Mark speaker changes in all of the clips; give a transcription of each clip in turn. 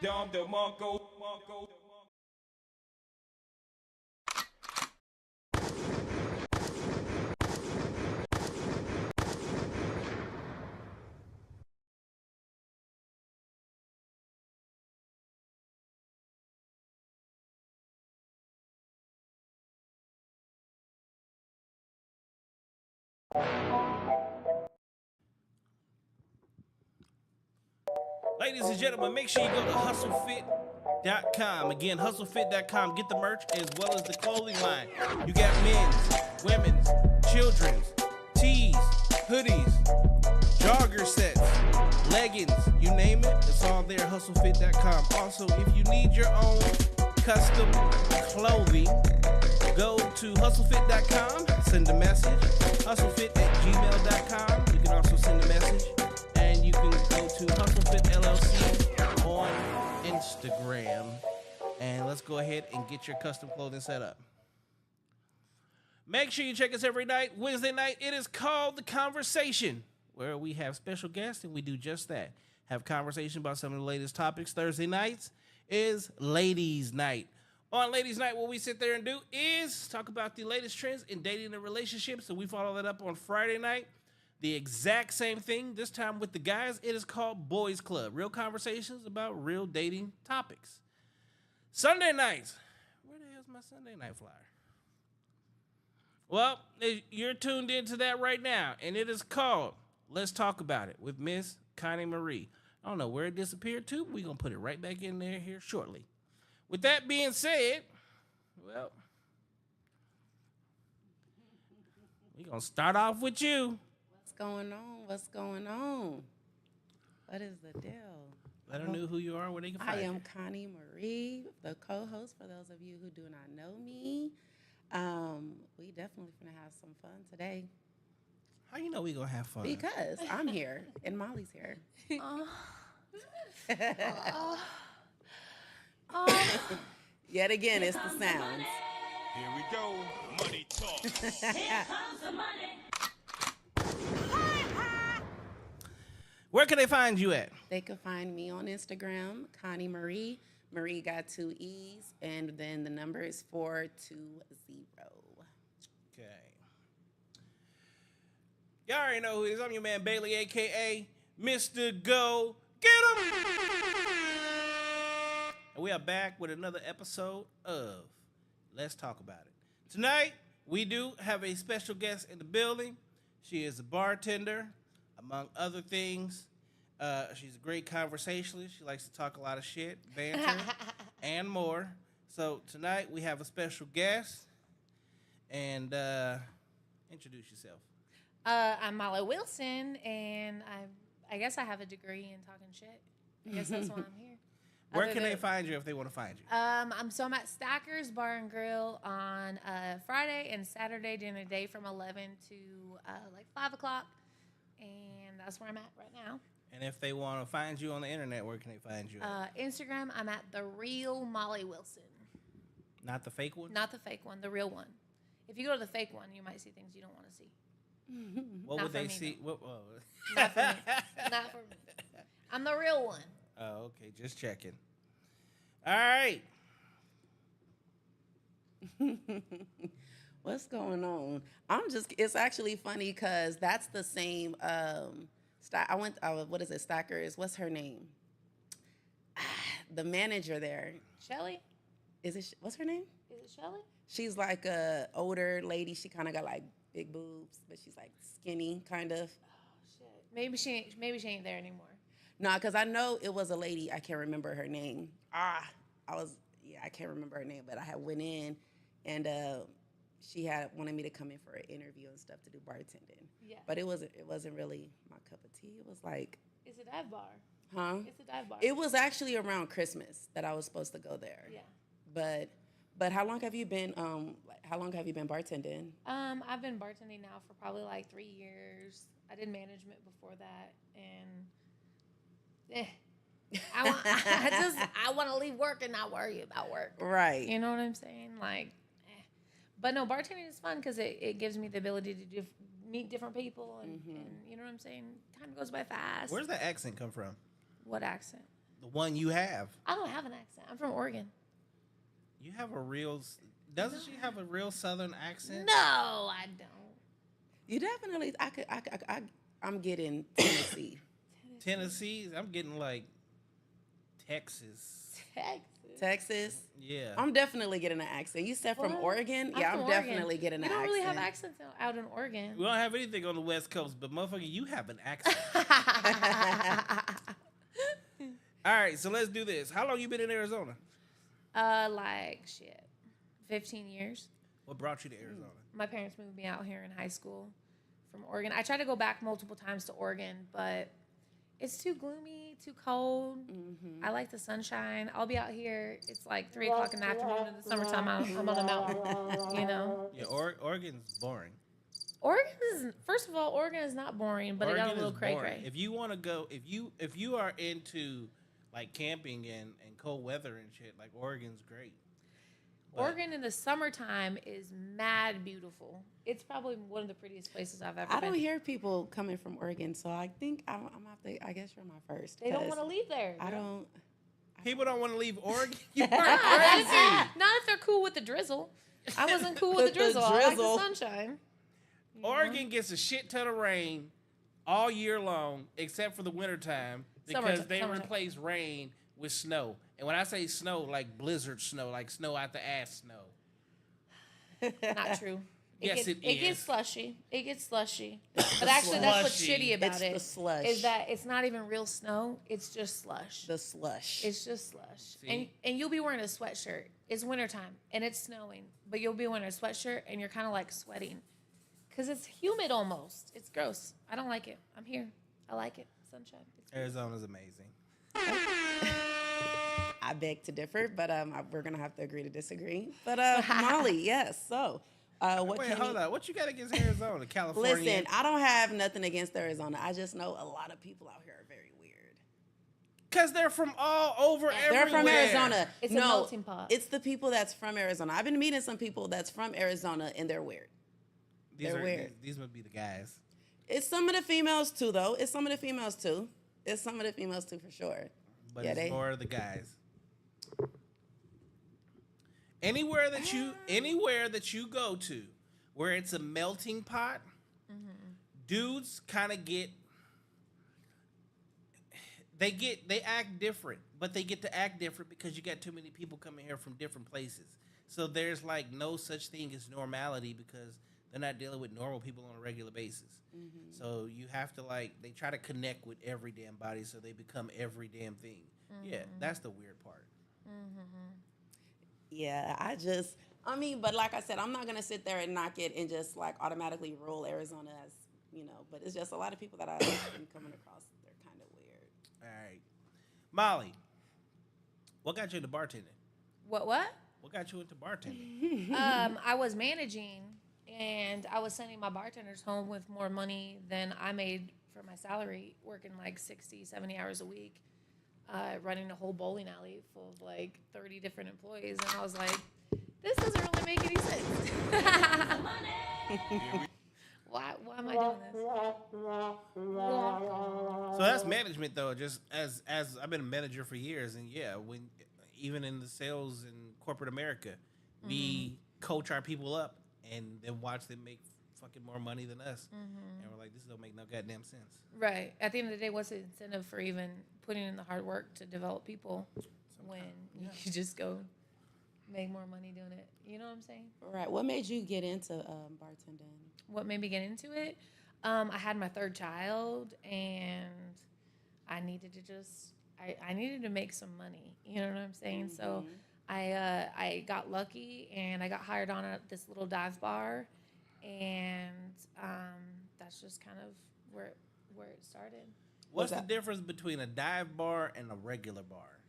Speaker 1: Dom DeMarco.
Speaker 2: Ladies and gentlemen, make sure you go to hustlefit.com. Again, hustlefit.com. Get the merch as well as the clothing line. You got men's, women's, children's, tees, hoodies, jogger sets, leggings, you name it. It's all there at hustlefit.com. Also, if you need your own custom clothing, go to hustlefit.com, send a message, hustlefit@gmail.com. You can also send a message. And you can go to HustleFit LLC on Instagram. And let's go ahead and get your custom clothing set up. Make sure you check us every night. Wednesday night, it is called The Conversation, where we have special guests and we do just that. Have conversation about some of the latest topics. Thursday nights is Ladies Night. On Ladies Night, what we sit there and do is talk about the latest trends in dating and relationships. So we follow that up on Friday night. The exact same thing, this time with the guys. It is called Boys Club. Real conversations about real dating topics. Sunday nights. Where the hell's my Sunday night flyer? Well, you're tuned into that right now, and it is called Let's Talk About It with Miss Connie Marie. I don't know where it disappeared to. We're going to put it right back in there here shortly. With that being said, well, we're going to start off with you.
Speaker 3: Going on? What's going on? What is the deal?
Speaker 2: Let her know who you are, where they can find you.
Speaker 3: I am Connie Marie, the co-host for those of you who do not know me. We definitely gonna have some fun today.
Speaker 2: How you know we gonna have fun?
Speaker 3: Because I'm here and Molly's here. Yet again, it's the sounds.
Speaker 1: Here we go. Money talk.
Speaker 4: Here comes the money.
Speaker 2: Where can they find you at?
Speaker 3: They can find me on Instagram, Connie Marie. Marie got 2 E's, and then the number is 420.
Speaker 2: Okay. Y'all already know who it is. I'm your man Bailey, a.k.a. Mr. Go Get 'Em. And we are back with another episode of Let's Talk About It. Tonight, we do have a special guest in the building. She is a bartender, among other things. She's a great conversationalist. She likes to talk a lot of shit, banter, and more. So tonight we have a special guest. And introduce yourself.
Speaker 5: I'm Molly Wilson, and I guess I have a degree in talking shit. I guess that's why I'm here.
Speaker 2: Where can they find you if they want to find you?
Speaker 5: I'm at Stackers Bar and Grill on Friday and Saturday during the day from 11 to like 5 o'clock. And that's where I'm at right now.
Speaker 2: And if they want to find you on the internet, where can they find you?
Speaker 5: Instagram, I'm at the real Molly Wilson.
Speaker 2: Not the fake one?
Speaker 5: Not the fake one, the real one. If you go to the fake one, you might see things you don't want to see.
Speaker 2: What would they see?
Speaker 5: Not for me. Not for me. I'm the real one.
Speaker 2: Oh, okay. Just checking. All right.
Speaker 3: What's going on? It's actually funny because that's the same, what is it, Stackers? What's her name? The manager there.
Speaker 5: Shelly?
Speaker 3: What's her name?
Speaker 5: Is it Shelly?
Speaker 3: She's like a older lady. She kind of got like big boobs, but she's like skinny, kind of.
Speaker 5: Oh, shit. Maybe she ain't there anymore.
Speaker 3: No, because I know it was a lady. I can't remember her name. I can't remember her name, but I had went in and she had wanted me to come in for an interview and stuff to do bartending. Yeah. But it wasn't really my cup of tea. It was like.
Speaker 5: It's a dive bar.
Speaker 3: Huh?
Speaker 5: It's a dive bar.
Speaker 3: It was actually around Christmas that I was supposed to go there.
Speaker 5: Yeah.
Speaker 3: But how long have you been bartending?
Speaker 5: I've been bartending now for probably like 3 years. I did management before that, and I want to leave work and not worry about work.
Speaker 3: Right.
Speaker 5: You know what I'm saying? Like, but no, bartending is fun because it gives me the ability to meet different people, and you know what I'm saying? Time goes by fast.
Speaker 2: Where's that accent come from?
Speaker 5: What accent?
Speaker 2: The one you have.
Speaker 5: I don't have an accent. I'm from Oregon.
Speaker 2: You have a real. Doesn't she have a real Southern accent?
Speaker 5: No, I don't.
Speaker 3: You definitely. I'm getting Tennessee.
Speaker 2: Tennessee. I'm getting like Texas.
Speaker 3: Texas.
Speaker 2: Yeah.
Speaker 3: I'm definitely getting an accent. You said from
Speaker 5: What?
Speaker 3: Oregon?
Speaker 5: I'm
Speaker 3: Yeah,
Speaker 5: from
Speaker 3: I'm
Speaker 5: Oregon.
Speaker 3: definitely getting an
Speaker 5: We don't
Speaker 3: accent.
Speaker 5: really have accents out in Oregon.
Speaker 2: We don't have anything on the West Coast, but motherfucker, you have an accent. All right, so let's do this. How long you been in Arizona?
Speaker 5: Like shit, 15 years.
Speaker 2: What brought you to Arizona?
Speaker 5: My parents moved me out here in high school from Oregon. I tried to go back multiple times to Oregon, but it's too gloomy, too cold. I like the sunshine. I'll be out here. It's like 3 o'clock in the afternoon in the summertime. I'm on a mountain, you know?
Speaker 2: Yeah, Oregon's boring.
Speaker 5: Oregon is, first of all, Oregon is not boring, but it got a little
Speaker 2: is boring.
Speaker 5: cray-cray.
Speaker 2: If you want to go, if you are into like camping and cold weather and shit, like Oregon's great. But
Speaker 5: Oregon in the summertime is mad beautiful. It's probably one of the prettiest places I've ever
Speaker 3: I
Speaker 5: been.
Speaker 3: don't hear people coming from Oregon, so I think I'm have to. I guess you're my first.
Speaker 5: They don't
Speaker 3: 'cause
Speaker 5: want to leave there.
Speaker 3: I don't.
Speaker 2: people don't want to leave Oregon. You are
Speaker 5: Not
Speaker 2: crazy.
Speaker 5: if they're cool with the drizzle. I wasn't cool with the drizzle. I like
Speaker 3: drizzle.
Speaker 5: the sunshine.
Speaker 2: Oregon gets a shit ton of rain all year long, except for the wintertime, because they
Speaker 5: Summertime.
Speaker 2: replace rain with snow. And when I say snow, like blizzard snow, like snow out the ass snow.
Speaker 5: Not true.
Speaker 2: Yes, it
Speaker 5: It gets
Speaker 2: is.
Speaker 5: slushy. It gets slushy. But actually, that's what's
Speaker 2: Slushy.
Speaker 5: shitty about
Speaker 3: It's
Speaker 5: it.
Speaker 3: the slush.
Speaker 5: Is that it's not even real snow. It's just slush.
Speaker 3: The slush.
Speaker 5: It's just slush.
Speaker 2: See?
Speaker 5: And you'll be wearing a sweatshirt. It's wintertime and it's snowing, but you'll be wearing a sweatshirt and you're kind of like sweating. Because it's humid almost. It's gross. I don't like it. I'm here. I like it. Sunshine. It's great.
Speaker 2: Arizona's amazing.
Speaker 3: I beg to differ, but we're gonna have to agree to disagree. But Molly, yes. So, what
Speaker 2: Wait,
Speaker 3: can
Speaker 2: hold
Speaker 3: you,
Speaker 2: on. What you got against Arizona, California?
Speaker 3: listen? I don't have nothing against Arizona. I just know a lot of people out here are very weird.
Speaker 2: Because they're from all over everywhere.
Speaker 3: They're from Arizona.
Speaker 5: It's a
Speaker 3: no,
Speaker 5: melting pot.
Speaker 3: It's the people that's from Arizona. I've been meeting some people that's from Arizona, and they're weird. They're weird.
Speaker 2: These would be the guys.
Speaker 3: It's some of the females too, though. It's some of the females too. It's some of the females too, for sure.
Speaker 2: But
Speaker 3: Yeah,
Speaker 2: it's more of the guys. Anywhere that you go to where it's a melting pot, dudes kind of they act different, but they get to act different because you got too many people coming here from different places. So there's like no such thing as normality because they're not dealing with normal people on a regular basis. So you have to they try to connect with every damn body so they become every damn thing. Yeah, that's the weird part.
Speaker 3: Yeah, but like I said, I'm not gonna sit there and knock it and just like automatically rule Arizona as But it's just a lot of people that I've been coming across. They're kind of weird.
Speaker 2: All right. Molly, what got you into bartending?
Speaker 5: What?
Speaker 2: What got you into bartending?
Speaker 5: I was managing, and I was sending my bartenders home with more money than I made for my salary, working like 60, 70 hours a week, running a whole bowling alley full of like 30 different employees. And I was like, this doesn't really make any sense. Why am I doing this?
Speaker 2: So that's management, though. Just as I've been a manager for years, and yeah, even in the sales in corporate America, we coach our people up and then watch them make fucking more money than us, and we're like, this don't make no goddamn sense.
Speaker 5: Right. At the end of the day, what's the incentive for even putting in the hard work to develop people when you could just go make more money doing it? You know what I'm saying?
Speaker 3: Right. What made you get into bartending?
Speaker 5: What made me get into it? I had my third child, and I needed to I needed to make some money. You know what I'm saying? So I got lucky, and I got hired on at this little dive bar, and that's just kind of where it started.
Speaker 2: What's the difference between a dive bar and a regular bar?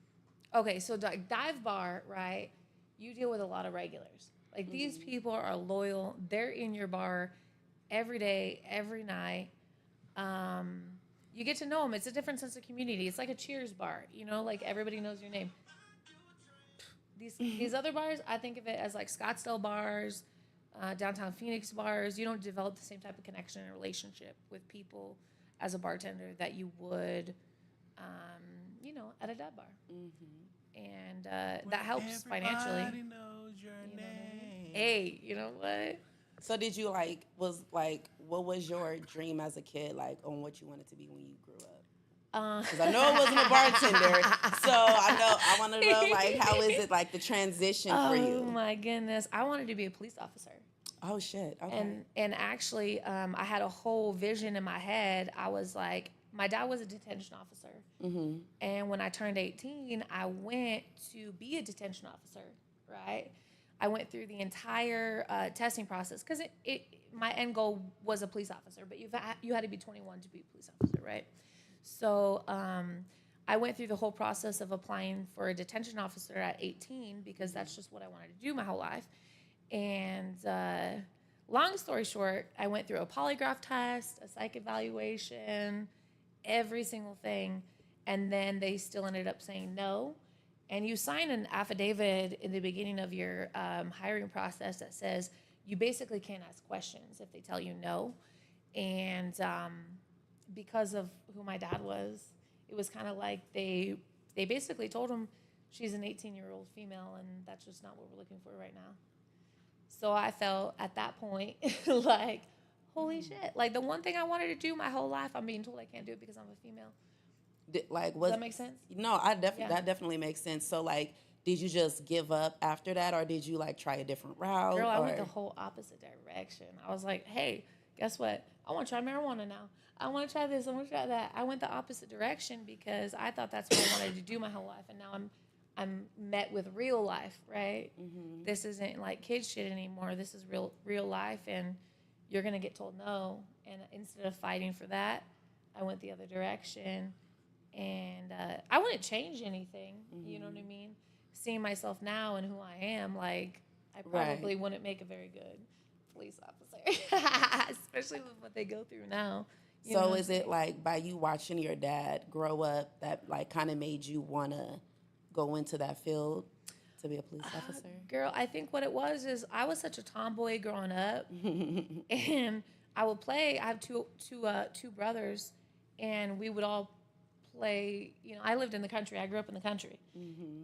Speaker 5: Okay, so dive bar, right? You deal with a lot of regulars. Like these people are loyal. They're in your bar every day, every night. You get to know them. It's a different sense of community. It's like a Cheers bar, like everybody knows your name. These other bars, I think of it as like Scottsdale bars, downtown Phoenix bars. You don't develop the same type of connection and relationship with people as a bartender that you would at a dub bar. And that helps financially.
Speaker 2: Everybody knows your
Speaker 5: You know what I mean?
Speaker 2: name.
Speaker 5: Hey, you know what?
Speaker 3: So did you what was your dream as a kid, like, on what you wanted to be when you grew up? Because I know it wasn't a bartender, so I want to know, like, how is it, like, the transition for you?
Speaker 5: Oh my goodness, I wanted to be a police officer.
Speaker 3: Oh shit. Okay.
Speaker 5: And actually, I had a whole vision in my head. I was like, my dad was a detention officer, and when I turned 18, I went to be a detention officer. Right, I went through the entire testing process because my end goal was a police officer, but you had to be 21 to be a police officer, right? So I went through the whole process of applying for a detention officer at 18 because that's just what I wanted to do my whole life. And long story short, I went through a polygraph test, a psych evaluation, every single thing, and then they still ended up saying no. And you sign an affidavit in the beginning of your hiring process that says you basically can't ask questions if they tell you no. And because of who my dad was, it was kind of like they basically told him she's an 18-year-old female, and that's just not what we're looking for right now. So I felt at that point like, holy shit. Like, the one thing I wanted to do my whole life, I'm being told I can't do it because I'm a female. Does that make sense?
Speaker 3: No, that definitely makes sense. So, like, did you just give up after that, or did you, like, try a different route?
Speaker 5: Girl, I went the whole opposite direction. I was like, hey, guess what? I want to try marijuana now. I want to try this. I want to try that. I went the opposite direction because I thought that's what I wanted to do my whole life, and now I'm met with real life, right? This isn't like kid shit anymore. This is real life, and you're gonna get told no. And instead of fighting for that, I went the other direction, and I wouldn't change anything. You know what I mean? Seeing myself now and who I am, like, I probably wouldn't make a very good police officer, especially with what they go through now.
Speaker 3: So is it like by you watching your dad grow up that, like, kind of made you want to go into that field to be a police officer?
Speaker 5: Girl, I think what it was is I was such a tomboy growing up, and I would play. I have two brothers, and we would all play. I lived in the country. I grew up in the country.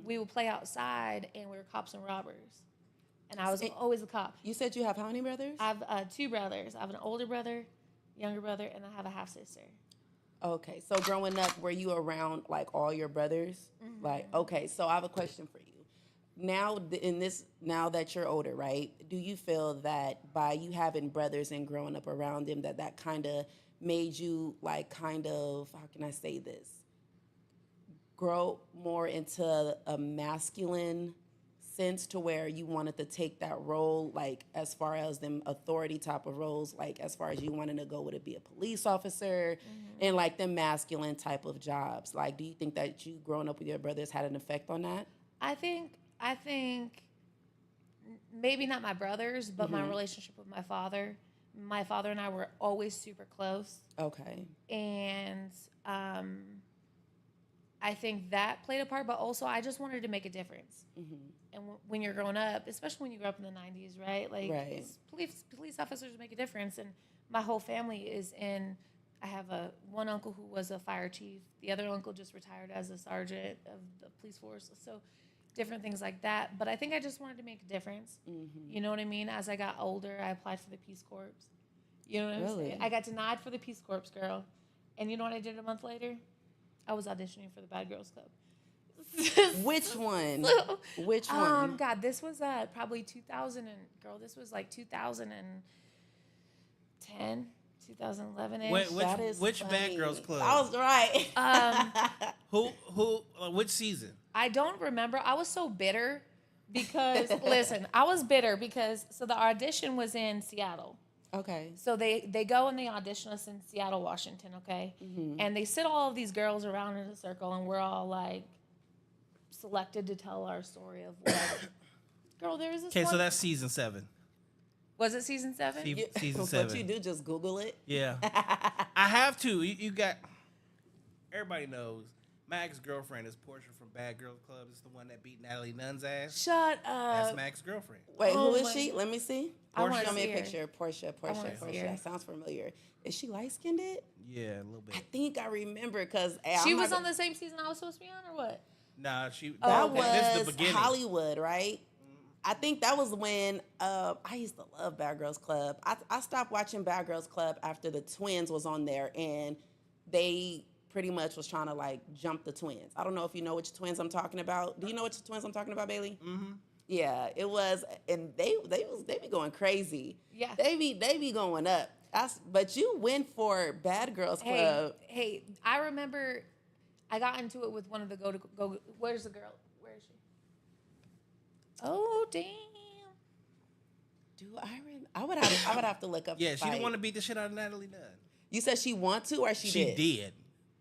Speaker 5: We would play outside, and we were cops and robbers, and I was always a cop.
Speaker 3: You said you have how many brothers?
Speaker 5: I have two brothers. I have an older brother, younger brother, and I have a half sister.
Speaker 3: Okay, so growing up, were you around, like, all your brothers? Like, okay, so I have a question for you. Now that you're older, right? Do you feel that by you having brothers and growing up around them, that kind of made you, like, kind of, how can I say this? Grow more into a masculine sense to where you wanted to take that role, like, as far as them authority type of roles, like, as far as you wanted to go, would it be a police officer and, like, the masculine type of jobs? Like, do you think that you growing up with your brothers had an effect on that?
Speaker 5: I think maybe not my brothers, but my relationship with my father. My father and I were always super close.
Speaker 3: Okay.
Speaker 5: And I think that played a part, but also I just wanted to make a difference. And when you're growing up, especially when you grew up in the 90s, right? Like, police officers make a difference. And my whole family is in, I have one uncle who was a fire chief. The other uncle just retired as a sergeant of the police force. So different things like that. But I think I just wanted to make a difference. You know what I mean? As I got older, I applied for the Peace Corps. You know what I'm saying? I got denied for the Peace Corps, girl. And you know what I did a month later? I was auditioning for the Bad Girls Club.
Speaker 3: Which one? Which one?
Speaker 5: God, this was probably 2000 and girl, this was like 2010, 2011-ish.
Speaker 2: Which Bad Girls Club?
Speaker 3: I was right.
Speaker 2: Which season?
Speaker 5: I don't remember. I was so bitter because listen, I was bitter because the audition was in Seattle.
Speaker 3: Okay.
Speaker 5: So they go and they audition us in Seattle, Washington, okay? And they sit all of these girls around in a circle, and we're all, like, selected to tell our story of whatever. Girl, there is this
Speaker 2: Okay, so that's season 7.
Speaker 5: Was it season 7?
Speaker 2: Season 7.
Speaker 3: What you do, just Google it?
Speaker 2: Yeah. I have to. You got... Everybody knows. My ex-girlfriend is Portia from Bad Girls Club. It's the one that beat Natalie Nunn's ass.
Speaker 3: Shut
Speaker 2: That's
Speaker 3: up.
Speaker 2: my ex-girlfriend.
Speaker 3: Wait,
Speaker 5: Oh
Speaker 3: who is
Speaker 5: my
Speaker 3: she?
Speaker 5: God.
Speaker 3: Let me see.
Speaker 5: I wanna
Speaker 3: Show me
Speaker 5: see
Speaker 3: a
Speaker 5: her.
Speaker 3: picture. Portia.
Speaker 5: wanna see her.
Speaker 3: That sounds familiar. Is she light-skinned?
Speaker 2: Yeah, a little bit.
Speaker 3: I think I remember because
Speaker 5: She was on the same season I was supposed to be on, or what?
Speaker 2: Nah, she.
Speaker 3: That
Speaker 5: okay.
Speaker 2: This is the
Speaker 3: was
Speaker 2: beginning.
Speaker 3: Hollywood, right? I think that was when I used to love Bad Girls Club. I stopped watching Bad Girls Club after the twins was on there, and they pretty much was trying to like jump the twins. I don't know if you know which twins I'm talking about. Do you know which twins I'm talking about, Bailey?
Speaker 2: Mm-hmm.
Speaker 3: Yeah, it was, and they be going crazy.
Speaker 5: Yeah.
Speaker 3: They be going up. But you went for Bad Girls Club.
Speaker 5: Hey, I remember I got into it with one of the go. Where's the girl? Where is she? Oh damn!
Speaker 3: Do I would have to look up.
Speaker 2: Yeah,
Speaker 3: the
Speaker 2: she didn't
Speaker 3: fight.
Speaker 2: want to beat the shit out of Natalie Nunn.
Speaker 3: You said she want to, or she
Speaker 2: She
Speaker 3: did?
Speaker 2: did.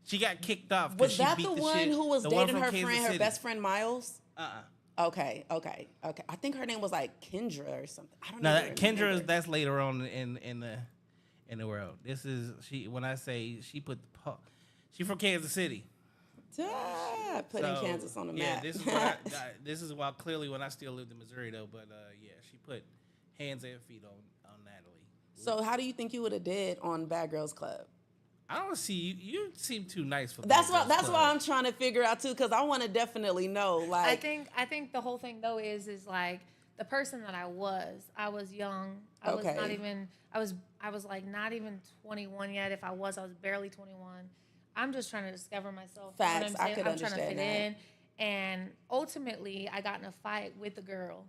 Speaker 2: She got kicked off. 'Cause
Speaker 3: Was
Speaker 2: she
Speaker 3: that
Speaker 2: beat
Speaker 3: the one
Speaker 2: shit-
Speaker 3: who was
Speaker 2: the one
Speaker 3: dating
Speaker 2: from
Speaker 3: her
Speaker 2: Kansas
Speaker 3: friend, her
Speaker 2: City.
Speaker 3: best friend Miles?
Speaker 2: Okay.
Speaker 3: Okay. I think her name was like Kendra or something. I don't
Speaker 2: No,
Speaker 3: even
Speaker 2: Kendra is
Speaker 3: remember.
Speaker 2: that's later on in the world. This is she. When I say she put she from Kansas City.
Speaker 3: Putting
Speaker 2: So,
Speaker 3: Kansas on the
Speaker 2: yeah,
Speaker 3: map.
Speaker 2: this is what this is why clearly when I still lived in Missouri though, but yeah, she put hands and feet on Natalie.
Speaker 3: So how do you think you would have did on Bad Girls Club?
Speaker 2: I don't see you. You seem too nice for
Speaker 3: That's
Speaker 2: Bad Girls
Speaker 3: why
Speaker 2: Club.
Speaker 3: I'm trying to figure out too, because I want to definitely know. Like,
Speaker 5: I think the whole thing though is like the person that I was young. I was
Speaker 3: Okay.
Speaker 5: not even I was like not even 21 yet. If I was barely 21. I'm just trying to discover myself. You know what
Speaker 3: Facts.
Speaker 5: I'm
Speaker 3: I
Speaker 5: saying?
Speaker 3: could
Speaker 5: I'm trying to
Speaker 3: understand
Speaker 5: fit
Speaker 3: that.
Speaker 5: in. And ultimately I got in a fight with the girl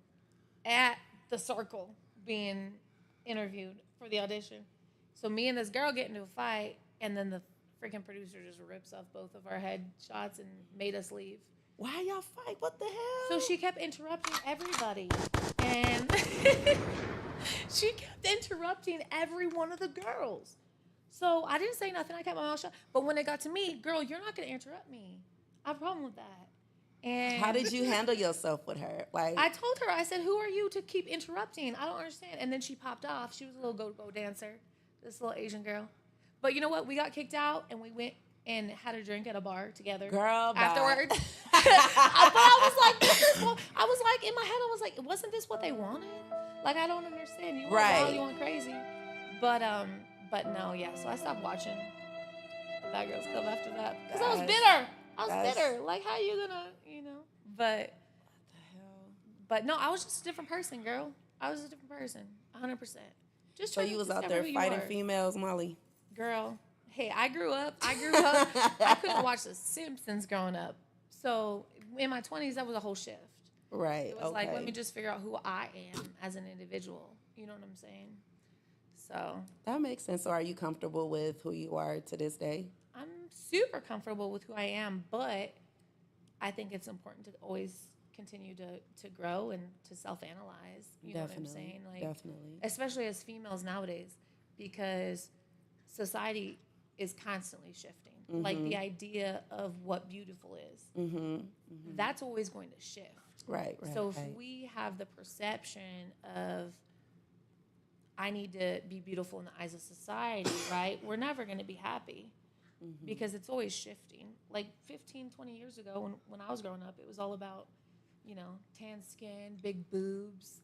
Speaker 5: at the circle being interviewed for the audition. So me and this girl get into a fight, and then the freaking producer just rips off both of our headshots and made us leave.
Speaker 3: why y'all fight? What the hell?
Speaker 5: So she kept interrupting everybody. And she kept interrupting every one of the girls. So I didn't say nothing. I kept my mouth shut. But when it got to me, girl, you're not going to interrupt me. I have a problem with that. And
Speaker 3: How did you handle yourself with her? Like,
Speaker 5: I told her, I said, who are you to keep interrupting? I don't understand. And then she popped off. She was a little go-go dancer, this little Asian girl. But you know what? We got kicked out, and we went and had a drink at a bar together.
Speaker 3: Girl, bye.
Speaker 5: afterwards. But I was like, this is what, I was like, in my head, I was like, wasn't this what they wanted? Like, I don't understand. You want
Speaker 3: Right.
Speaker 5: wild, you want crazy. But no, yeah. So I stopped watching the Bad Girls Club after that. Because I was bitter.
Speaker 3: that's-
Speaker 5: bitter. Like, how you gonna, you know? But no, I was just a different person, girl. I was a different person, 100%. Just
Speaker 3: so
Speaker 5: trying
Speaker 3: you
Speaker 5: to
Speaker 3: was out
Speaker 5: discover
Speaker 3: there
Speaker 5: who you
Speaker 3: fighting
Speaker 5: are.
Speaker 3: females, Molly.
Speaker 5: Girl, hey, I grew up. I couldn't watch The Simpsons growing up. So in my 20s, that was a whole shift.
Speaker 3: Right.
Speaker 5: It was like, let me just figure out who I am as an individual. You know what I'm saying? So
Speaker 3: That makes sense. So are you comfortable with who you are to this day?
Speaker 5: I'm super comfortable with who I am, but I think it's important to always continue to grow and to self-analyze. You know what I'm saying? Like,
Speaker 3: Definitely.
Speaker 5: especially as females nowadays, because society is constantly shifting. Like the idea of what beautiful is, that's always going to shift.
Speaker 3: Right.
Speaker 5: So if we have the perception of I need to be beautiful in the eyes of society, right? We're never going to be happy because it's always shifting. Like 15, 20 years ago when I was growing up, it was all about, you know, tan skin, big boobs,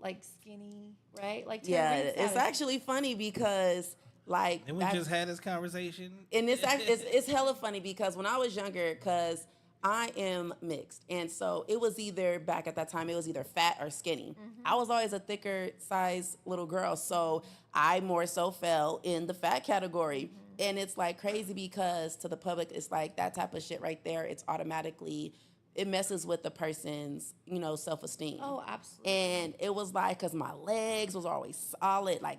Speaker 5: like skinny, right? Like
Speaker 3: Yeah,
Speaker 5: Reid
Speaker 3: it's
Speaker 5: Savage.
Speaker 3: actually funny because like
Speaker 2: And we just had this conversation.
Speaker 3: and it's hella funny because when I was younger, because I am mixed, and so it was either back at that time it was either fat or skinny. I was always a thicker size little girl, so I more so fell in the fat category. And it's like crazy because to the public, it's like that type of shit right there. It's automatically it messes with the person's self-esteem.
Speaker 5: Oh, absolutely.
Speaker 3: And it was like, because my legs was always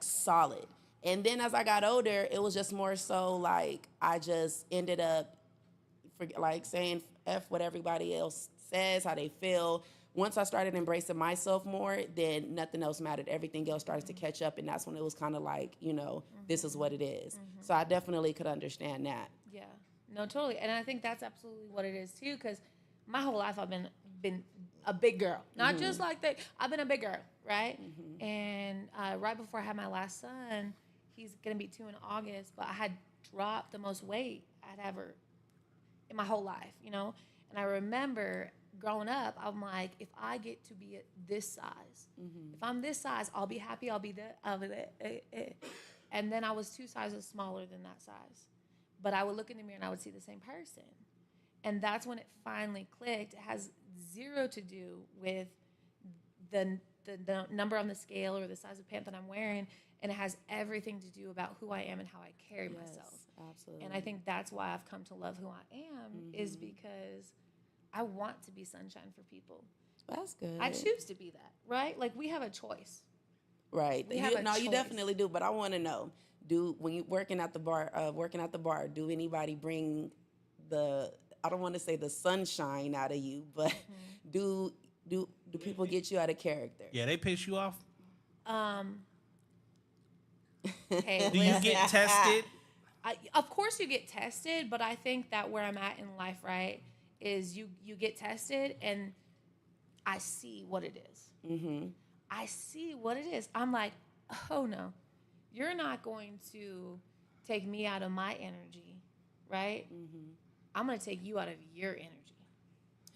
Speaker 3: solid. And then as I got older, it was just more so like I just ended up saying F what everybody else says, how they feel. Once I started embracing myself more, then nothing else mattered. Everything else started to catch up. And that's when it was kind of like, this is what it is. So I definitely could understand that.
Speaker 5: Yeah, no, totally. And I think that's absolutely what it is too, because my whole life I've been a big girl, not just like that. I've been a big girl, right? And right before I had my last son, he's gonna be 2 in August, but I had dropped the most weight I'd ever in my whole life, you know. And I remember growing up, I'm like, if I get to be this size, if I'm this size, I'll be happy. I'll be that. And then I was 2 sizes smaller than that size, but I would look in the mirror and I would see the same person. And that's when it finally clicked. It has zero to do with the number on the scale or the size of pant that I'm wearing, and it has everything to do about who I am and how I carry myself.
Speaker 3: Absolutely.
Speaker 5: And I think that's why I've come to love who I am, is because I want to be sunshine for people.
Speaker 3: That's good.
Speaker 5: I choose to be that, right? Like, we have a choice.
Speaker 3: Right.
Speaker 5: We have a
Speaker 3: You
Speaker 5: choice.
Speaker 3: definitely do. But I want to know, when you working at the bar, do anybody bring I don't want to say the sunshine out of you, but do people get you out of character?
Speaker 2: Yeah, they piss you off.
Speaker 5: Hey,
Speaker 2: Do you get tested?
Speaker 5: Of course you get tested, but I think that where I'm at in life, right, is you get tested and I see what it is. I see what it is. I'm like, oh no, you're not going to take me out of my energy, right? I'm going to take you out of your energy.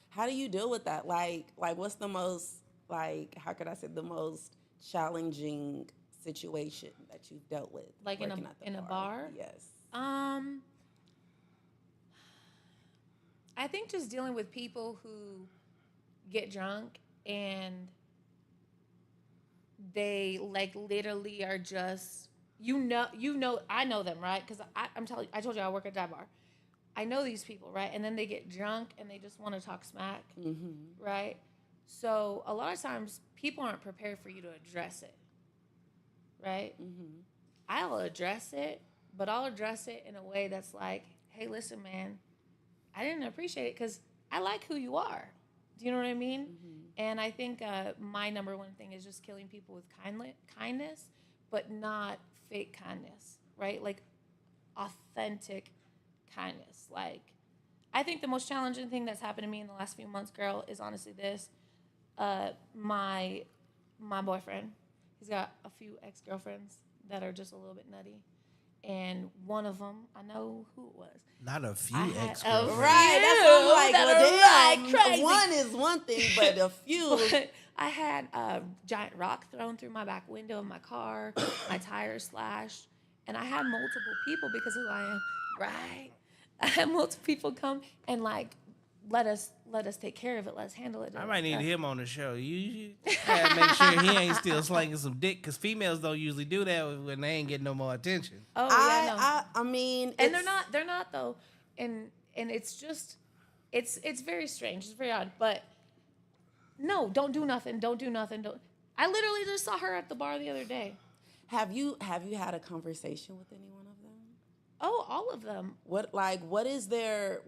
Speaker 3: How do you deal with that? Like what's the most, how could I say, the most challenging situation that you've dealt with?
Speaker 5: Like in a bar?
Speaker 3: Yes.
Speaker 5: I think just dealing with people who get drunk and they like literally are just, I know them, right? Because I told you I work at that bar. I know these people, right? And then they get drunk and they just want to talk smack, right? So a lot of times people aren't prepared for you to address it, right? I'll address it, but I'll address it in a way that's like, hey, listen, man, I didn't appreciate it because I like who you are. Do you know what I mean? And I think my number one thing is just killing people with kindness, but not fake kindness, right? Like authentic kindness. Like, I think the most challenging thing that's happened to me in the last few months, girl, is honestly this. My boyfriend, he's got a few ex-girlfriends that are just a little bit nutty. And one of them, I know who it was.
Speaker 2: Not a few
Speaker 5: had
Speaker 2: ex-girlfriends.
Speaker 3: Right. That's what I'm like, well, damn,
Speaker 5: crazy.
Speaker 3: one is one thing, but a few.
Speaker 5: But I had a giant rock thrown through my back window of my car, my tires slashed, and I had multiple people because of who I am, right? I had multiple people come and like let us take care of it. Let's handle it.
Speaker 2: I might need him on the show. You gotta make sure he ain't still slanging some dick, because females don't usually do that when they ain't getting no more attention.
Speaker 5: Oh yeah, no.
Speaker 3: I mean,
Speaker 5: And they're not though, and it's just, it's very strange. It's very odd, but no, don't do nothing. Don't do nothing. I literally just saw her at the bar the other day.
Speaker 3: Have you had a conversation with anyone of them?
Speaker 5: Oh, all of them.
Speaker 3: What is their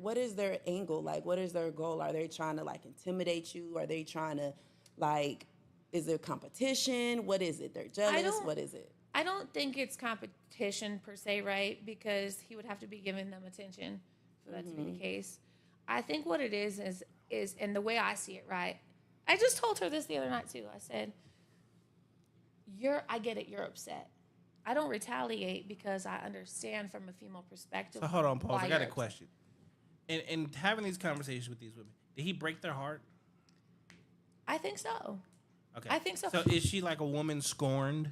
Speaker 3: angle? Like, what is their goal? Are they trying to like intimidate you? Are they trying to like, is there competition? What is it? They're jealous? What is it?
Speaker 5: I don't think it's competition per se, right? Because he would have to be giving them attention for that to be the case. I think what it is, and the way I see it, right? I just told her this the other night too. I said, I get it, you're upset. I don't retaliate because I understand from a female perspective.
Speaker 2: So hold on, pause. I got a
Speaker 5: upset.
Speaker 2: question. And having these conversations with these women, did he break their heart?
Speaker 5: I think so.
Speaker 2: Okay.
Speaker 5: I think so.
Speaker 2: So is she like a woman scorned?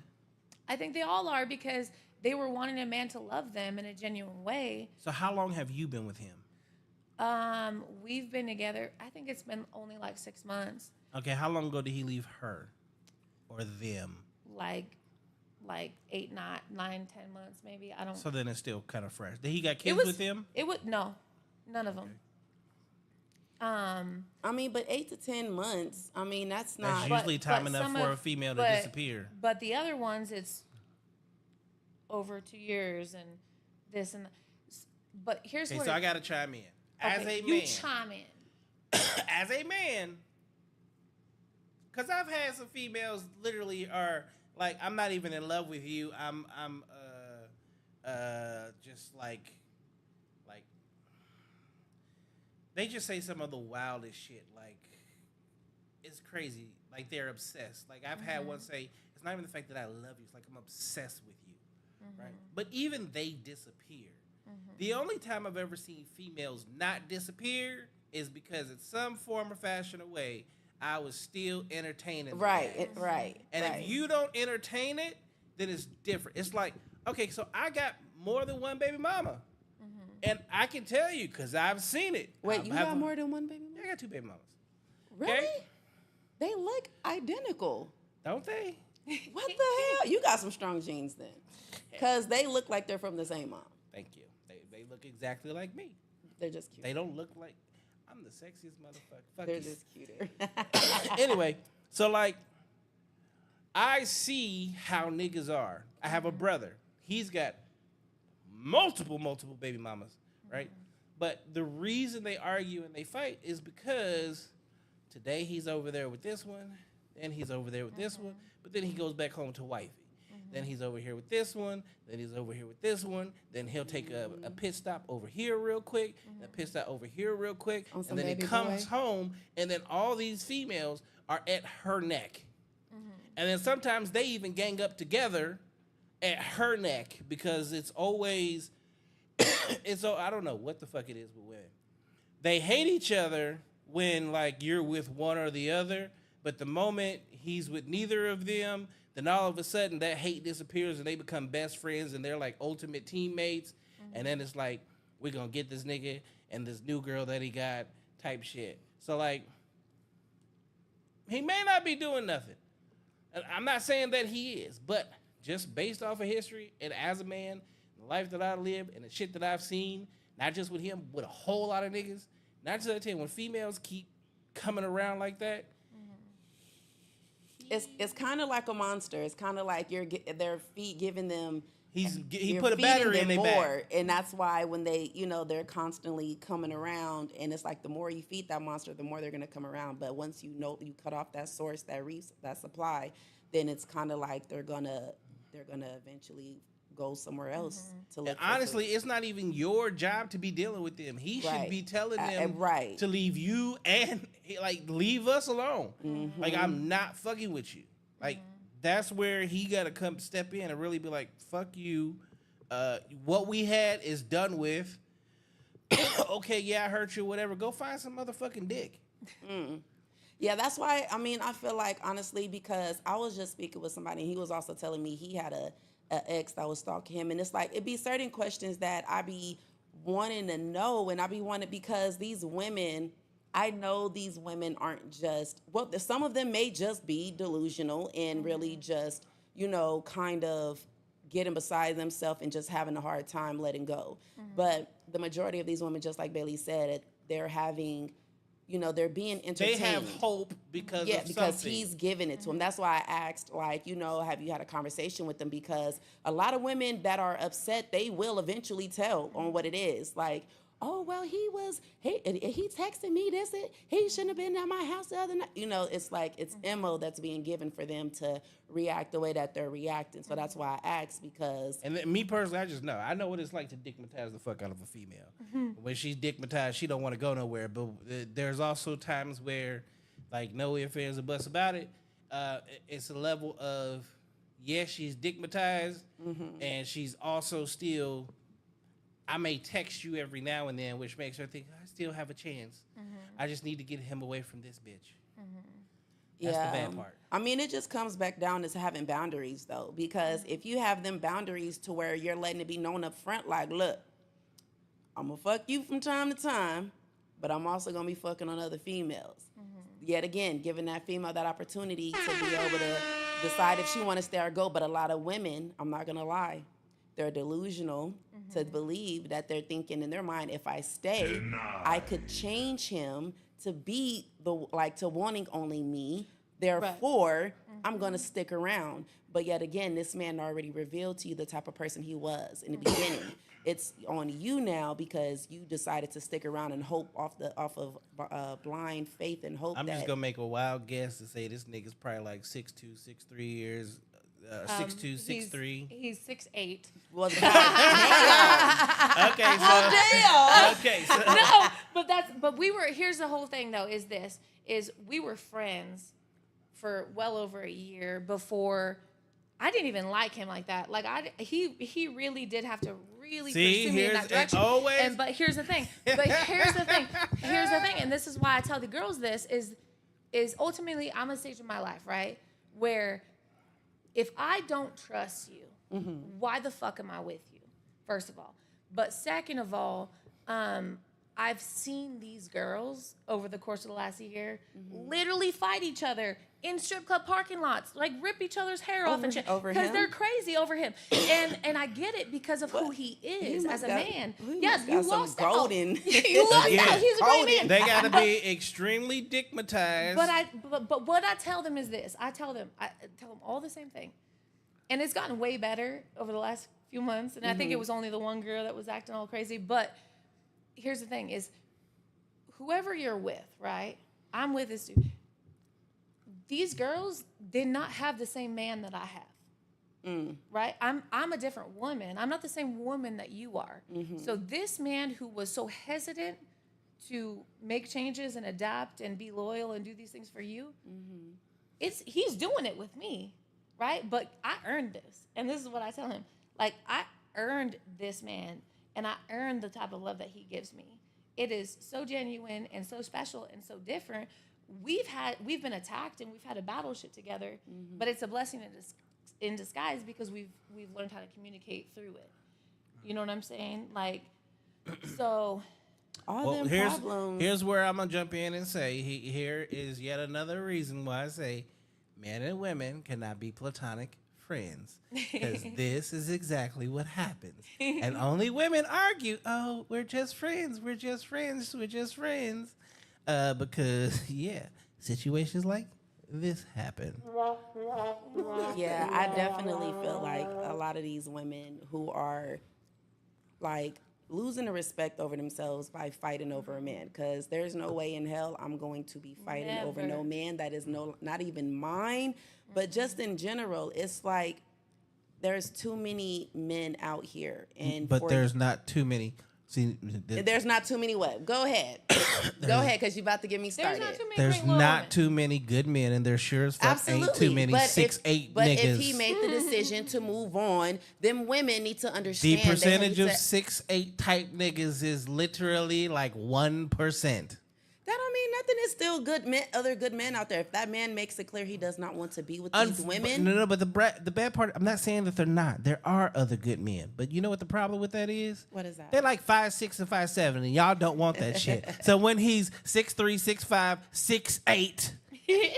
Speaker 5: I think they all are because they were wanting a man to love them in a genuine way.
Speaker 2: So how long have you been with him?
Speaker 5: We've been together, I think it's been only like 6 months.
Speaker 2: Okay, how long ago did he leave her or them?
Speaker 5: Like 8, 9, 10 months maybe. I don't.
Speaker 2: So then it's still kind of fresh. Did he got kids with him?
Speaker 5: It would no, none of them.
Speaker 3: I mean, but 8 to 10 months. I mean, that's not.
Speaker 2: That's usually time enough
Speaker 5: some
Speaker 2: for a female to disappear.
Speaker 5: But the other ones, it's over 2 years and this and that. But here's
Speaker 2: Okay,
Speaker 5: where.
Speaker 2: so I got to chime in. As
Speaker 5: okay,
Speaker 2: a man.
Speaker 5: you chime in.
Speaker 2: As a man. Because I've had some females literally are like, I'm not even in love with you. I'm just like they just say some of the wildest shit. Like, it's crazy. Like, they're obsessed. Like, I've had one say, it's not even the fact that I love you. It's like, I'm obsessed with you. Right? But even they disappear. The only time I've ever seen females not disappear is because in some form or fashion or way, I was still entertaining
Speaker 3: Right,
Speaker 2: the
Speaker 3: right.
Speaker 2: And
Speaker 3: right.
Speaker 2: if you don't entertain it, then it's different. It's like, okay, so I got more than one baby mama. And I can tell you, because I've seen it.
Speaker 3: Wait, you
Speaker 2: have
Speaker 3: got more than one baby mama?
Speaker 2: I got 2 baby mamas.
Speaker 3: Really?
Speaker 2: Okay?
Speaker 3: They look identical.
Speaker 2: Don't they?
Speaker 3: What the hell? You got some strong genes then. Because they look like they're from the same mom.
Speaker 2: Thank you. They look exactly like me.
Speaker 3: They're just cute.
Speaker 2: They don't look like, I'm the sexiest motherfucker. Fuck
Speaker 3: They're
Speaker 2: you.
Speaker 3: just cuter.
Speaker 2: Anyway, so like, I see how niggas are. I have a brother. He's got multiple baby mamas, right? But the reason they argue and they fight is because today he's over there with this one, then he's over there with this one, but then he goes back home to wifey. Then he's over here with this one, then he's over here with this one, then he'll take a pit stop over here real quick, a pit stop over here real quick,
Speaker 3: On some
Speaker 2: and then he
Speaker 3: baby
Speaker 2: comes
Speaker 3: boy.
Speaker 2: home, and then all these females are at her neck. And then sometimes they even gang up together at her neck because it's always, I don't know what the fuck it is with women. They hate each other when like you're with one or the other, but the moment he's with neither of them, then all of a sudden that hate disappears and they become best friends and they're like ultimate teammates. And then it's like, we're going to get this nigga and this new girl that he got type shit. So like, he may not be doing nothing. I'm not saying that he is, but just based off of history and as a man, the life that I live and the shit that I've seen, not just with him, with a whole lot of niggas, not just that, when females keep coming around like that,
Speaker 3: It's kind of like a monster. It's kind of like their feet giving them.
Speaker 2: he
Speaker 3: you're
Speaker 2: put a battery in
Speaker 3: feeding
Speaker 2: their
Speaker 3: them
Speaker 2: back.
Speaker 3: and that's why when they, they're constantly coming around, and it's like the more you feed that monster, the more they're gonna come around. But once you cut off that source, that supply, then it's kind of like they're gonna eventually go somewhere else to look.
Speaker 2: And
Speaker 3: for
Speaker 2: honestly,
Speaker 3: food.
Speaker 2: it's not even your job to be dealing with them. He should
Speaker 3: Right.
Speaker 2: be telling them
Speaker 3: right.
Speaker 2: to leave you and like leave us alone. Like, I'm not fucking with you. Like, that's where he got to come step in and really be like, fuck you. What we had is done with. Okay, yeah, I hurt you, whatever. Go find some motherfucking dick.
Speaker 3: Yeah, that's why, I feel like, honestly, because I was just speaking with somebody, and he was also telling me he had a ex that was stalking him, and it's like, it'd be certain questions that I be wanting to know, and I be wanting, because these women, I know these women aren't just, well, some of them may just be delusional and really just, kind of getting beside themselves and just having a hard time letting go. But the majority of these women, just like Bailey said, they're having, they're being entertained.
Speaker 2: They have hope because of
Speaker 3: because
Speaker 2: something.
Speaker 3: he's giving it to them. That's why I asked, like, have you had a conversation with them? Because a lot of women that are upset, they will eventually tell on what it is. Like, oh, well, he texted me this, he shouldn't have been at my house the other night. It's like, it's MO that's being given for them to react the way that they're reacting. So that's why I asked, because...
Speaker 2: And then, me personally, I just know. I know what it's like to dickmatize the fuck out of a female. When she's dickmatized, she don't want to go nowhere. But there's also times where, like, no ifs, ands, or buts about it. It's a level of, yes, she's dickmatized, and she's also still... I may text you every now and then, which makes her think, I still have a chance. I just need to get him away from this bitch. That's the bad part.
Speaker 3: It just comes back down to having boundaries, though, because if you have them boundaries to where you're letting it be known up front, like, look, I'm going to fuck you from time to time, but I'm also going to be fucking on other females. Yet again, giving that female that opportunity to be able to decide if she want to stay or go. But a lot of women, I'm not going to lie, they're delusional to believe that they're thinking in their mind, if I stay, I could change him to be to wanting only me. Therefore, I'm going to stick around. But yet again, this man already revealed to you the type of person he was in the beginning. It's on you now because you decided to stick around and hope off of blind faith and hope.
Speaker 2: I'm just gonna make a wild guess to say this nigga's probably like 6'2", 6'3" years. 6'2", 6'3".
Speaker 5: He's 6'8".
Speaker 3: Was
Speaker 2: Okay, so okay, so
Speaker 5: No, but here's the whole thing though, is we were friends for well over a year before. I didn't even like him like that. Like he really did have to really
Speaker 2: See,
Speaker 5: pursue me in that direction. But here's the thing. And this is why I tell the girls this is ultimately I'm at a stage in my life, right, where if I don't trust you, why the fuck am I with you? First of all, but second of all, I've seen these girls over the course of the last year literally fight each other in strip club parking lots, like rip each other's hair off and shit because they're crazy over him. And I get it because of who he is as a man. Yes, you lost out. You lost out. He's a great man.
Speaker 2: They got to be extremely digmatized.
Speaker 5: But what I tell them is this: I tell them all the same thing, and it's gotten way better over the last few months. And I think it was only the one girl that was acting all crazy, but. Here's the thing is whoever you're with, right? I'm with this dude. These girls did not have the same man that I have. Right? I'm a different woman. I'm not the same woman that you are. So this man who was so hesitant to make changes and adapt and be loyal and do these things for you, he's doing it with me, right? But I earned this. And this is what I tell him. Like, I earned this man. And I earned the type of love that he gives me. It is so genuine and so special and so different. We've been attacked and we've had a battleship together, but it's a blessing in disguise because we've learned how to communicate through it. You know what I'm saying? Like, so
Speaker 2: here's where I'm gonna jump in and say here is yet another reason why I say men and women cannot be platonic friends, because this is exactly what happens. And only women argue, oh, we're just friends, because situations like this happen.
Speaker 3: Yeah, I definitely feel like a lot of these women who are like losing the respect over themselves by fighting over a man, because there's no way in hell I'm going to be fighting over no man that is not even mine. But just in general, it's like there's too many men out here,
Speaker 2: but there's not too many. See,
Speaker 3: there's not too many what? Go ahead, because you're about to get me started.
Speaker 2: There's not too many good men, and there sure as fuck ain't too many 6'8" niggas. But
Speaker 3: if he made the decision to move on, then women need to understand.
Speaker 2: The percentage of 6'8" type niggas is literally like 1%.
Speaker 3: That don't mean nothing. It's still good men, other good men out there. If that man makes it clear he does not want to be with these women.
Speaker 2: But the bad part, I'm not saying that they're not. There are other good men. But you know what the problem with that is?
Speaker 3: What is that?
Speaker 2: They're like 5'6" and 5'7", and y'all don't want that shit. So when he's 6'3", 6'5", 6'8",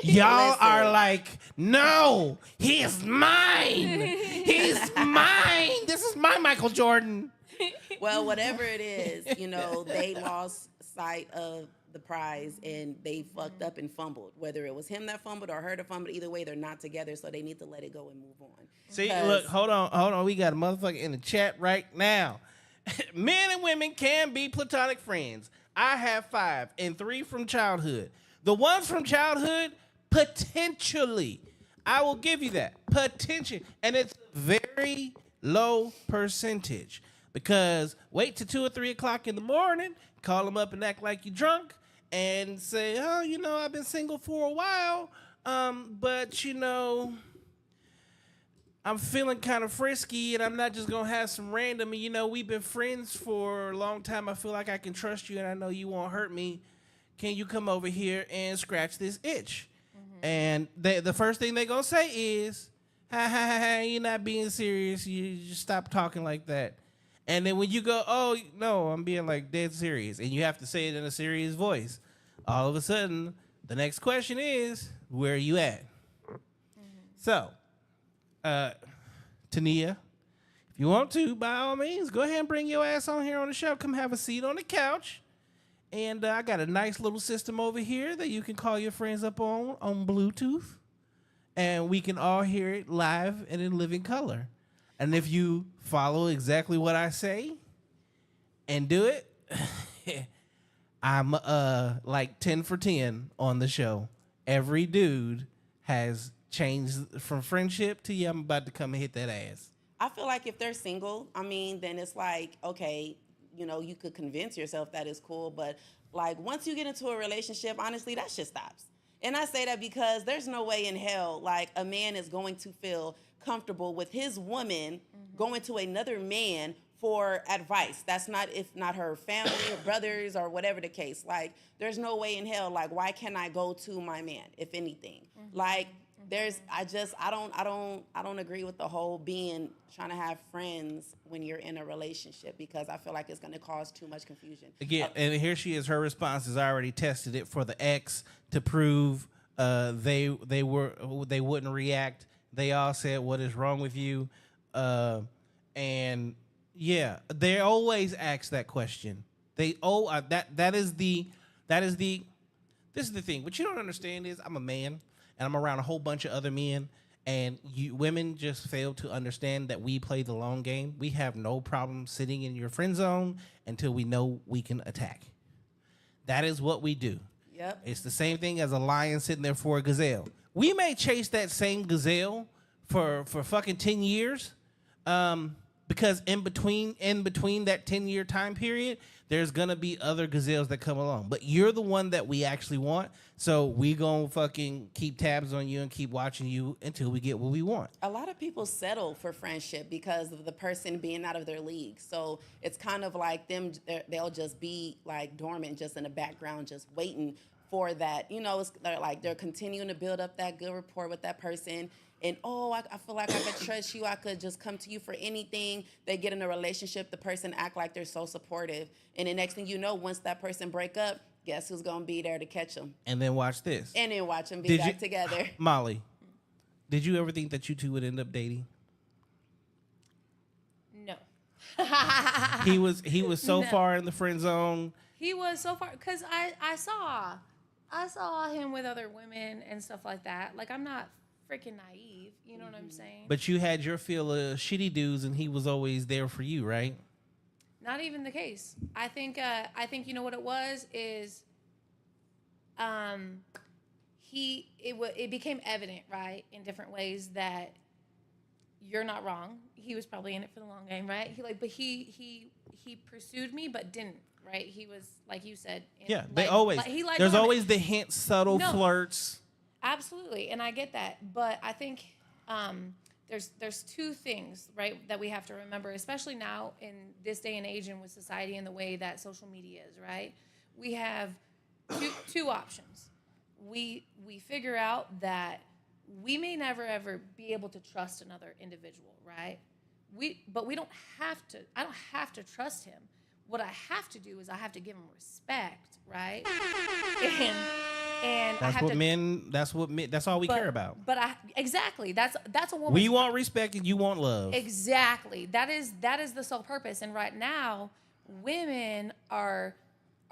Speaker 2: y'all are like, no, he's mine. He's mine. This is my Michael Jordan.
Speaker 3: Well, whatever it is, they lost sight of the prize and they fucked up and fumbled. Whether it was him that fumbled or her that fumbled, either way, they're not together, so they need to let it go and move on.
Speaker 2: See, look, hold on. We got a motherfucker in the chat right now. Men and women can be platonic friends. I have 5 and 3 from childhood. The ones from childhood, potentially. I will give you that. Potential. And it's very low percentage. Because wait till 2 or 3 o'clock in the morning, call them up and act like you're drunk, and say, oh, I've been single for a while, but, I'm feeling kind of frisky, and I'm not just going to have some random, we've been friends for a long time. I feel like I can trust you, and I know you won't hurt me. Can you come over here and scratch this itch? And the first thing they're going to say is, ha, you're not being serious. You just stop talking like that. And then when you go, oh, no, I'm being like dead serious, and you have to say it in a serious voice, all of a sudden, the next question is, where are you at? So, Tania, if you want to, by all means, go ahead and bring your ass on here on the show. Come have a seat on the couch. And I got a nice little system over here that you can call your friends up on Bluetooth. And we can all hear it live and in living color. And if you follow exactly what I say and do it, I'm like 10 for 10 on the show. Every dude has changed from friendship to, I'm about to come and hit that ass.
Speaker 3: I feel like if they're single, then it's like, okay, you could convince yourself that it's cool. But like once you get into a relationship, honestly, that shit stops. And I say that because there's no way in hell like a man is going to feel comfortable with his woman going to another man for advice. That's not, if not her family or brothers or whatever the case. Like, there's no way in hell, like, why can't I go to my man, if anything? Like, I don't agree with the whole trying to have friends when you're in a relationship, because I feel like it's going to cause too much confusion.
Speaker 2: Again, and here she is. Her response is, I already tested it for the ex to prove they wouldn't react. They all said, "What is wrong with you?" And yeah, they always ask that question. This is the thing. What you don't understand is, I'm a man and I'm around a whole bunch of other men, and you women just fail to understand that we play the long game. We have no problem sitting in your friend zone until we know we can attack. That is what we do.
Speaker 3: Yep.
Speaker 2: It's the same thing as a lion sitting there for a gazelle. We may chase that same gazelle for fucking 10 years, because in between that 10-year time period, there's gonna be other gazelles that come along. But you're the one that we actually want, so we gonna fucking keep tabs on you and keep watching you until we get what we want.
Speaker 3: A lot of people settle for friendship because of the person being out of their league. So it's kind of like they'll just be like dormant, just in the background, just waiting for that. You know, they're continuing to build up that good rapport with that person. And, I feel like I could trust you. I could just come to you for anything. They get in a relationship. The person act like they're so supportive. And the next thing you know, once that person break up, guess who's going to be there to catch them?
Speaker 2: And then watch this.
Speaker 3: And then watch them be back together.
Speaker 2: Molly, did you ever think that you two would end up dating?
Speaker 5: No.
Speaker 2: He was so far in the friend zone.
Speaker 5: He was so far, because I saw him with other women and stuff like that. Like, I'm not freaking naive, you know what I'm saying?
Speaker 2: But you had your fill of shitty dudes, and he was always there for you, right?
Speaker 5: Not even the case. I think you know what it was is, it became evident, right, in different ways that you're not wrong. He was probably in it for the long game, right? He pursued me, but didn't, right? He was, like you said.
Speaker 2: There's always the hint, subtle flirts.
Speaker 5: Absolutely, and I get that, but I think there's two things, right, that we have to remember, especially now in this day and age and with society and the way that social media is, right? We have two options. We figure out that we may never ever be able to trust another individual, right? But we don't have to. I don't have to trust him. What I have to do is I have to give him respect, right? And that's all we care about. But exactly. That's a woman.
Speaker 2: We want respect and you want love.
Speaker 5: Exactly. That is the sole purpose. And right now, women are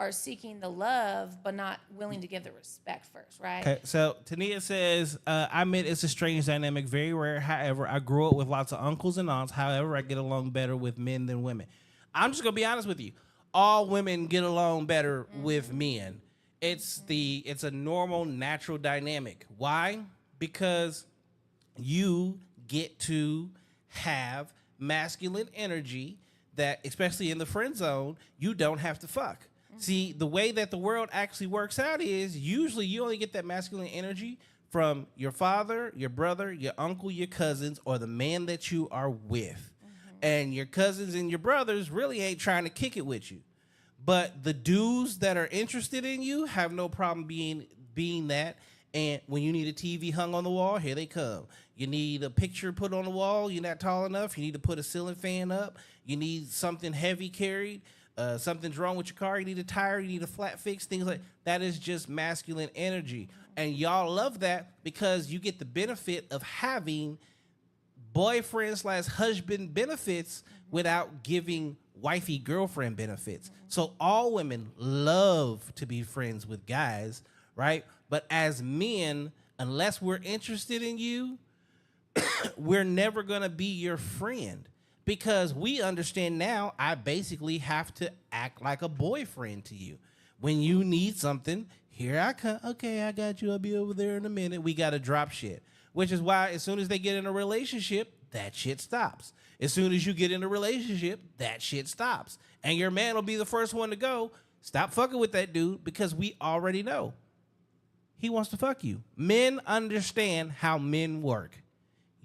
Speaker 5: seeking the love, but not willing to give the respect first, right?
Speaker 2: Okay, so Tania says, I admit it's a strange dynamic, very rare. However, I grew up with lots of uncles and aunts. However, I get along better with men than women. I'm just gonna be honest with you. All women get along better with men. It's a normal, natural dynamic. Why? Because you get to have masculine energy that, especially in the friend zone, you don't have to fuck. See, the way that the world actually works out is usually you only get that masculine energy from your father, your brother, your uncle, your cousins, or the man that you are with. And your cousins and your brothers really ain't trying to kick it with you. But the dudes that are interested in you have no problem being that. And when you need a TV hung on the wall, here they come. You need a picture put on the wall, you're not tall enough. You need to put a ceiling fan up. You need something heavy carried. Something's wrong with your car. You need a tire. You need a flat fix. Things like that is just masculine energy. And y'all love that because you get the benefit of having boyfriend/husband benefits without giving wifey girlfriend benefits. So all women love to be friends with guys, right? But as men, unless we're interested in you, we're never gonna be your friend because we understand now I basically have to act like a boyfriend to you. When you need something, here I come. Okay, I got you. I'll be over there in a minute. We gotta drop shit. Which is why as soon as they get in a relationship, that shit stops. As soon as you get in a relationship, that shit stops. And your man will be the first one to go, stop fucking with that dude because we already know he wants to fuck you. Men understand how men work.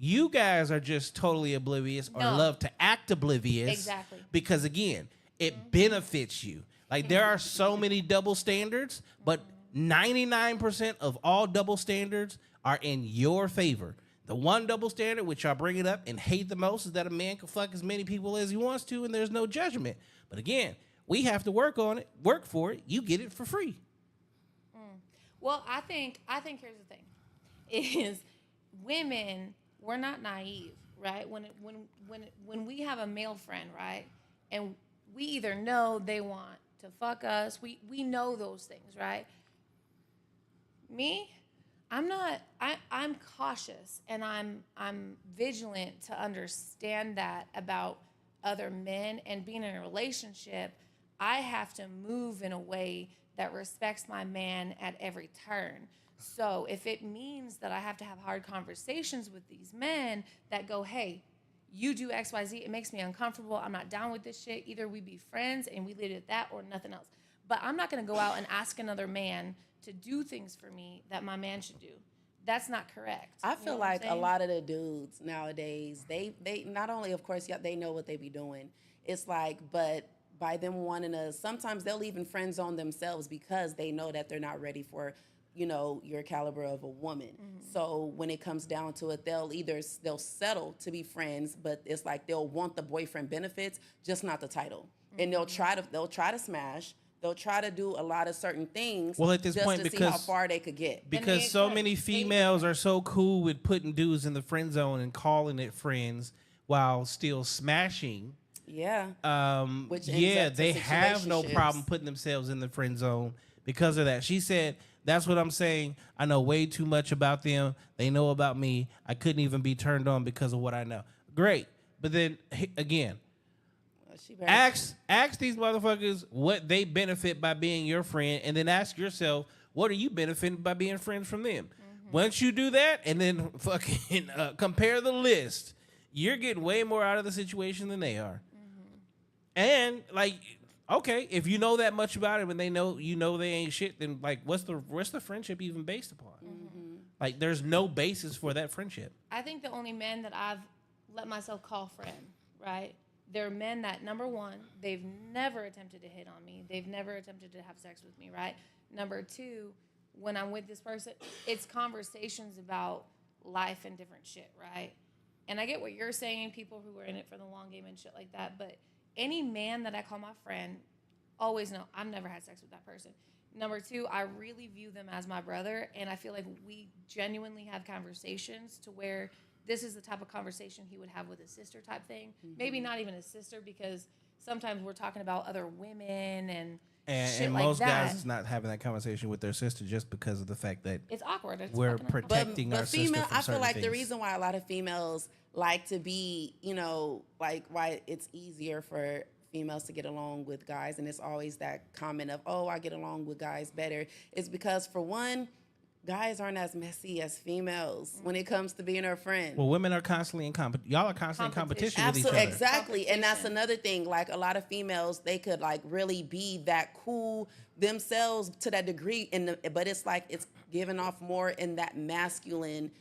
Speaker 2: You guys are just totally oblivious or
Speaker 5: No.
Speaker 2: love to act oblivious.
Speaker 5: Exactly.
Speaker 2: Because again, it benefits you. Like there are so many double standards, but 99% of all double standards are in your favor. The one double standard, which I bring it up and hate the most, is that a man can fuck as many people as he wants to, and there's no judgment. But again, we have to work on it, work for it. You get it for free.
Speaker 5: Well, I think here's the thing, is women, we're not naive, right? When we have a male friend, right, and we either know they want to fuck us, we know those things, right? Me, I'm cautious and I'm vigilant to understand that about other men, and being in a relationship, I have to move in a way that respects my man at every turn. So if it means that I have to have hard conversations with these men that go, hey, you do X, Y, Z, it makes me uncomfortable, I'm not down with this shit, either we be friends and we leave it at that or nothing else. But I'm not gonna go out and ask another man to do things for me that my man should do. That's not correct.
Speaker 3: I
Speaker 5: You know
Speaker 3: feel
Speaker 5: what I'm
Speaker 3: like a
Speaker 5: saying?
Speaker 3: lot of the dudes nowadays, they not only, of course, yeah, they know what they be doing. It's like, but by them wanting to, sometimes they'll even friend zone themselves because they know that they're not ready for, you know, your caliber of a woman. So when it comes down to it, they'll settle to be friends, but it's like they'll want the boyfriend benefits, just not the title. And they'll try to smash. They'll try to do a lot of certain things.
Speaker 2: Well, at this
Speaker 3: just
Speaker 2: point,
Speaker 3: to see how
Speaker 2: because-
Speaker 3: far they could get.
Speaker 2: Because so many females are so cool with putting dudes in the friend zone and calling it friends while still smashing.
Speaker 3: Yeah. Which ends
Speaker 2: Yeah,
Speaker 3: up to
Speaker 2: they have no
Speaker 3: situationships.
Speaker 2: problem putting themselves in the friend zone because of that. She said, that's what I'm saying. I know way too much about them. They know about me. I couldn't even be turned on because of what I know. Great. But then again,
Speaker 3: She better-
Speaker 2: ask these motherfuckers what they benefit by being your friend, and then ask yourself, what are you benefiting by being friends from them? Once you do that, and then fucking compare the list, you're getting way more out of the situation than they are. And like, okay, if you know that much about them and they know they ain't shit, then like, what's the friendship even based upon? Like, there's no basis for that friendship.
Speaker 5: I think the only men that I've let myself call friend, right? They're men that, number one, they've never attempted to hit on me. They've never attempted to have sex with me, right? Number two, when I'm with this person, it's conversations about life and different shit, right? And I get what you're saying, people who are in it for the long game and shit like that, but any man that I call my friend, always know I've never had sex with that person. Number two, I really view them as my brother, and I feel like we genuinely have conversations to where this is the type of conversation he would have with his sister type thing. Maybe not even his sister, because sometimes we're talking about other women and shit
Speaker 2: And
Speaker 5: like
Speaker 2: most
Speaker 5: that.
Speaker 2: guys is not having that conversation with their sister just because of the fact that
Speaker 5: It's awkward. It's
Speaker 2: we're
Speaker 5: fucking awkward.
Speaker 2: protecting our sister from
Speaker 3: I feel
Speaker 2: certain
Speaker 3: like the
Speaker 2: things.
Speaker 3: reason why a lot of females like to be, you know, like why it's easier for females to get along with guys, and it's always that comment of, oh, I get along with guys better, is because, for one, guys aren't as messy as females when it comes to being our friend.
Speaker 2: Well, women are constantly in y'all are constantly in competition with each
Speaker 3: Absolutely,
Speaker 2: other.
Speaker 3: exactly. And that's
Speaker 5: Competition.
Speaker 3: another thing. Like, a lot of females, they could like really be that cool themselves to that degree, but it's like it's giving off more in that masculine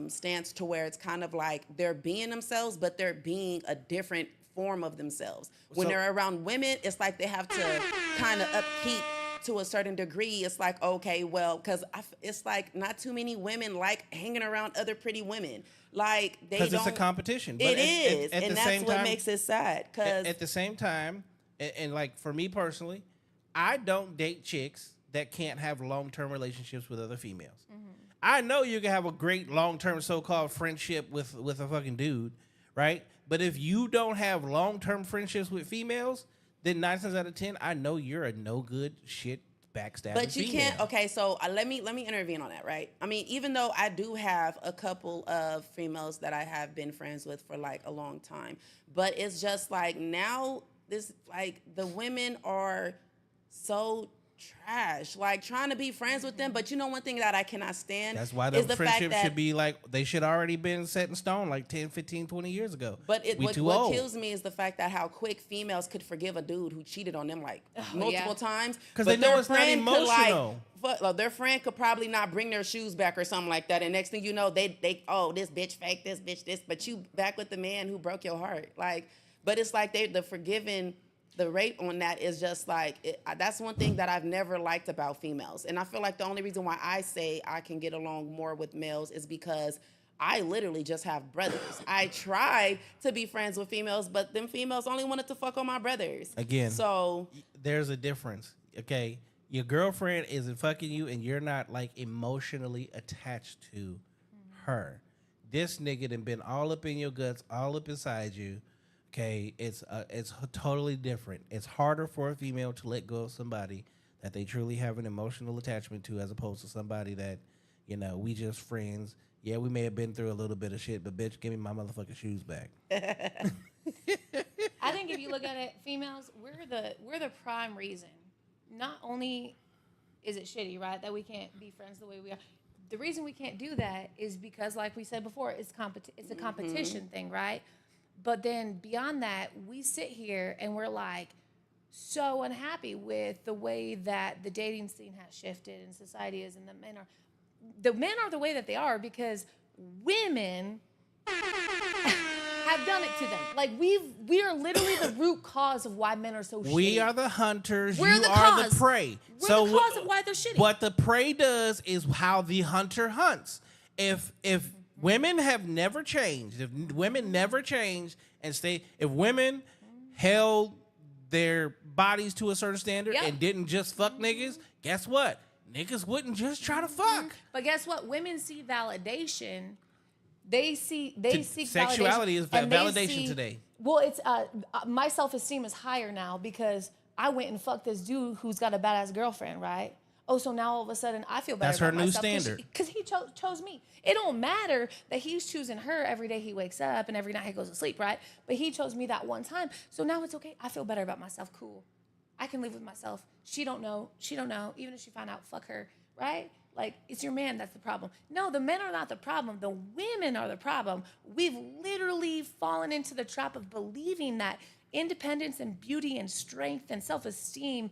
Speaker 3: stance, to where it's kind of like they're being themselves, but they're being a different form of themselves. When
Speaker 2: So-
Speaker 3: they're around women, it's like they have to kind of upkeep to a certain degree. It's like, okay, well, because it's like not too many women like hanging around other pretty women. Like, they don't.
Speaker 2: Because it's a competition. But
Speaker 3: It is,
Speaker 2: at
Speaker 3: and
Speaker 2: the
Speaker 3: that's
Speaker 2: same
Speaker 3: what
Speaker 2: time,
Speaker 3: makes it sad. Because
Speaker 2: at the same time, and like for me personally, I don't date chicks that can't have long-term relationships with other females. I know you can have a great long-term so-called friendship with a fucking dude, right? But if you don't have long-term friendships with females, then 9 times out of 10, I know you're a no good shit backstabbing
Speaker 3: But you
Speaker 2: female.
Speaker 3: can't. Okay, so let me intervene on that, right? I mean, even though I do have a couple of females that I have been friends with for like a long time, but it's just like now this, like, the women are so trash. Like trying to be friends with them, but you know one thing that I cannot stand.
Speaker 2: That's why
Speaker 3: is
Speaker 2: the
Speaker 3: fact
Speaker 2: friendship
Speaker 3: that,
Speaker 2: should be like, they should already been set in stone like 10, 15, 20 years ago.
Speaker 3: But
Speaker 2: we
Speaker 3: what
Speaker 2: too old.
Speaker 3: kills me is the fact that how quick females could forgive a dude who cheated on them like multiple times.
Speaker 2: 'Cause
Speaker 3: But
Speaker 2: they know
Speaker 3: their
Speaker 2: it's not
Speaker 3: friend could,
Speaker 2: emotional.
Speaker 3: their friend could probably not bring their shoes back or something like that. And next thing you know, they oh, this bitch fake, this bitch this. But you back with the man who broke your heart. Like, but it's like the forgiving. The rate on that is just like, that's one thing that I've never liked about females. And I feel like the only reason why I say I can get along more with males is because I literally just have brothers. I tried to be friends with females, but them females only wanted to fuck on my brothers.
Speaker 2: Again,
Speaker 3: so
Speaker 2: there's a difference, okay? Your girlfriend isn't fucking you and you're not like emotionally attached to her. This nigga done been all up in your guts, all up inside you. Okay, it's totally different. It's harder for a female to let go of somebody that they truly have an emotional attachment to, as opposed to somebody that, you know, we just friends. Yeah, we may have been through a little bit of shit, but bitch, give me my motherfucking shoes back.
Speaker 5: I think if you look at it, females, we're the prime reason. Not only is it shitty, right, that we can't be friends the way we are. The reason we can't do that is because, like we said before, it's a competition thing, right? But then beyond that, we sit here and we're like so unhappy with the way that the dating scene has shifted and society is, and the men are the way that they are because women have done it to them. Like we are literally the root cause of why men are so shitty.
Speaker 2: We are the hunters.
Speaker 5: We're
Speaker 2: you
Speaker 5: the
Speaker 2: are
Speaker 5: cause.
Speaker 2: the prey.
Speaker 5: We're the cause of why they're shitty.
Speaker 2: What the prey does is how the hunter hunts. If women have never changed, if women never changed and if women held their bodies to a certain standard and didn't just fuck niggas, guess what? Niggas wouldn't just try to fuck.
Speaker 5: But guess what? Women see validation. They seek
Speaker 2: sexuality
Speaker 5: validation,
Speaker 2: is
Speaker 5: and
Speaker 2: validation today.
Speaker 5: Well, it's my self-esteem is higher now because I went and fucked this dude who's got a badass girlfriend, right? Oh, so now all of a sudden I feel better.
Speaker 2: That's her
Speaker 5: about
Speaker 2: new
Speaker 5: myself
Speaker 2: standard.
Speaker 5: Because he chose me. It don't matter that he's choosing her every day he wakes up and every night he goes to sleep, right? But he chose me that one time. So now it's okay. I feel better about myself. Cool. I can live with myself. She don't know. Even if she found out, fuck her, right? Like, it's your man that's the problem. No, the men are not the problem. The women are the problem. We've literally fallen into the trap of believing that independence and beauty and strength and self-esteem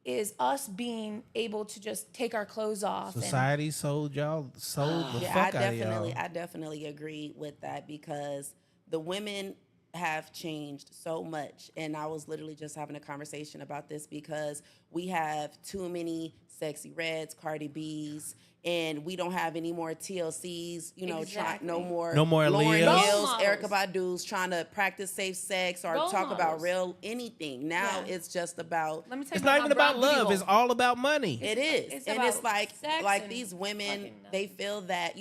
Speaker 5: is us being able to just take our clothes off.
Speaker 2: Society sold the fuck out of y'all.
Speaker 3: I definitely agree with that because the women have changed so much. And I was literally just having a conversation about this because we have too many Sexy Reds, Cardi B's, and we don't have any more TLCs, no more
Speaker 2: Lauryn
Speaker 3: Hills,
Speaker 5: models.
Speaker 3: Erykah Badu's trying to practice safe sex or
Speaker 5: Role
Speaker 3: talk
Speaker 5: models.
Speaker 3: about real anything. Now it's just about...
Speaker 5: Let me tell
Speaker 2: It's
Speaker 5: you
Speaker 2: not
Speaker 5: my
Speaker 2: even about
Speaker 5: brown
Speaker 2: love.
Speaker 5: booty
Speaker 2: It's
Speaker 5: hole.
Speaker 2: all about money.
Speaker 3: It is.
Speaker 5: It's
Speaker 3: And
Speaker 5: about
Speaker 3: it's like
Speaker 5: sex and
Speaker 3: these women,
Speaker 5: fucking
Speaker 3: they feel that,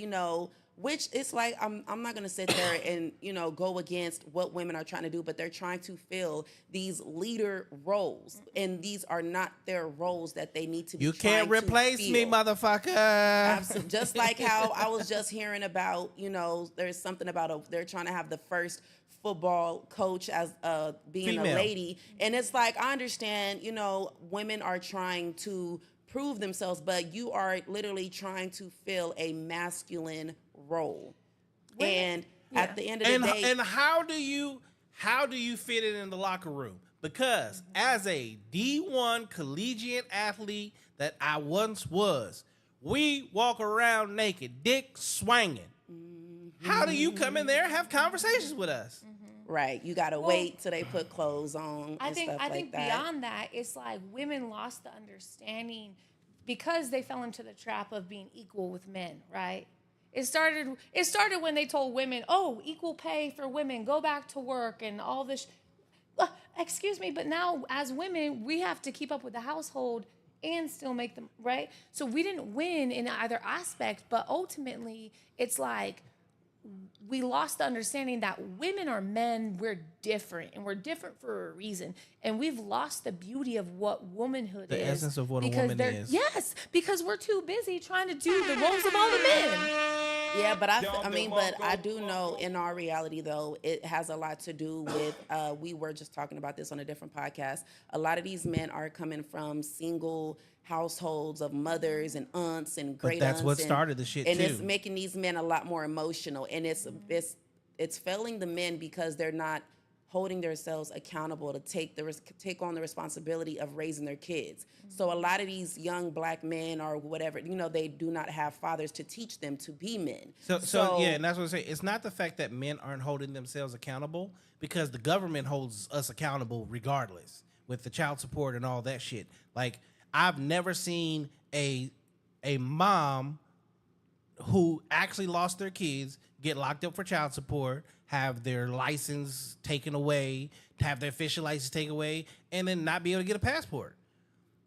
Speaker 3: which it's like, I'm not going to sit there and, go against what women are trying to do, but they're trying to fill these leader roles. And these are not their roles that they need to be
Speaker 2: You can't replace me, motherfucker.
Speaker 3: Absolutely. Just like how I was just hearing about, there's something about they're trying to have the first football coach as being
Speaker 2: Female.
Speaker 3: a lady. And it's like, I understand, women are trying to prove themselves, but you are literally trying to fill a masculine role. And at the end of the day,
Speaker 2: and how do you fit it in the locker room? Because as a D1 collegiate athlete that I once was, we walk around naked, dick swinging. How do you come in there and have conversations with us?
Speaker 3: right, you gotta wait till they put clothes on.
Speaker 5: I think
Speaker 3: that.
Speaker 5: beyond that, it's like women lost the understanding because they fell into the trap of being equal with men, right? It started when they told women, "Oh, equal pay for women, go back to work," and all this. Excuse me, but now as women, we have to keep up with the household and still make them right. So we didn't win in either aspect, but ultimately, it's like we lost the understanding that women or men, we're different, and we're different for a reason. And we've lost the beauty of what womanhood is.
Speaker 2: The essence of what a woman is.
Speaker 5: Yes, because we're too busy trying to do the roles of all the men.
Speaker 3: Yeah, but I do know in our reality though, it has a lot to do with. We were just talking about this on a different podcast. A lot of these men are coming from single households of mothers and aunts and great
Speaker 2: But that's
Speaker 3: aunts,
Speaker 2: what
Speaker 3: and,
Speaker 2: started the shit
Speaker 3: and
Speaker 2: too.
Speaker 3: it's making these men a lot more emotional, and it's failing the men because they're not holding themselves accountable to take on the responsibility of raising their kids. So a lot of these young black men or whatever, they do not have fathers to teach them to be men.
Speaker 2: So yeah, and that's what I'm saying. It's not the fact that men aren't holding themselves accountable, because the government holds us accountable regardless with the child support and all that shit. Like, I've never seen a mom who actually lost their kids get locked up for child support, have their license taken away, have their official license taken away, and then not be able to get a passport.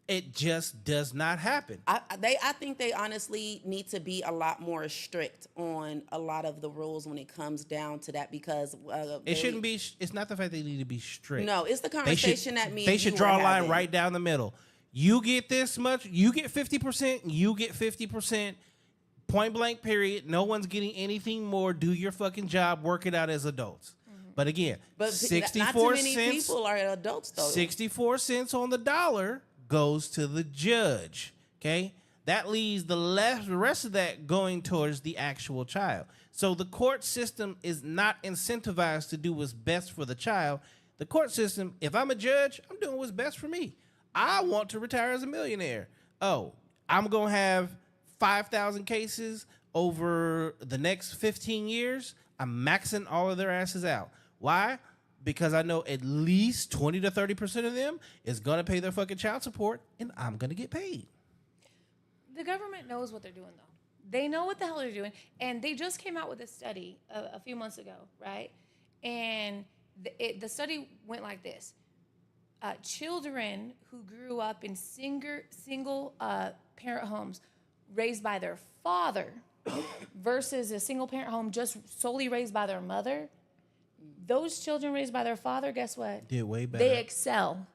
Speaker 2: It just does not happen.
Speaker 3: I think they honestly need to be a lot more strict on a lot of the rules when it comes down to that, because
Speaker 2: It shouldn't be. It's not the fact they need to be strict.
Speaker 3: No, it's the conversation that
Speaker 2: they should draw a line right down the middle. You get this much. You get 50%. You get 50%. Point blank, period. No one's getting anything more. Do your fucking job. Work it out as adults. But again, 64
Speaker 3: not too many
Speaker 2: cents.
Speaker 3: people are adults though.
Speaker 2: 64 cents on the dollar goes to the judge. Okay, that leaves the rest of that going towards the actual child. So the court system is not incentivized to do what's best for the child. The court system, if I'm a judge, I'm doing what's best for me. I want to retire as a millionaire. Oh, I'm gonna have 5,000 cases over the next 15 years. I'm maxing all of their asses out. Why? Because I know at least 20 to 30% of them is going to pay their fucking child support, and I'm going to get paid.
Speaker 5: The government knows what they're doing, though. They know what the hell they're doing. And they just came out with a study a few months ago, right? And the study went like this. Children who grew up in single parent homes raised by their father versus a single parent home just solely raised by their mother, those children raised by their father, guess what?
Speaker 2: Did way better.
Speaker 5: They excel.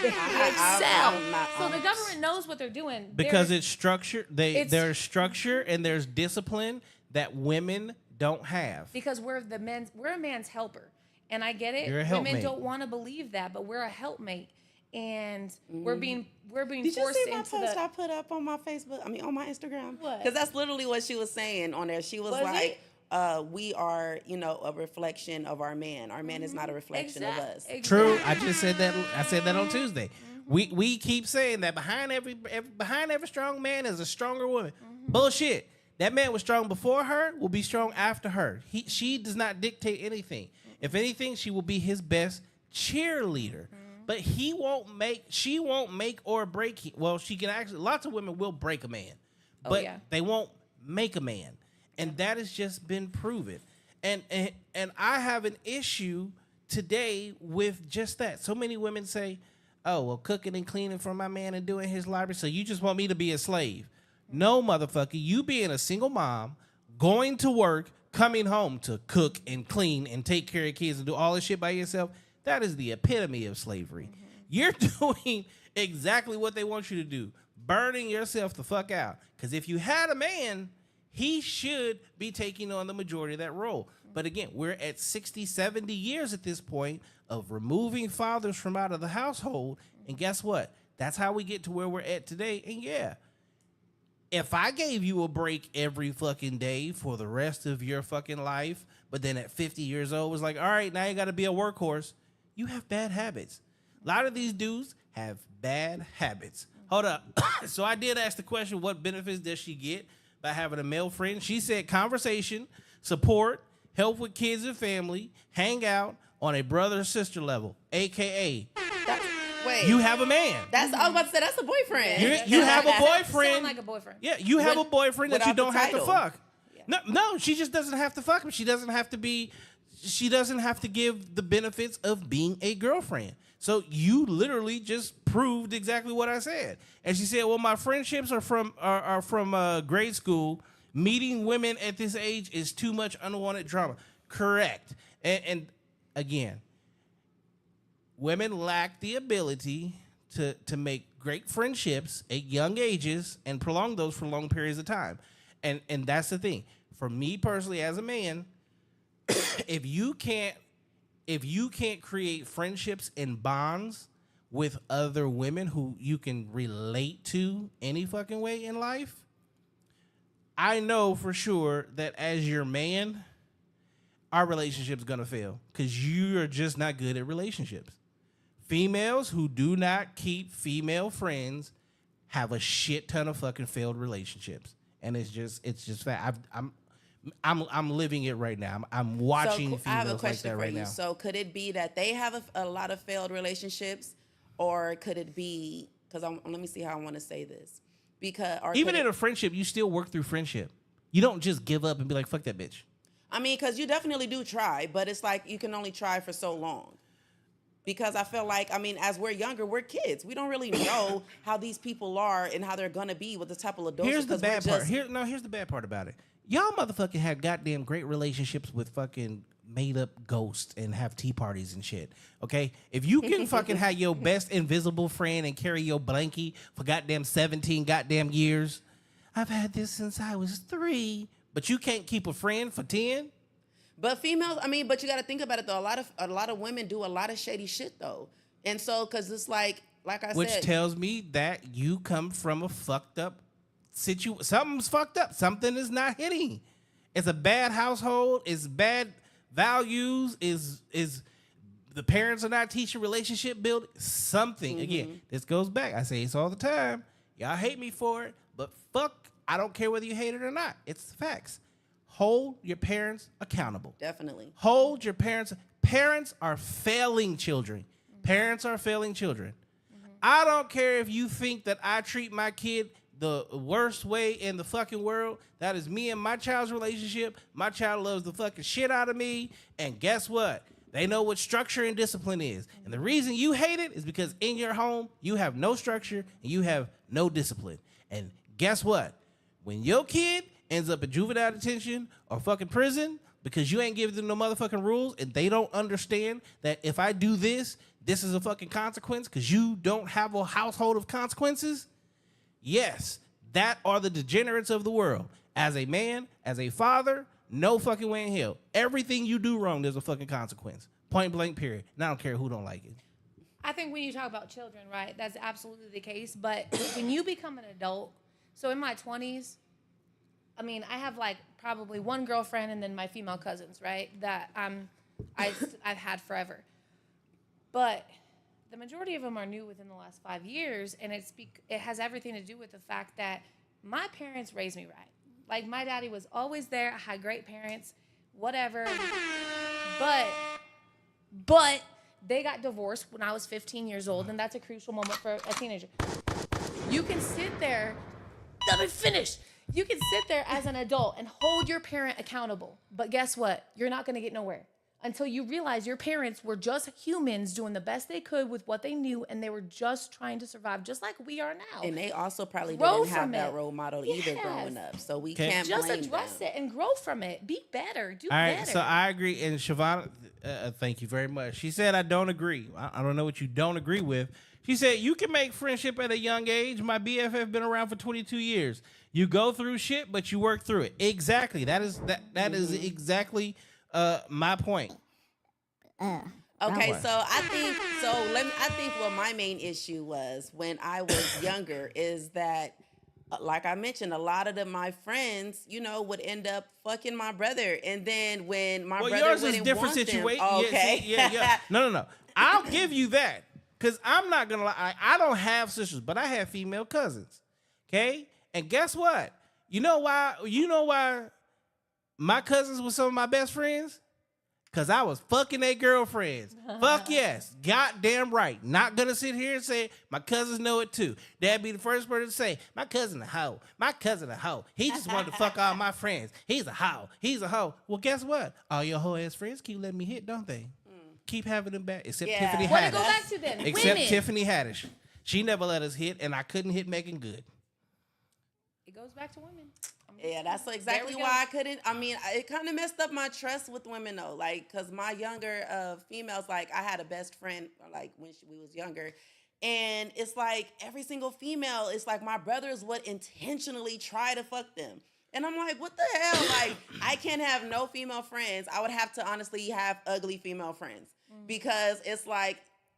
Speaker 5: They excel. So the government knows what they're doing.
Speaker 2: Because it's structure. There's structure and there's discipline that women don't have.
Speaker 5: Because we're a man's helper. And I get it.
Speaker 2: You're a
Speaker 5: Women
Speaker 2: helpmate.
Speaker 5: don't want to believe that, but we're a helpmate. And we're being
Speaker 3: Did you
Speaker 5: forced
Speaker 3: see my
Speaker 5: into
Speaker 3: post I put up on my Facebook? On my Instagram.
Speaker 5: What?
Speaker 3: Because that's literally what she was saying on there. She was like, "We are, a reflection of our man. Our man is not a reflection of us."
Speaker 5: Exactly.
Speaker 2: True. I just said that. I said that on Tuesday. We keep saying that behind every strong man is a stronger woman. Bullshit. That man was strong before her. Will be strong after her. She does not dictate anything. If anything, she will be his best cheerleader. But she won't make or break. She can actually. Lots of women will break a man, but they won't make a man, and that has just been proven. And I have an issue today with just that. So many women say, "Oh, well, cooking and cleaning for my man and doing his laundry. So you just want me to be a slave?" No, motherfucker. You being a single mom, going to work, coming home to cook and clean and take care of kids and do all this shit by yourself. That is the epitome of slavery. You're doing exactly what they want you to do, burning yourself the fuck out. Because if you had a man, he should be taking on the majority of that role. But again, we're at 60, 70 years at this point of removing fathers from out of the household. And guess what? That's how we get to where we're at today. And yeah, if I gave you a break every fucking day for the rest of your fucking life, but then at 50 years old was like, all right, now you got to be a workhorse. You have bad habits. A lot of these dudes have bad habits. Hold up. So I did ask the question, what benefits does she get by having a male friend? She said conversation, support, help with kids and family, hang out on a brother-sister level, a.k.a.
Speaker 3: Wait.
Speaker 2: You have a man.
Speaker 3: I was about to say, that's a boyfriend.
Speaker 2: You have a boyfriend.
Speaker 5: Sound like a boyfriend.
Speaker 2: Yeah, you have a boyfriend that you
Speaker 3: without
Speaker 2: don't
Speaker 3: the
Speaker 2: have to
Speaker 3: title.
Speaker 2: fuck. No, she just doesn't have to fuck him. She doesn't have to give the benefits of being a girlfriend. So you literally just proved exactly what I said. And she said, well, my friendships are from grade school. Meeting women at this age is too much unwanted drama. Correct. And again, women lack the ability to make great friendships at young ages and prolong those for long periods of time. And that's the thing. for me personally as a man, if you can't create friendships and bonds with other women who you can relate to any fucking way in life, I know for sure that as your man, our relationship's gonna fail because you are just not good at relationships. Females who do not keep female friends have a shit ton of fucking failed relationships, and it's just fact. I'm living it right now. I'm watching
Speaker 3: I have a
Speaker 2: females like
Speaker 3: question
Speaker 2: that
Speaker 3: for
Speaker 2: right
Speaker 3: you.
Speaker 2: now.
Speaker 3: So could it be that they have a lot of failed relationships, or could it be because let me see how I want to say this
Speaker 2: Even in a friendship, you still work through friendship. You don't just give up and be like, fuck that bitch.
Speaker 3: I mean, because you definitely do try, but it's like you can only try for so long. Because I feel like, I mean, as we're younger, we're kids. We don't really know how these people are and how they're gonna be with the type of adults.
Speaker 2: Here's the bad part. Here's the bad part about it. Y'all motherfucking have goddamn great relationships with fucking made up ghosts and have tea parties and shit. Okay? If you can fucking have your best invisible friend and carry your blankie for goddamn 17 goddamn years, I've had this since I was 3, but you can't keep a friend for 10?
Speaker 3: But females, I mean, but you got to think about it though. A lot of women do a lot of shady shit though, and so because it's like I said,
Speaker 2: which tells me that you come from a fucked up situation. Something's fucked up. Something is not hitting. It's a bad household. It's bad values. Is the parents are not teaching relationship building? Something again. This goes back. I say this all the time. Y'all hate me for it, but fuck, I don't care whether you hate it or not. It's facts. Hold your parents accountable.
Speaker 3: Definitely.
Speaker 2: Hold your parents. Parents are failing children. Parents are failing children. I don't care if you think that I treat my kid the worst way in the fucking world. That is me and my child's relationship. My child loves the fucking shit out of me. And guess what? They know what structure and discipline is. And the reason you hate it is because in your home, you have no structure and you have no discipline. And guess what? When your kid ends up in juvenile detention or fucking prison because you ain't giving them no motherfucking rules and they don't understand that if I do this, this is a fucking consequence because you don't have a household of consequences. Yes, that are the degenerates of the world. As a man, as a father, no fucking way in hell. Everything you do wrong, there's a fucking consequence. Point blank, period. And I don't care who don't like it.
Speaker 5: I think when you talk about children, right, that's absolutely the case. But when you become an adult, so in my 20s, I mean, I have like probably one girlfriend and then my female cousins, right, that I've had forever. But the majority of them are new within the last 5 years, and it has everything to do with the fact that my parents raised me right. Like, my daddy was always there. I had great parents, whatever. But they got divorced when I was 15 years old, and that's a crucial moment for a teenager. You can sit there. Let me finish. You can sit there as an adult and hold your parent accountable. But guess what? You're not going to get nowhere until you realize your parents were just humans doing the best they could with what they knew, and they were just trying to survive, just like we are now.
Speaker 3: And they also probably
Speaker 5: Grow
Speaker 3: didn't have
Speaker 5: from
Speaker 3: that
Speaker 5: it.
Speaker 3: role model either growing up. So we can't
Speaker 5: just
Speaker 3: blame
Speaker 5: address
Speaker 3: them.
Speaker 5: it and grow from it. Be better. Do
Speaker 2: All right,
Speaker 5: better.
Speaker 2: so I agree. And Siobhan, thank you very much. She said, I don't agree. I don't know what you don't agree with. She said, you can make friendship at a young age. My BFF been around for 22 years. You go through shit, but you work through it. Exactly. That is is exactly my point.
Speaker 3: Okay, so I think what my main issue was when I was younger is that, like I mentioned, a lot of my friends, would end up fucking my brother, and then when my brother
Speaker 2: yours
Speaker 3: wouldn't
Speaker 2: is different
Speaker 3: want
Speaker 2: situation.
Speaker 3: them, okay,
Speaker 2: Yeah. No. I'll give you that because I'm not gonna lie. I don't have sisters, but I have female cousins. Okay, and guess what? You know why? My cousins were some of my best friends. Because I was fucking their girlfriends. Fuck yes. Goddamn right. Not going to sit here and say, my cousins know it too. That'd be the first person to say, my cousin a hoe. My cousin a hoe. He just wanted to fuck all my friends. He's a hoe. He's a hoe. Well, guess what? All your hoe ass friends keep letting me hit, don't they? Keep having them back. Except Tiffany
Speaker 5: What to
Speaker 2: Haddish.
Speaker 5: go back to then?
Speaker 2: Except
Speaker 5: Women.
Speaker 2: Tiffany Haddish. She never let us hit, and I couldn't hit Megan good.
Speaker 5: It goes back to women.
Speaker 3: Yeah, that's exactly why I couldn't. I mean, it kind of messed up my trust with women though, like, cause my younger females, like, I had a best friend, like when we was younger, and it's like every single female, it's like my brothers would intentionally try to fuck them. And I'm like, what the hell? Like, I can't have no female friends. I would have to honestly have ugly female friends because it's like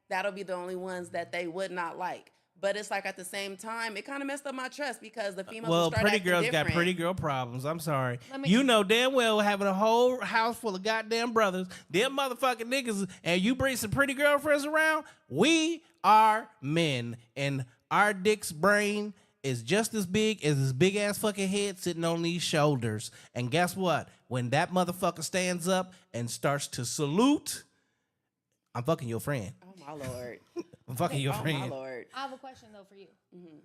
Speaker 3: that'll be the only ones that they would not like. But it's like at the same time, it kind of messed up my trust because the females will start
Speaker 2: pretty
Speaker 3: acting
Speaker 2: girls
Speaker 3: different.
Speaker 2: got pretty girl problems. I'm sorry.
Speaker 5: me-
Speaker 2: You know damn well having a whole house full of goddamn brothers, them motherfucking niggas, and you bring some pretty girlfriends around, we are men. And our dick's brain is just as big as this big ass fucking head sitting on these shoulders. And guess what? When that motherfucker stands up and starts to salute, I'm fucking your friend.
Speaker 3: Oh my Lord.
Speaker 2: I'm fucking your
Speaker 3: Oh
Speaker 2: friend.
Speaker 3: my Lord.
Speaker 5: I have a question though for you.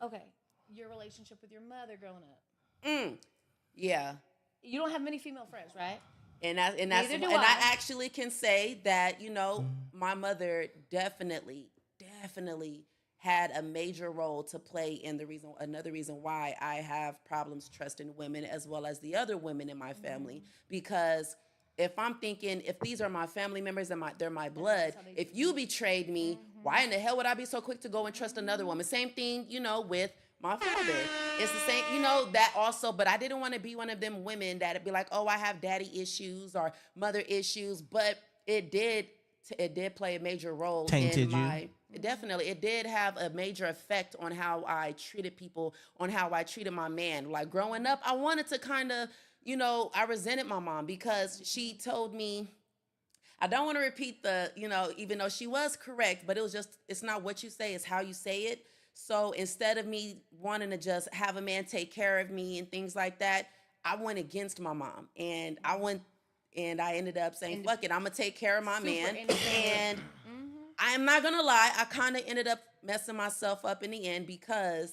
Speaker 5: Okay, your relationship with your mother growing up.
Speaker 3: Yeah.
Speaker 5: You don't have many female friends, right?
Speaker 3: And that's
Speaker 5: Neither do
Speaker 3: and I
Speaker 5: I.
Speaker 3: actually can say that, you know, my mother definitely had a major role to play in another reason why I have problems trusting women as well as the other women in my family. Because if I'm thinking, if these are my family members and they're my blood, if you betrayed me, why in the hell would I be so quick to go and trust another woman? Same thing, you know, with my father. It's the same, you know, that also, but I didn't want to be one of them women that'd be like, oh, I have daddy issues or mother issues, but it did play a major role
Speaker 2: Tainted
Speaker 3: in my, definitely, it did have a major effect on how I treated people, on how I treated my man. Like growing up, I wanted to kind of, you know, I resented my mom because she told me, I don't want to repeat the, you know, even though she was correct, but it was just, it's not what you say, it's how you say it. So instead of me wanting to just have a man take care of me and things like that, I went against my mom. And I ended up saying, fuck it, I'm going to take care of my man. And I am not going to lie, I kind of ended up messing myself up in the end because,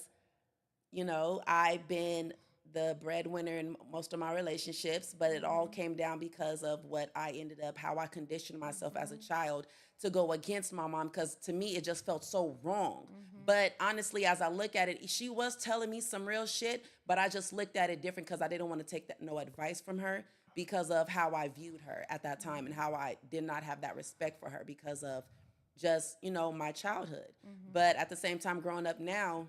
Speaker 3: you know, I've been the breadwinner in most of my relationships, but it all came down because of what I ended up, how I conditioned myself as a child to go against my mom, because to me, it just felt so wrong. But honestly, as I look at it, she was telling me some real shit, but I just looked at it different because I didn't want to take no advice from her because of how I viewed her at that time and how I did not have that respect for her because of just, you know, my childhood. But at the same time, growing up now,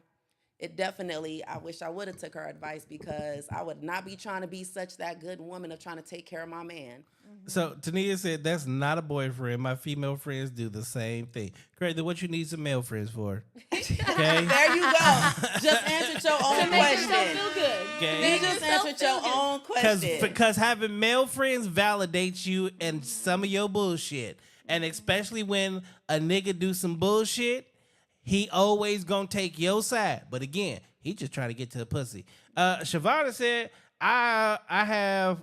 Speaker 3: it definitely, I wish I would have took her advice because I would not be trying to be such that good woman of trying to take care of my man.
Speaker 2: So Tania said, that's not a boyfriend. My female friends do the same thing. Craig, then what you need some male friends for? Okay.
Speaker 3: There you go. Just answered your own
Speaker 5: Make yourself
Speaker 3: question.
Speaker 5: feel good.
Speaker 2: Okay.
Speaker 3: You just answered your own question.
Speaker 2: Because having male friends validates you and some of your bullshit. And especially when a nigga do some bullshit, he always gonna take your side. But again, he just trying to get to the pussy. Shavana said, I have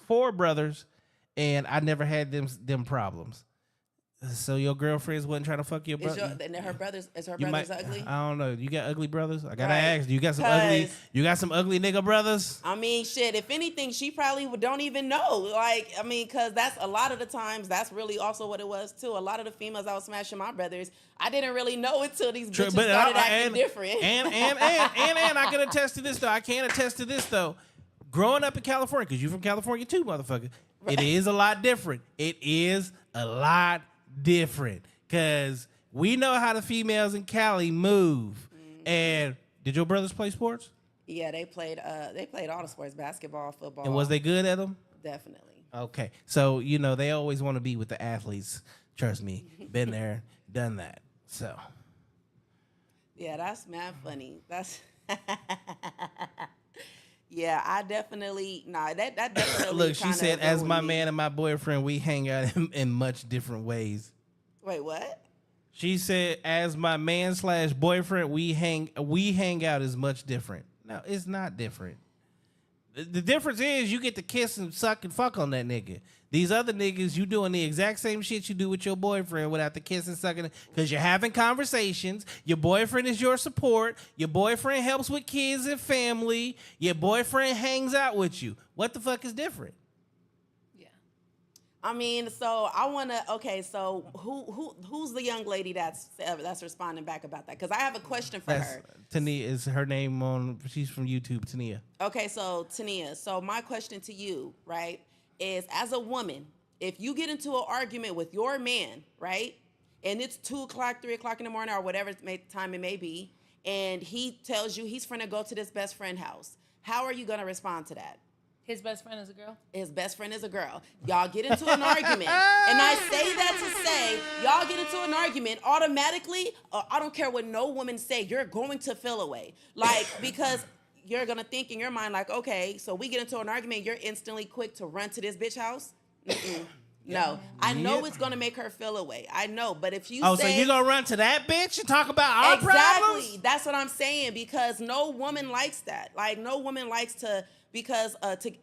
Speaker 2: 4 brothers and I never had them problems. So your girlfriends wasn't trying to fuck your brother?
Speaker 3: Is her brothers ugly?
Speaker 2: I don't know. You got ugly brothers? I gotta
Speaker 3: Right.
Speaker 2: ask. You got some
Speaker 3: 'Cause-
Speaker 2: ugly nigga brothers?
Speaker 3: I mean, shit, if anything, she probably don't even know. Like, I mean, because that's a lot of the times, that's really also what it was, too. A lot of the females I was smashing my brothers, I didn't really know until these bitches started acting different.
Speaker 2: And I can attest to this, though. I can attest to this, though. Growing up in California, because you from California, too, motherfucker, it is a lot different. It is a lot different. Because we know how the females in Cali move. And did your brothers play sports?
Speaker 3: Yeah, they played all the sports, basketball, football.
Speaker 2: And was they good at them?
Speaker 3: Definitely.
Speaker 2: Okay. So, you know, they always want to be with the athletes. Trust me. Been there, done that. So.
Speaker 3: Yeah, that's mad funny. That's yeah, I definitely that definitely.
Speaker 2: Look, she
Speaker 3: kinda
Speaker 2: said, as
Speaker 3: ruined
Speaker 2: my
Speaker 3: me.
Speaker 2: man and my boyfriend, we hang out in much different ways.
Speaker 3: Wait, what?
Speaker 2: She said, as my man / boyfriend, we hang out as much different. No, it's not different. The difference is you get to kiss and suck and fuck on that nigga. These other niggas, you doing the exact same shit you do with your boyfriend without the kissing, sucking, because you're having conversations. Your boyfriend is your support. Your boyfriend helps with kids and family. Your boyfriend hangs out with you. What the fuck is different?
Speaker 5: Yeah.
Speaker 3: I mean, so I want to. Okay, so who's the young lady that's responding back about that? Because I have a question for her.
Speaker 2: Tania is her name on. She's from YouTube. Tania.
Speaker 3: Okay, so Tania. So my question to you, right, is as a woman, if you get into an argument with your man, right, and it's 2 o'clock, 3 o'clock in the morning, or whatever time it may be, and he tells you he's finna go to this best friend house, how are you gonna respond to that?
Speaker 5: His best friend is a girl?
Speaker 3: His best friend is a girl. Y'all get into an argument. And I say that to say, y'all get into an argument, automatically, I don't care what no woman say, you're going to feel away. Like, because you're going to think in your mind, like, okay, so we get into an argument, you're instantly quick to run to this bitch house? Mm-mm. No. I know it's going to make her feel away. I know. But if you say...
Speaker 2: so you're going to run to that bitch and talk about our problems?
Speaker 3: Exactly. That's what I'm saying, because no woman likes that. Like, no woman likes to... Because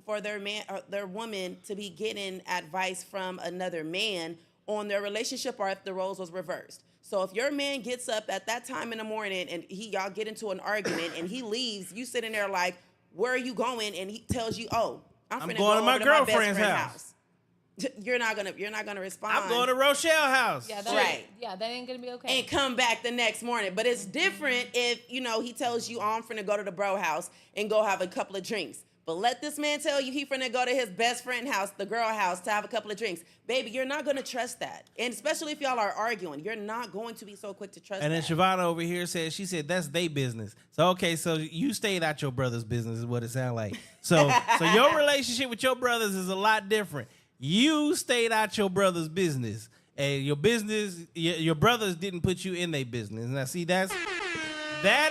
Speaker 3: for their man or their woman to be getting advice from another man on their relationship, or if the roles was reversed. So if your man gets up at that time in the morning and y'all get into an argument and he leaves, you sitting there like, where are you going? And he tells you, oh, I'm finna
Speaker 2: going
Speaker 3: go
Speaker 2: to my
Speaker 3: over
Speaker 2: girlfriend's
Speaker 3: best friend's
Speaker 2: house.
Speaker 3: You're not gonna respond.
Speaker 2: I'm going to Rochelle house.
Speaker 5: Yeah, that
Speaker 3: Right.
Speaker 5: Yeah, that ain't gonna be okay.
Speaker 3: And come back the next morning. But it's different if, he tells you, oh, I'm finna go to the bro house and go have a couple of drinks. But let this man tell you he finna go to his best friend house, the girl house, to have a couple of drinks. Baby, you're not going to trust that. And especially if y'all are arguing, you're not going to be so quick to trust
Speaker 2: And then
Speaker 3: that.
Speaker 2: Shavana over here she said that's their business. So, okay, so you stayed out your brother's business is what it sounds like. So your relationship with your brothers is a lot different. You stayed out your brother's business. And your brothers didn't put you in their business. Now, see, that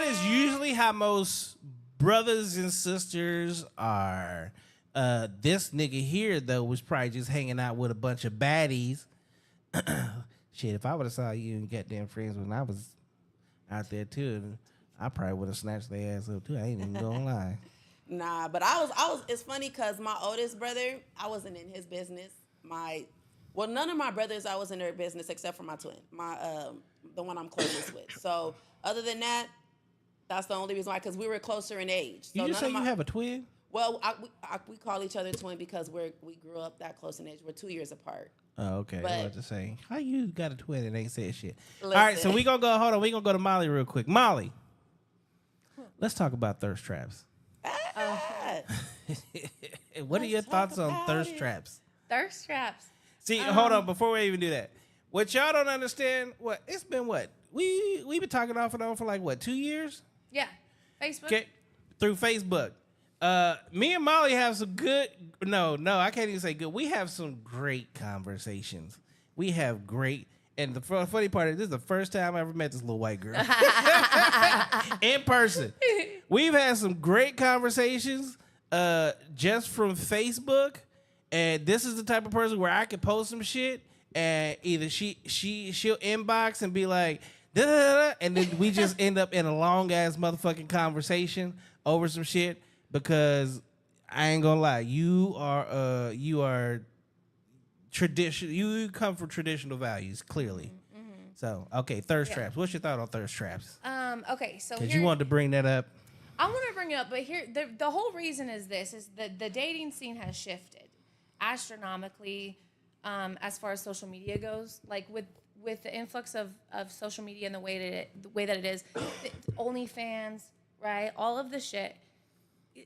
Speaker 2: is usually how most brothers and sisters are. This nigga here, though, was probably just hanging out with a bunch of baddies. Shit, if I would have saw you and goddamn friends when I was out there, too, I probably would have snatched their ass up, too. I ain't even gonna lie.
Speaker 3: Nah, but I was. It's funny because my oldest brother, I wasn't in his business. None of my brothers, I was in their business except for my twin, the one I'm closest with. So other than that, that's the only reason why, because we were closer in age. So
Speaker 2: You just say you have a twin?
Speaker 3: Well, we call each other twin because we grew up that close in age. We're 2 years apart.
Speaker 2: Oh, okay.
Speaker 3: But-
Speaker 2: I was about to say, how you got a twin and ain't said shit?
Speaker 3: Listen.
Speaker 2: All right, so we gonna go to Molly real quick. Molly, let's talk about thirst traps. What are your thoughts on thirst traps?
Speaker 5: Thirst traps.
Speaker 2: See, hold on, before we even do that. What y'all don't understand, it's been we been talking off and on for 2 years?
Speaker 5: Yeah. Facebook.
Speaker 2: Okay, through Facebook. Me and Molly have some good. No, I can't even say good. We have some great conversations. We have great, and the funny part is, this is the first time I ever met this little white girl in person. We've had some great conversations, just from Facebook, and this is the type of person where I can post some shit, and either she'll inbox and be like, da, da, da, and then we just end up in a long ass motherfucking conversation over some shit. Because I ain't gonna lie, you are tradition. You come from traditional values, clearly. Mm-hmm. So, okay, thirst traps. What's your thought on thirst traps?
Speaker 5: Okay, so
Speaker 2: Because you wanted to bring that up.
Speaker 5: I want to bring it up, but here the whole reason is that the dating scene has shifted astronomically, as far as social media goes. Like with the influx of social media and the way that it is, OnlyFans, right? All of the shit.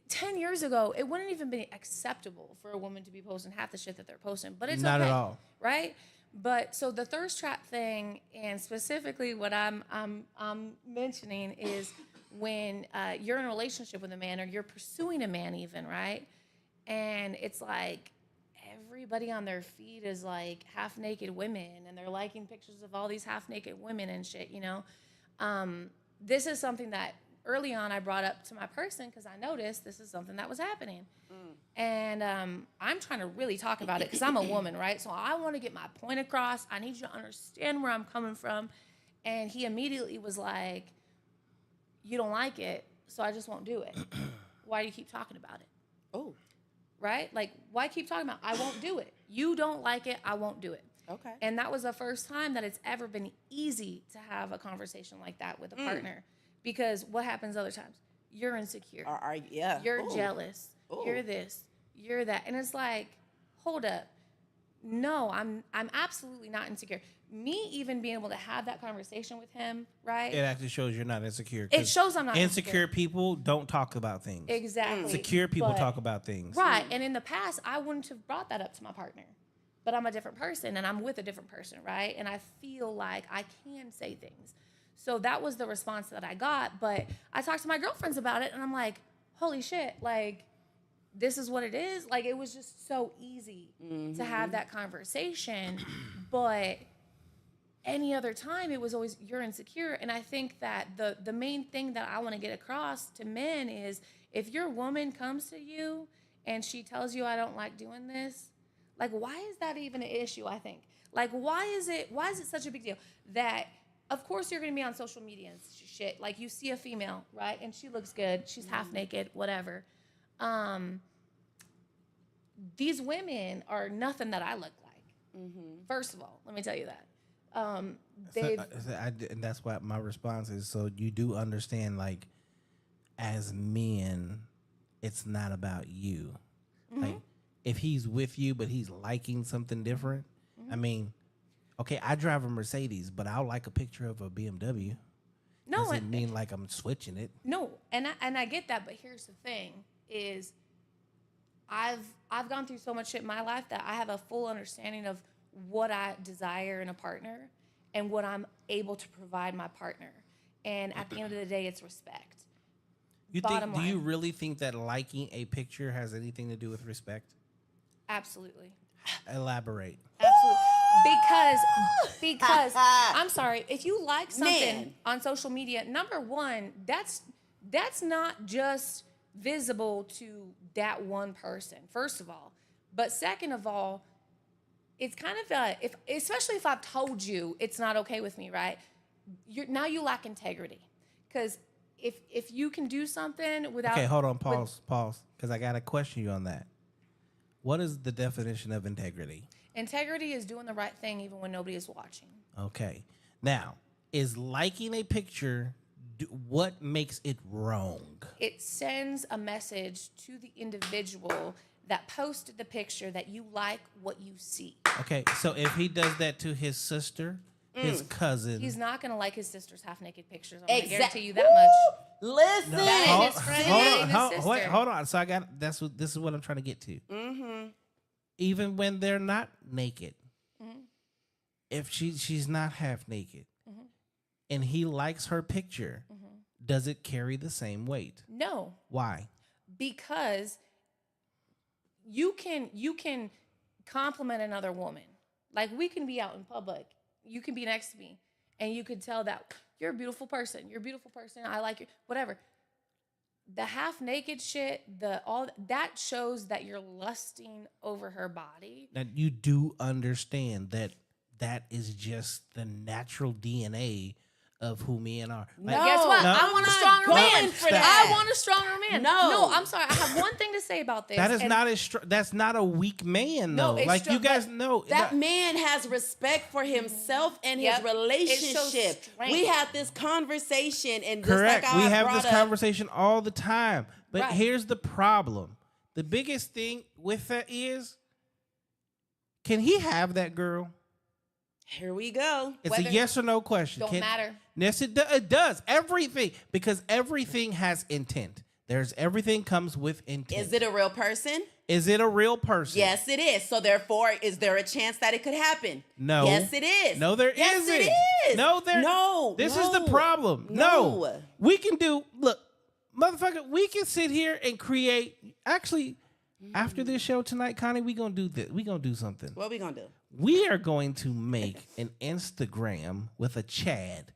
Speaker 5: 10 years ago, it wouldn't even be acceptable for a woman to be posting half the shit that they're posting, but it's
Speaker 2: Not
Speaker 5: okay,
Speaker 2: at all.
Speaker 5: right? But so the thirst trap thing, and specifically what I'm mentioning is when you're in a relationship with a man, or you're pursuing a man, even, right? And it's like everybody on their feed is like half naked women, and they're liking pictures of all these half naked women and shit. This is something that early on I brought up to my person because I noticed this is something that was happening. And I'm trying to really talk about it because I'm a woman, right? So I want to get my point across. I need you to understand where I'm coming from. And he immediately was like, you don't like it, so I just won't do it. Why do you keep talking about it?
Speaker 3: Oh,
Speaker 5: Right? Like, why keep talking about it? I won't do it. You don't like it, I won't do it.
Speaker 3: okay.
Speaker 5: And that was the first time that it's ever been easy to have a conversation like that with a partner. Because what happens other times? You're insecure.
Speaker 3: Yeah.
Speaker 5: You're
Speaker 3: Ooh.
Speaker 5: jealous.
Speaker 3: Ooh.
Speaker 5: You're this. You're that. And it's like, hold up. No, I'm absolutely not insecure. Me even being able to have that conversation with him, right?
Speaker 2: It actually shows you're not insecure.
Speaker 5: It shows I'm not
Speaker 2: insecure. People don't talk about things.
Speaker 5: Exactly.
Speaker 2: Secure people
Speaker 5: But-
Speaker 2: talk about things.
Speaker 5: Right. And in the past, I wouldn't have brought that up to my partner. But I'm a different person, and I'm with a different person, right? And I feel like I can say things. So that was the response that I got. But I talked to my girlfriends about it, and I'm like, holy shit, like, this is what it is. Like, it was just so easy to have that conversation. But any other time, it was always, you're insecure. And I think that the main thing that I want to get across to men is, if your woman comes to you and she tells you, I don't like doing this, like, why is that even an issue, I think? Like, why is it such a big deal that, of course, you're going to be on social media and shit. Like, you see a female, right? And she looks good. She's half naked, whatever. These women are nothing that I look like. First of all, let me tell you that.
Speaker 2: And that's why my response is, so you do understand, like, as men, it's not about you. Like, if he's with you, but he's liking something different, I mean, okay, I drive a Mercedes, but I'll like a picture of a BMW.
Speaker 5: No,
Speaker 2: doesn't mean like I'm switching it.
Speaker 5: No, and I get that, but here's the thing: is I've gone through so much shit in my life that I have a full understanding of what I desire in a partner and what I'm able to provide my partner. And at the end of the day, it's respect.
Speaker 2: Do you really think that liking a picture has anything to do with respect?
Speaker 5: Absolutely.
Speaker 2: Elaborate.
Speaker 5: Absolutely. Because I'm sorry, if you like something on social media, number one, that's not just visible to that one person, first of all. But second of all, it's kind of especially if I've told you it's not okay with me, right? Now you lack integrity. Because if you can do something without...
Speaker 2: Okay, hold on, pause, because I got to question you on that. What is the definition of integrity?
Speaker 5: Integrity is doing the right thing even when nobody is watching.
Speaker 2: Okay. Now, is liking a picture, what makes it wrong?
Speaker 5: It sends a message to the individual that posted the picture that you like what you see.
Speaker 2: Okay, so if he does that to his sister, his cousin...
Speaker 5: He's not going to like his sister's half-naked pictures. I'm going to guarantee you that much.
Speaker 3: Listen.
Speaker 5: That ain't his friend, that ain't his sister.
Speaker 2: Hold on. So this is what I'm trying to get to. Even when they're not naked, if she's not half naked, and he likes her picture, does it carry the same weight?
Speaker 5: No.
Speaker 2: Why?
Speaker 5: Because you can compliment another woman. Like, we can be out in public. You can be next to me, and you could tell that you're a beautiful person. You're a beautiful person. I like you. Whatever. The half naked shit, all that shows that you're lusting over her body.
Speaker 2: That you do understand that is just the natural DNA of who men are. Like,
Speaker 5: no, guess what?
Speaker 2: No,
Speaker 5: I want a stronger man.
Speaker 3: For that.
Speaker 5: I want a stronger man. No, I'm sorry. I have one thing to say about this.
Speaker 2: That is that's not a weak man, though.
Speaker 5: No,
Speaker 2: like, you guys know
Speaker 3: that man has respect for himself and his relationship. We had this conversation, and
Speaker 2: correct.
Speaker 3: Just like
Speaker 2: we have this conversation all the time. But
Speaker 5: right.
Speaker 2: Here's the problem: the biggest thing with that is, can he have that girl?
Speaker 3: Here we go.
Speaker 2: It's a yes or no question.
Speaker 5: Don't matter.
Speaker 2: Yes, it does. Everything, because everything has intent. Everything comes with intent.
Speaker 3: Is it a real person?
Speaker 2: Is it a real person?
Speaker 3: Yes, it is. So therefore, is there a chance that it could happen?
Speaker 2: No.
Speaker 3: Yes, it is.
Speaker 2: No, there
Speaker 3: yes,
Speaker 2: isn't.
Speaker 3: It is.
Speaker 2: No. This is the problem. No. We can look, motherfucker, we can sit here and create. Actually, after this show tonight, Connie, we gonna do this. We gonna do something.
Speaker 3: What we gonna do?
Speaker 2: We are going to make an Instagram with a Chad.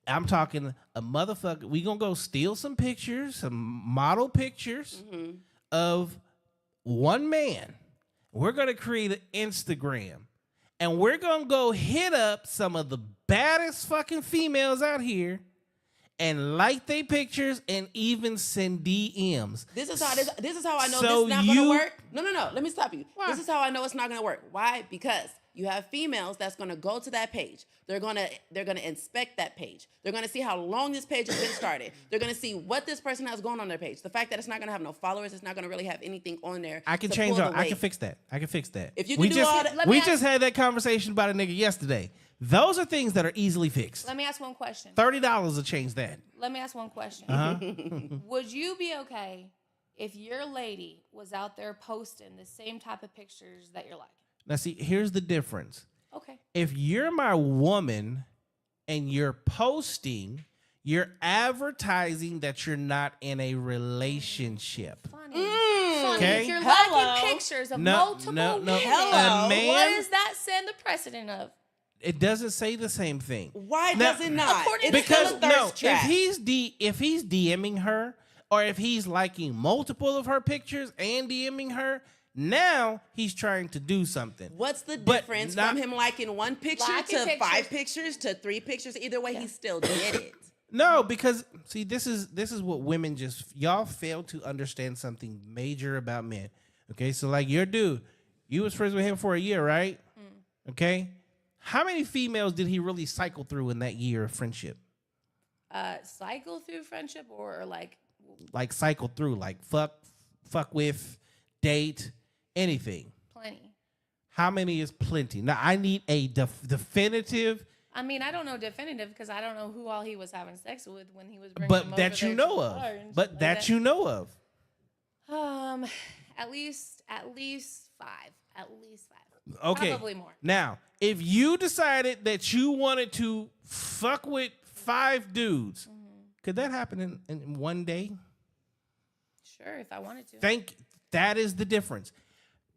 Speaker 2: I'm talking a motherfucker. We gonna go steal some pictures, some model pictures of one man. We're gonna create an Instagram, and we're gonna go hit up some of the baddest fucking females out here and like their pictures and even send DMs.
Speaker 3: This is how I know
Speaker 2: So
Speaker 3: this is not gonna work. No. Let me stop you.
Speaker 2: Why?
Speaker 3: This is how I know it's not gonna work. Why? Because you have females that's gonna go to that page. They're gonna inspect that page. They're gonna see how long this page has been started. They're gonna see what this person has going on their page. The fact that it's not gonna have no followers, it's not gonna really have anything on there.
Speaker 2: I can change all. I can fix that. If you can we just had that conversation about a nigga yesterday. Those are things that are easily fixed.
Speaker 5: Let me ask one question.
Speaker 2: $30 will change that.
Speaker 5: Let me ask one question. Would you be okay if your lady was out there posting the same type of pictures that you're liking?
Speaker 2: Now, see, here's the difference.
Speaker 5: Okay.
Speaker 2: If you're my woman and you're posting, you're advertising that you're not in a relationship.
Speaker 5: Funny.
Speaker 2: Okay.
Speaker 5: If you're
Speaker 3: Hello.
Speaker 5: liking pictures of
Speaker 2: No,
Speaker 5: multiple
Speaker 2: no.
Speaker 5: women,
Speaker 3: Hello.
Speaker 2: A man-
Speaker 5: what does that send the precedent of?
Speaker 2: It doesn't say the same thing.
Speaker 3: Why
Speaker 2: Now-
Speaker 3: does it not?
Speaker 5: According
Speaker 3: It's
Speaker 5: to
Speaker 3: still
Speaker 2: Because
Speaker 3: a thirst trap.
Speaker 2: if he's DMing her, or if he's liking multiple of her pictures and DMing her, now he's trying to do something.
Speaker 3: What's the
Speaker 2: But
Speaker 3: difference
Speaker 2: not-
Speaker 3: from him liking one picture
Speaker 5: Liking
Speaker 3: to
Speaker 5: pictures.
Speaker 3: 5 pictures to 3 pictures? Either way, he still did it.
Speaker 2: No, because see, this is what women y'all fail to understand something major about men. Okay, so like your dude, you was friends with him for a year, right? Okay, how many females did he really cycle through in that year of friendship?
Speaker 5: Cycle through friendship or like
Speaker 2: Like cycle through, like fuck with, date, anything.
Speaker 5: plenty.
Speaker 2: How many is plenty? Now I need a definitive,
Speaker 5: I mean, I don't know definitive because I don't know who all he was having sex with when he was bringing them
Speaker 2: but
Speaker 5: over
Speaker 2: that you
Speaker 5: there to
Speaker 2: know
Speaker 5: the
Speaker 2: of.
Speaker 5: bar and shit
Speaker 2: But
Speaker 5: like
Speaker 2: that you know of.
Speaker 5: At least 5. At least 5.
Speaker 2: Okay.
Speaker 5: Probably more.
Speaker 2: Now, if you decided that you wanted to fuck with 5 dudes, could that happen in one day?
Speaker 5: Sure, if I wanted to.
Speaker 2: That is the difference.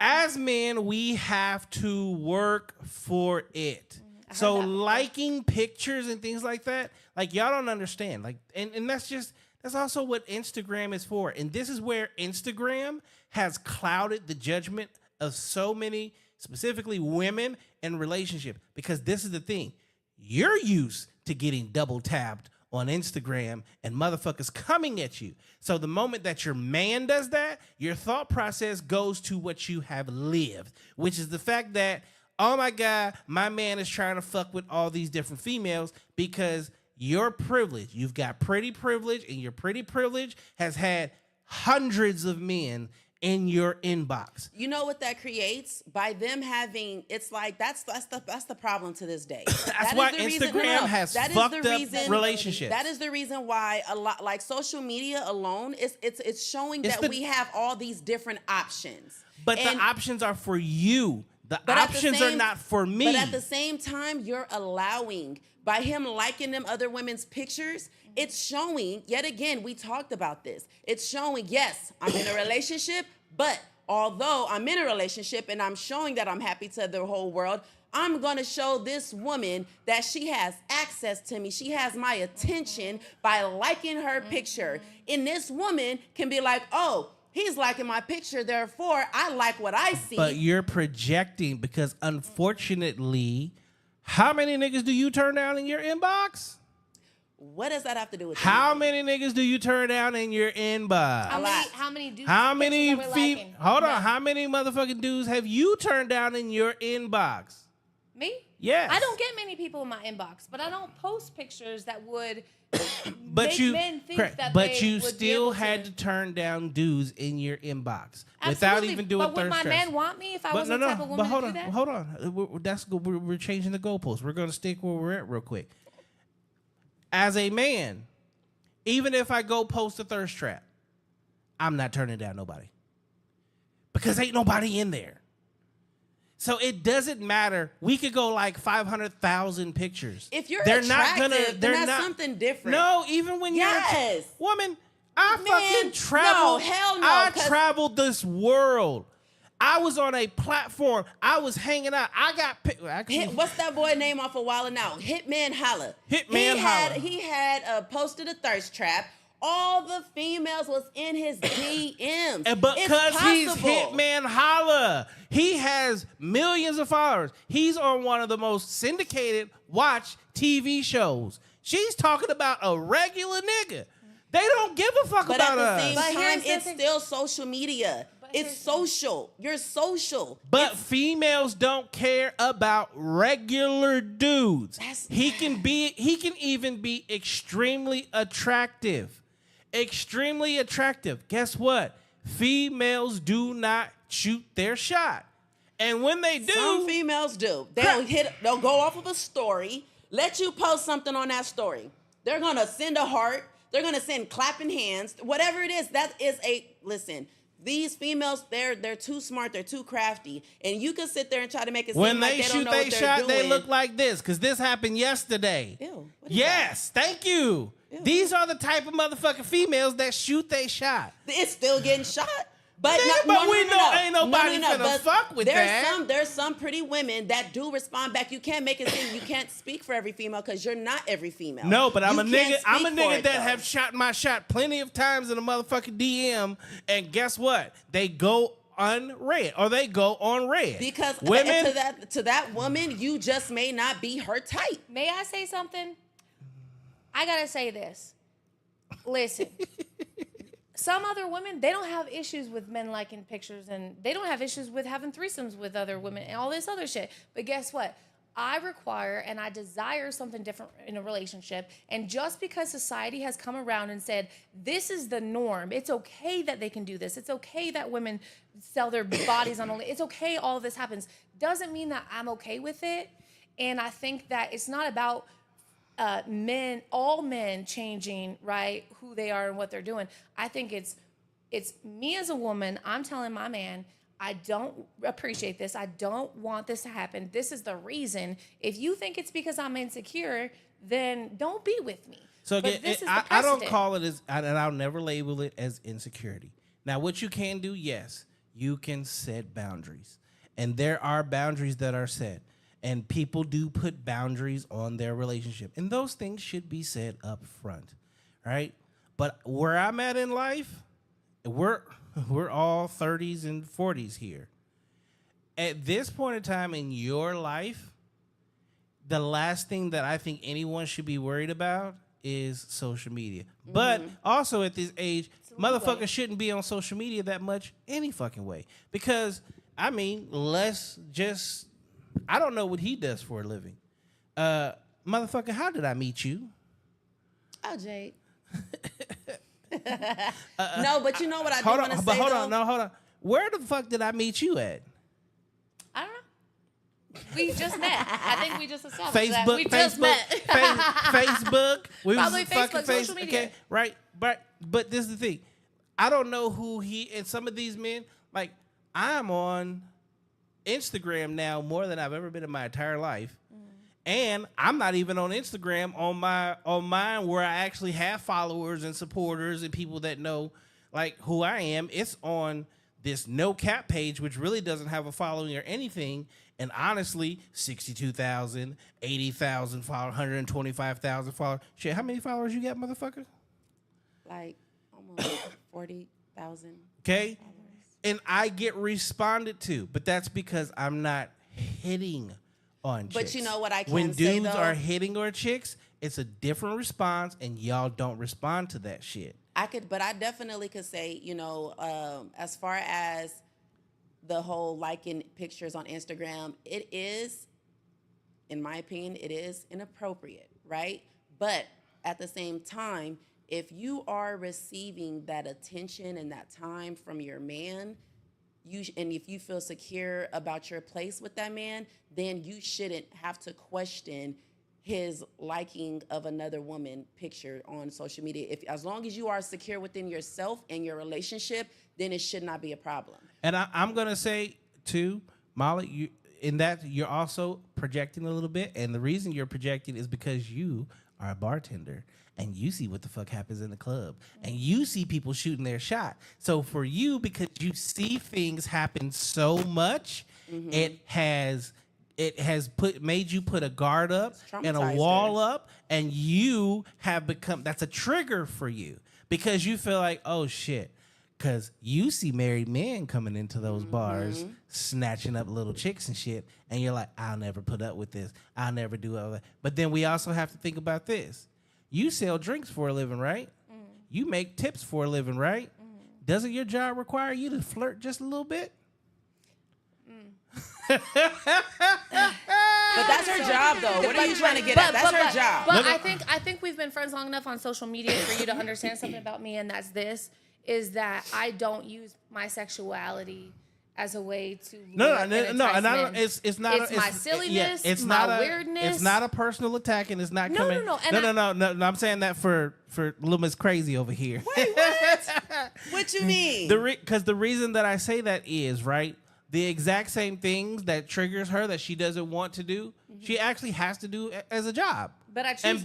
Speaker 2: As men, we have to work for it.
Speaker 5: I
Speaker 2: So
Speaker 5: heard that before.
Speaker 2: liking pictures and things like that, like y'all don't understand. Like, and that's also what Instagram is for. And this is where Instagram has clouded the judgment of so many, specifically women in relationship. Because this is the thing. You're used to getting double tapped on Instagram and motherfuckers coming at you. So the moment that your man does that, your thought process goes to what you have lived, which is the fact that, oh my God, my man is trying to fuck with all these different females because you're privileged. You've got pretty privilege, and your pretty privilege has had hundreds of men in your inbox.
Speaker 3: You know what that creates? By them having, it's like that's the problem to this day.
Speaker 2: That's why Instagram has fucked up relationships.
Speaker 3: That is the reason why a lot, like social media alone, it's showing
Speaker 2: It's
Speaker 3: that
Speaker 2: the-
Speaker 3: we have all these different options.
Speaker 2: But
Speaker 3: And-
Speaker 2: the options are for you. The
Speaker 3: But at the
Speaker 2: options are
Speaker 3: same-
Speaker 2: not for me.
Speaker 3: But at the same time, you're allowing, by him liking them other women's pictures, it's showing, yet again, we talked about this. It's showing, yes, I'm in a relationship, but although I'm in a relationship and I'm showing that I'm happy to the whole world, I'm going to show this woman that she has access to me. She has my attention by liking her picture. And this woman can be like, oh, he's liking my picture, therefore I like what I see.
Speaker 2: But you're projecting because, unfortunately, how many niggas do you turn down in your inbox?
Speaker 3: What does that have to do with
Speaker 2: How
Speaker 3: anything?
Speaker 2: many niggas do you turn down in your inbox?
Speaker 5: How many dudes?
Speaker 2: How many
Speaker 5: pictures that we're liking?
Speaker 2: Hold on.
Speaker 5: None.
Speaker 2: How many motherfucking dudes have you turned down in your inbox?
Speaker 5: Me?
Speaker 2: Yes.
Speaker 5: I don't get many people in my inbox, but I don't post pictures that would
Speaker 2: But
Speaker 5: make
Speaker 2: you,
Speaker 5: men think
Speaker 2: correct,
Speaker 5: that
Speaker 2: but
Speaker 5: they
Speaker 2: you
Speaker 5: would be
Speaker 2: still
Speaker 5: able
Speaker 2: had to turn down dudes in your inbox without
Speaker 5: Absolutely,
Speaker 2: even doing
Speaker 5: but would
Speaker 2: thirst
Speaker 5: my
Speaker 2: traps.
Speaker 5: man want me if I
Speaker 2: But
Speaker 5: was
Speaker 2: no,
Speaker 5: the
Speaker 2: no.
Speaker 5: type of
Speaker 2: But
Speaker 5: woman
Speaker 2: hold
Speaker 5: to
Speaker 2: on,
Speaker 5: do that?
Speaker 2: hold on. We're changing the goalposts. We're gonna stick where we're at real quick. As a man, even if I go post a thirst trap, I'm not turning down nobody because ain't nobody in there. So it doesn't matter. We could go like 500,000 pictures.
Speaker 3: If you're
Speaker 2: they're
Speaker 3: attractive,
Speaker 2: not gonna.
Speaker 3: then
Speaker 2: They're
Speaker 3: that's
Speaker 2: not
Speaker 3: something different.
Speaker 2: No, even when
Speaker 3: Yes.
Speaker 2: you're woman, I
Speaker 3: Man,
Speaker 2: fucking traveled.
Speaker 3: no, hell no,
Speaker 2: I
Speaker 3: 'cause-
Speaker 2: traveled this world. I was on a platform. I was hanging out. I got
Speaker 3: What's that boy name off of Wild 'N Out? Hitman Holla.
Speaker 2: Hitman Holla.
Speaker 3: He had posted a thirst trap. All the females was in his DMs.
Speaker 2: And because he's
Speaker 3: possible.
Speaker 2: Hitman Holla, he has millions of followers. He's on one of the most syndicated watch TV shows. She's talking about a regular nigga. They don't give a fuck
Speaker 3: But
Speaker 2: about
Speaker 3: at the
Speaker 2: us.
Speaker 3: same
Speaker 5: But
Speaker 3: time,
Speaker 5: here's the
Speaker 3: it's
Speaker 5: thing.
Speaker 3: still social media. It's
Speaker 5: here's the-
Speaker 3: social. You're social.
Speaker 2: But females don't care about regular dudes. He can even be extremely attractive. Extremely attractive. Guess what? Females do not shoot their shot. And when they do,
Speaker 3: Some females do. They'll go off of a story, let you post something on that story. They're gonna send a heart. They're gonna send clapping hands. Whatever it is, that is listen. These females, they're too smart. They're too crafty, and you can sit there and try to make it seem
Speaker 2: when
Speaker 3: like
Speaker 2: they
Speaker 3: they don't
Speaker 2: shoot
Speaker 3: know
Speaker 2: their
Speaker 3: what they're
Speaker 2: shot,
Speaker 3: doing.
Speaker 2: they look like this because this happened yesterday.
Speaker 3: Ew, what is
Speaker 2: Yes, thank you.
Speaker 3: Ew.
Speaker 2: These are the type of motherfucking females that shoot their shot.
Speaker 3: It's still getting shot. But
Speaker 2: we know ain't nobody finna fuck with that.
Speaker 3: There's some pretty women that do respond back. You can't make it seem you can't speak for every female because you're not every female.
Speaker 2: No, but I'm a
Speaker 3: You
Speaker 2: nigga.
Speaker 3: can't
Speaker 2: I'm a
Speaker 3: speak for
Speaker 2: nigga
Speaker 3: it,
Speaker 2: that
Speaker 3: though.
Speaker 2: have shot my shot plenty of times in a motherfucking DM, and guess what? They go unread or they go on red.
Speaker 3: Because
Speaker 2: women
Speaker 3: to that woman, you just may not be her type.
Speaker 5: May I say something? I gotta say this. Listen. Some other women, they don't have issues with men liking pictures, and they don't have issues with having threesomes with other women and all this other shit. But guess what? I require and I desire something different in a relationship. And just because society has come around and said, this is the norm, it's okay that they can do this, it's okay that women sell their bodies on only, it's okay all of this happens, doesn't mean that I'm okay with it. And I think that it's not about all men changing, right, who they are and what they're doing. I think it's me as a woman, I'm telling my man, I don't appreciate this. I don't want this to happen. This is the reason. If you think it's because I'm insecure, then don't be with me.
Speaker 2: So
Speaker 5: But
Speaker 2: again,
Speaker 5: this is the
Speaker 2: I don't
Speaker 5: precedent.
Speaker 2: call it as, and I'll never label it as insecurity. Now, what you can do, yes, you can set boundaries. And there are boundaries that are set. And people do put boundaries on their relationship. And those things should be said up front, right? But where I'm at in life, we're all 30s and 40s here. At this point in time in your life, the last thing that I think anyone should be worried about is social media. Mm-hmm. But also at this age, motherfuckers shouldn't be on social media that much any fucking way. Because, I mean, let's just... I don't know what he does for a living. Motherfucker, how did I meet you?
Speaker 3: Oh, Jade. No, but you know what I do want to say,
Speaker 2: hold on. Where the fuck did I meet you at?
Speaker 5: I don't know. We just met. I think we just established that. We
Speaker 2: Facebook,
Speaker 5: just met.
Speaker 2: Facebook. We
Speaker 5: Probably
Speaker 2: was fucking
Speaker 5: Facebook, social media.
Speaker 2: Okay, right. But this is the thing. I don't know who he and some of these men, like, I'm on Instagram now more than I've ever been in my entire life. And I'm not even on Instagram on mine where I actually have followers and supporters and people that know like who I am. It's on this No Capp page, which really doesn't have a following or anything. And honestly, 62,000, 80,000 followers, 125,000 followers. Shit, how many followers you got, motherfucker?
Speaker 3: Like almost 40,000.
Speaker 2: Okay. And I get responded to, but that's because I'm not hitting on chicks.
Speaker 3: But you know what I can
Speaker 2: when
Speaker 3: say,
Speaker 2: dudes
Speaker 3: though?
Speaker 2: are hitting on chicks, it's a different response, and y'all don't respond to that shit.
Speaker 3: But I definitely could say, you know, as far as the whole liking pictures on Instagram, it is, in my opinion, it is inappropriate, right? But at the same time, if you are receiving that attention and that time from your man, and if you feel secure about your place with that man, then you shouldn't have to question his liking of another woman picture on social media. As long as you are secure within yourself and your relationship, then it should not be a problem. And
Speaker 2: I'm gonna say too, Molly, you're also projecting a little bit, and the reason you're projecting is because you are a bartender. And you see what the fuck happens in the club. And you see people shooting their shot. So for you, because you see things happen so much, it has made you put a guard up and a wall up. And you have become, that's a trigger for you. Because you feel like, oh shit. Because you see married men coming into those bars, snatching up little chicks and shit. And you're like, I'll never put up with this. I'll never do all that. But then we also have to think about this. You sell drinks for a living, right? You make tips for a living, right? Doesn't your job require you to flirt just a little bit?
Speaker 3: But that's her job, though. What are you trying to get at? That's her job.
Speaker 5: But I think we've been friends long enough on social media for you to understand something about me, and that's this, is that I don't use my sexuality as a way to
Speaker 2: no. And I don't. It's not.
Speaker 5: It's my silliness.
Speaker 2: It's
Speaker 5: my
Speaker 2: not
Speaker 5: weirdness.
Speaker 2: It's not a personal attack, and it's not coming.
Speaker 5: No.
Speaker 2: No. I'm saying that for Little Miss Crazy over here.
Speaker 3: Wait, what? What you mean?
Speaker 2: Because the reason that I say that is right. The exact same things that triggers her that she doesn't want to do, she actually has to do as a job.
Speaker 5: But I choose.
Speaker 2: And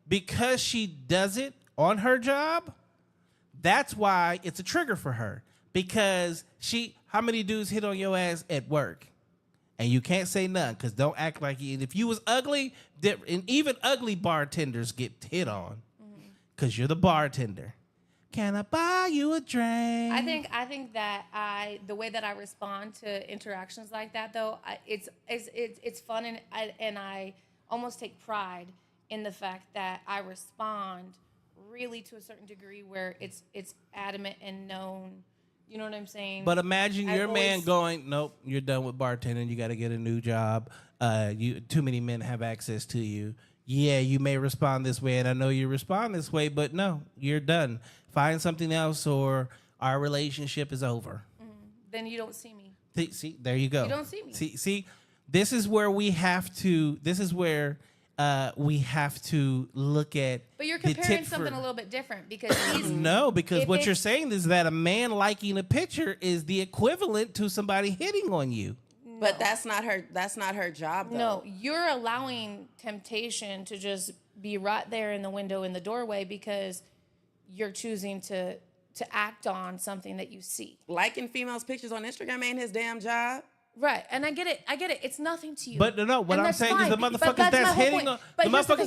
Speaker 2: because she does it on her job, that's why it's a trigger for her. because how many dudes hit on your ass at work? And you can't say none because don't act like you. If you was ugly, and even ugly bartenders get hit on because you're the bartender. Can I buy you a drink?
Speaker 5: I think that the way that I respond to interactions like that, though, it's fun, and I almost take pride in the fact that I respond really to a certain degree where it's adamant and known. You know what I'm saying?
Speaker 2: But imagine your man going, nope, you're done with bartending. You got to get a new job. Too many men have access to you. Yeah, you may respond this way, and I know you respond this way, but no, you're done. Find something else, or our relationship is over.
Speaker 5: Then you don't see me.
Speaker 2: See, there you go.
Speaker 5: You don't see me.
Speaker 2: See, this is where we have to. This is where we have to look at.
Speaker 5: But you're comparing something a little bit different because
Speaker 2: no, because what you're saying is that a man liking a picture is the equivalent to somebody hitting on you.
Speaker 3: No. But that's not her job, though.
Speaker 5: No, you're allowing temptation to just be right there in the window in the doorway because you're choosing to act on something that you see.
Speaker 3: Liking females' pictures on Instagram ain't his damn job.
Speaker 5: Right, and I get it. It's nothing to you.
Speaker 2: But no, what I'm saying is the motherfuckers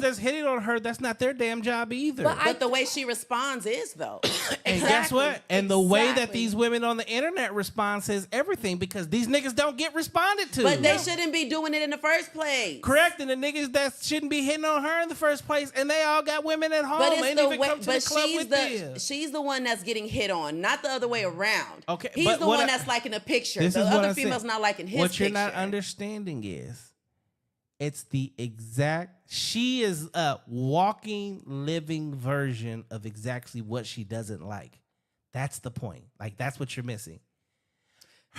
Speaker 2: that's hitting on her, that's not their damn job either.
Speaker 3: But the way she responds is, though.
Speaker 2: And guess what? And the way that these women on the internet respond says everything because these niggas don't get responded to.
Speaker 3: But they shouldn't be doing it in the first place.
Speaker 2: Correct, and the niggas that shouldn't be hitting on her in the first place, and they all got women at home.
Speaker 3: She's the one that's getting hit on, not the other way around.
Speaker 2: Okay,
Speaker 3: he's the one that's liking a picture. The other female's not liking his
Speaker 2: what
Speaker 3: picture.
Speaker 2: You're not understanding is it's the exact, she is a walking, living version of exactly what she doesn't like. That's the point. Like, that's what you're missing.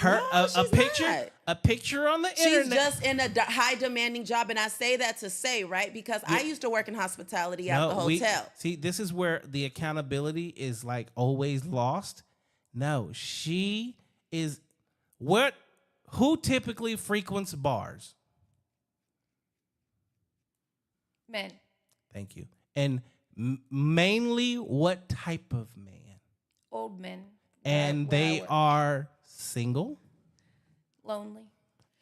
Speaker 2: A picture on the internet.
Speaker 3: She's just in a high demanding job, and I say that to say, right, because I used to work in hospitality at the hotel.
Speaker 2: See, this is where the accountability is like always lost. No, she is who typically frequents bars?
Speaker 5: Men.
Speaker 2: Thank you. And mainly what type of man?
Speaker 5: Old men.
Speaker 2: And they are single?
Speaker 5: Lonely.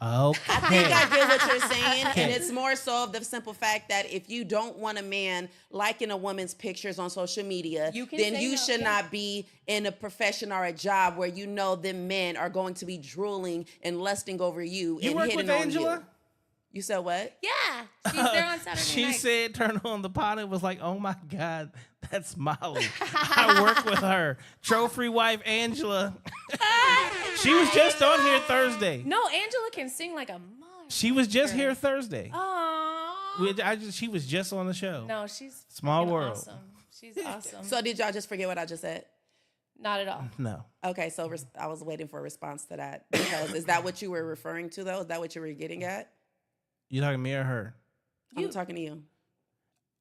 Speaker 2: Okay.
Speaker 3: I think I get what you're saying, and it's more so of the simple fact that if you don't want a man liking a woman's pictures on social media, then you should not be in a profession or a job where you know them men are going to be drooling and lusting over you and
Speaker 2: work
Speaker 3: hitting
Speaker 2: with
Speaker 3: on
Speaker 2: Angela?
Speaker 3: you. You said what?
Speaker 5: Yeah, she's there on Saturday
Speaker 2: she
Speaker 5: night.
Speaker 2: said, turn on the pot and was like, oh my God, that's Molly. I work with her. Trophy wife Angela. She was just on here Thursday.
Speaker 5: No, Angela can sing like a mother.
Speaker 2: She was just here Thursday.
Speaker 5: Aww.
Speaker 2: She was just on the show.
Speaker 5: No, she's
Speaker 2: Small world.
Speaker 5: Awesome. She's awesome.
Speaker 3: So did y'all just forget what I just said?
Speaker 5: Not at all.
Speaker 2: No.
Speaker 3: Okay, so I was waiting for a response to that. Because is that what you were referring to, though? Is that what you were getting at?
Speaker 2: You talking to me or her?
Speaker 3: I'm talking to you.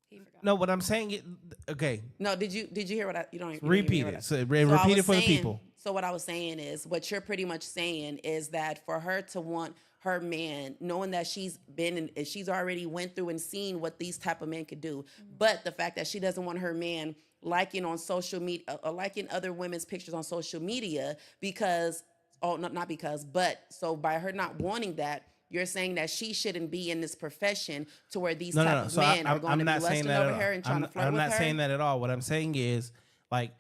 Speaker 5: He forgot.
Speaker 2: No, what I'm saying, okay.
Speaker 3: No, did you hear what you don't
Speaker 2: repeat it. So repeat it for the people.
Speaker 3: So what I was saying is, what you're pretty much saying is that for her to want her man, knowing that she's already went through and seen what these type of men could do, but the fact that she doesn't want her man liking on social media, liking other women's pictures on social media because, so by her not wanting that, you're saying that she shouldn't be in this profession to where these type of men are going to be lusting over her and trying to flirt with her?
Speaker 2: I'm not saying that at all. What I'm saying is, like,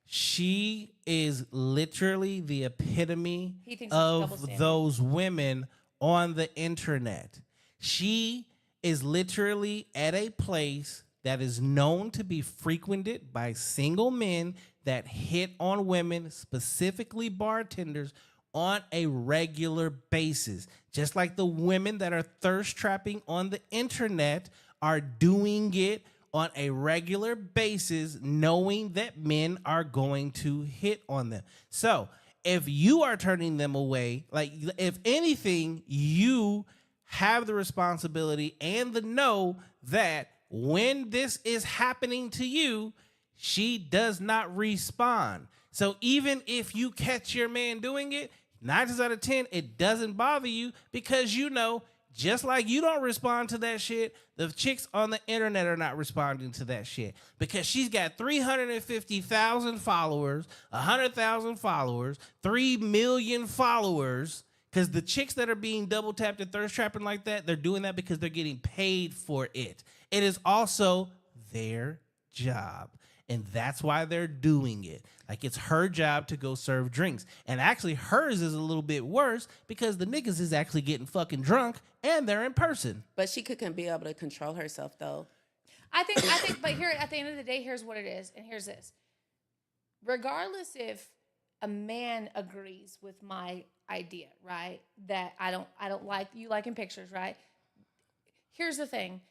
Speaker 2: she is literally the epitome of those women on the internet. She is literally at a place that is known to be frequented by single men that hit on women, specifically bartenders, on a regular basis. Just like the women that are thirst trapping on the internet are doing it on a regular basis, knowing that men are going to hit on them. So if you are turning them away, like, if anything, you have the responsibility and the know that when this is happening to you, she does not respond. So even if you catch your man doing it, 9 times out of 10, it doesn't bother you because you know just like you don't respond to that shit, the chicks on the internet are not responding to that shit because she's got 350,000 followers, 100,000 followers, 3 million followers. Because the chicks that are being double tapped and thirst trapping like that, they're doing that because they're getting paid for it. It is also their job. And that's why they're doing it. Like, it's her job to go serve drinks. And actually, hers is a little bit worse because the niggas is actually getting fucking drunk and they're in person.
Speaker 3: But she couldn't be able to control herself, though.
Speaker 5: I think, but here at the end of the day, here's what it is, and here's this. Regardless if a man agrees with my idea, right? That I don't like you liking pictures, right? Here's the thing.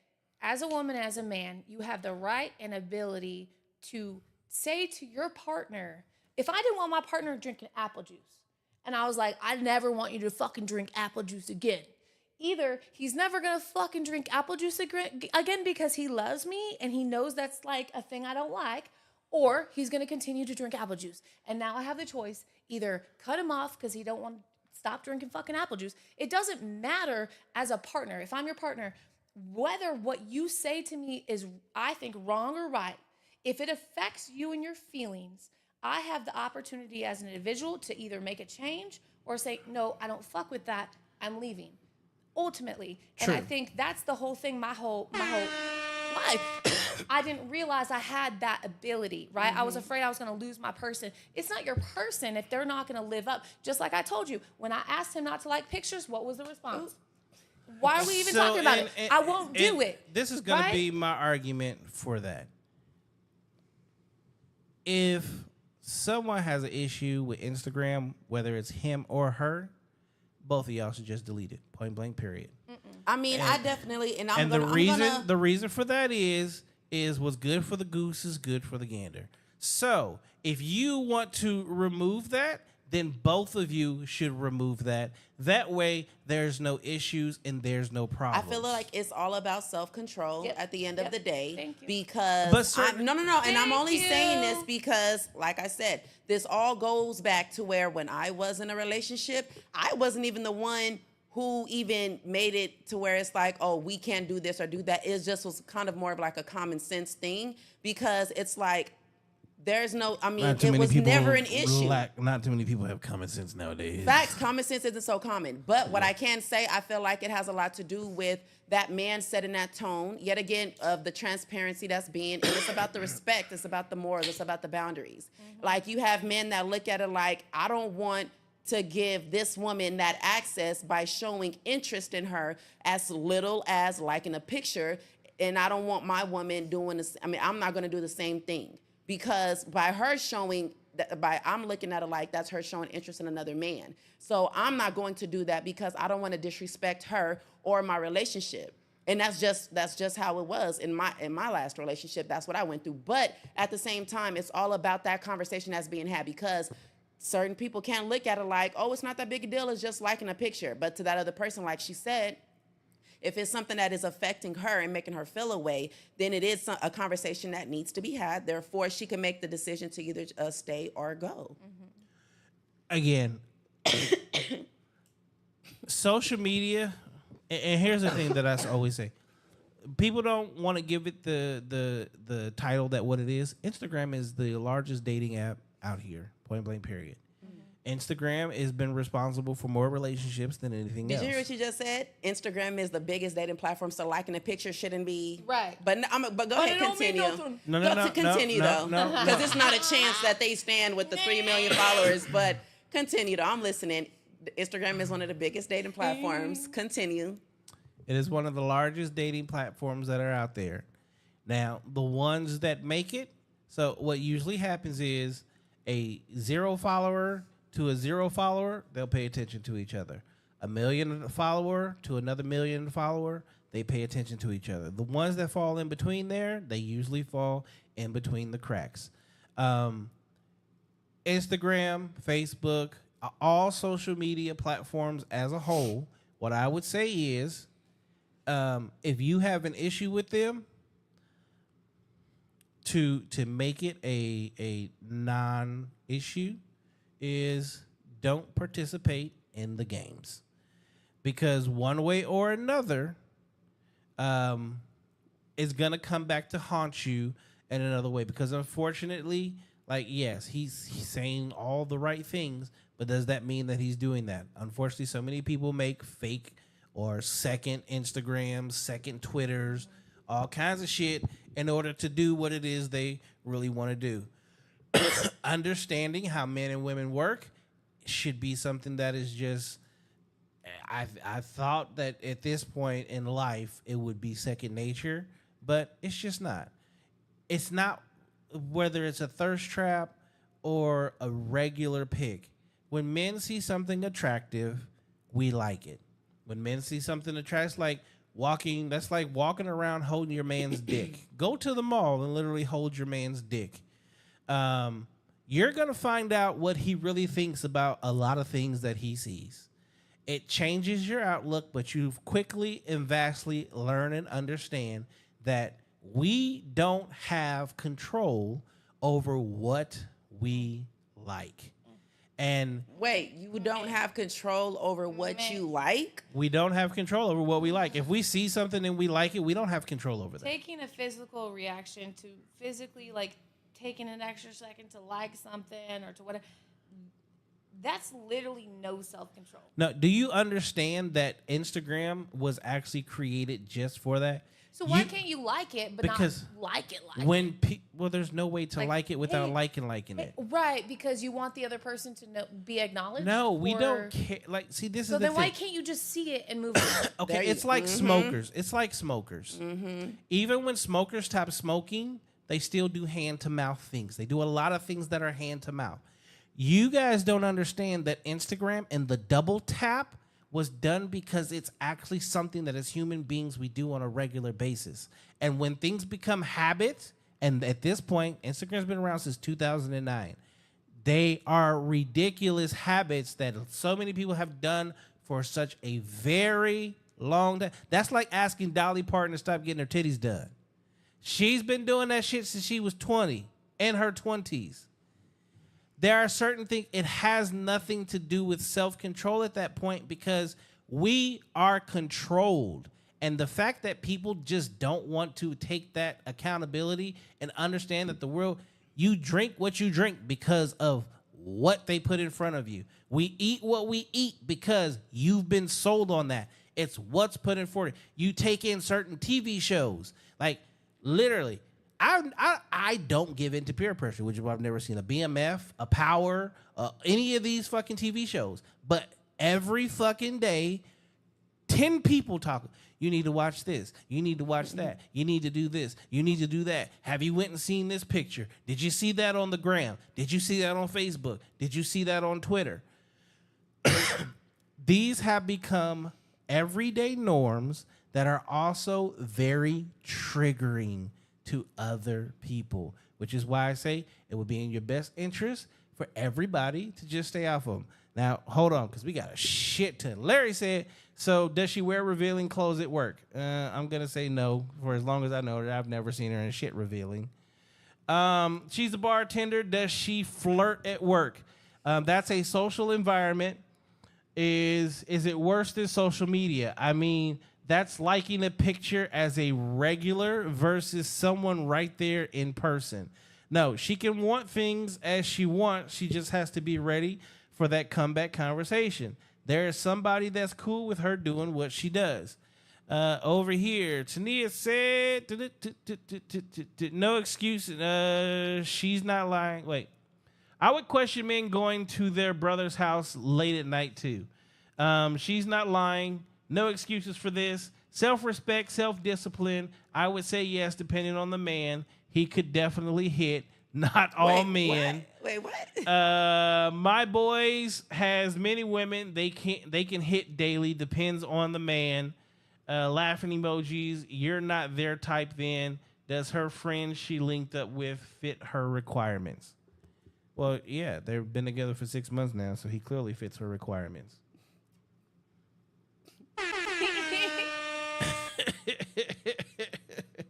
Speaker 5: As a woman, as a man, you have the right and ability to say to your partner, if I didn't want my partner drinking apple juice, and I was like, I never want you to fucking drink apple juice again. Either he's never gonna fucking drink apple juice again because he loves me and he knows that's like a thing I don't like, or he's gonna continue to drink apple juice. And now I have the choice, either cut him off because he don't want to stop drinking fucking apple juice. It doesn't matter as a partner. If I'm your partner, whether what you say to me is, I think, wrong or right, if it affects you and your feelings, I have the opportunity as an individual to either make a change or say, no, I don't fuck with that, I'm leaving. Ultimately.
Speaker 2: True.
Speaker 5: And I think that's the whole thing, my whole life. I didn't realize I had that ability, right? I was afraid I was going to lose my person. It's not your person if they're not going to live up. Just like I told you, when I asked him not to like pictures, what was the response? Why are we even talking about it? I won't do it.
Speaker 2: This is going
Speaker 5: right?
Speaker 2: to be my argument for that. If someone has an issue with Instagram, whether it's him or her, both of y'all should just delete it. Point blank, period.
Speaker 3: I mean, I definitely, and
Speaker 2: the reason for that is what's good for the goose is good for the gander. So if you want to remove that, then both of you should remove that. That way, there's no issues and there's no problems.
Speaker 3: I feel like it's all about self-control at the end of the day.
Speaker 5: Thank you.
Speaker 3: Because no. And I'm only
Speaker 5: Thank
Speaker 3: saying
Speaker 5: you.
Speaker 3: this because, like I said, this all goes back to where when I was in a relationship, I wasn't even the one who even made it to where it's like, oh, we can't do this or do that. It just was kind of more of like a common sense thing because it's like, there's no, I mean, it was never an issue.
Speaker 2: Not too many people have common sense nowadays.
Speaker 3: Facts, common sense isn't so common. But what I can say, I feel like it has a lot to do with that man setting that tone, yet again, of the transparency that's being, and it's about the respect, it's about the morals, it's about the boundaries. Like, you have men that look at it like, I don't want to give this woman that access by showing interest in her as little as liking a picture, and I don't want my woman doing this. I mean, I'm not going to do the same thing. Because by her showing, I'm looking at it like that's her showing interest in another man. So I'm not going to do that because I don't want to disrespect her or my relationship. And that's just how it was in my last relationship. That's what I went through. But at the same time, it's all about that conversation that's being had because certain people can't look at it like, oh, it's not that big a deal. It's just liking a picture. But to that other person, like she said, if it's something that is affecting her and making her feel away, then it is a conversation that needs to be had. Therefore, she can make the decision to either stay or go.
Speaker 2: Again, social media, and here's the thing that I always say. People don't want to give it the title that what it is. Instagram is the largest dating app out here, point blank, period. Instagram has been responsible for more relationships than anything else.
Speaker 3: Did you hear what you just said? Instagram is the biggest dating platform, so liking a picture shouldn't be
Speaker 5: right.
Speaker 3: But go ahead, continue. Continue though, because it's not a chance that they stand with the 3 million followers. But continue though. I'm listening. Instagram is one of the biggest dating platforms. Continue.
Speaker 2: It is one of the largest dating platforms that are out there. Now, the ones that make it. So what usually happens is a 0 follower to a 0 follower, they'll pay attention to each other. A 1 million follower to another 1 million follower, they pay attention to each other. The ones that fall in between there, they usually fall in between the cracks. Instagram, Facebook, all social media platforms as a whole, what I would say is, if you have an issue with them, to make it a non-issue, is don't participate in the games. because one way or another, is gonna come back to haunt you in another way. Because unfortunately, like, yes, he's saying all the right things, but does that mean that he's doing that? Unfortunately, so many people make fake or second Instagrams, second Twitters, all kinds of shit in order to do what it is they really want to do. Understanding how men and women work should be something that is just, I thought that at this point in life it would be second nature, but it's just not. It's not, whether it's a thirst trap or a regular pick. When men see something attractive, we like it. When men see something attractive, that's like walking around holding your man's dick. Go to the mall and literally hold your man's dick. You're going to find out what he really thinks about a lot of things that he sees. It changes your outlook, but you quickly and vastly learn and understand that we don't have control over what we like. And
Speaker 3: wait, you don't have control over what you like?
Speaker 2: We don't have control over what we like. If we see something and we like it, we don't have control over that.
Speaker 5: Taking a physical reaction to physically, like, taking an extra second to like something or to whatever, that's literally no self-control.
Speaker 2: No, do you understand that Instagram was actually created just for that?
Speaker 5: So why can't you like it, but
Speaker 2: because
Speaker 5: not like it?
Speaker 2: Well, there's no way to like it without liking it.
Speaker 5: Right, because you want the other person to be acknowledged.
Speaker 2: No, we don't care. Like, see, this is the thing.
Speaker 5: So then why can't you just see it and move on?
Speaker 2: Okay, it's like smokers. It's like smokers.
Speaker 3: Mm-hmm.
Speaker 2: Even when smokers stop smoking, they still do hand-to-mouth things. They do a lot of things that are hand-to-mouth. You guys don't understand that Instagram and the double tap was done because it's actually something that as human beings we do on a regular basis. And when things become habits, and at this point, Instagram's been around since 2009, they are ridiculous habits that so many people have done for such a very long time. That's like asking Dolly Parton to stop getting her titties done. She's been doing that shit since she was 20, in her 20s. There are certain things, it has nothing to do with self-control at that point because we are controlled. And the fact that people just don't want to take that accountability and understand that the world, you drink what you drink because of what they put in front of you. We eat what we eat because you've been sold on that. It's what's put in front of you. You take in certain TV shows, like literally, I don't give in to peer pressure, which is why I've never seen a BMF, a Power, any of these fucking TV shows. But every fucking day, 10 people talk. You need to watch this. You need to watch that. You need to do this. You need to do that. Have you went and seen this picture? Did you see that on the gram? Did you see that on Facebook? Did you see that on Twitter? These have become everyday norms that are also very triggering to other people, which is why I say it would be in your best interest for everybody to just stay off of them. Now, hold on, because we got a shit ton. Larry said, so does she wear revealing clothes at work? I'm going to say no, for as long as I know her. I've never seen her in shit revealing. She's a bartender. Does she flirt at work? That's a social environment. Is it worse than social media? I mean, that's liking a picture as a regular versus someone right there in person. No, she can want things as she wants. She just has to be ready for that comeback conversation. There is somebody that's cool with her doing what she does. Over here, Tania said, no excuse. She's not lying. Wait. I would question men going to their brother's house late at night, too. She's not lying. No excuses for this. Self-respect, self-discipline. I would say yes, depending on the man. He could definitely hit. Not all men.
Speaker 3: Wait, what?
Speaker 2: My boys has many women. They can hit daily. Depends on the man. Laughing emojis. You're not their type then. Does her friend she linked up with fit her requirements? Well, yeah, they've been together for 6 months now, so he clearly fits her requirements.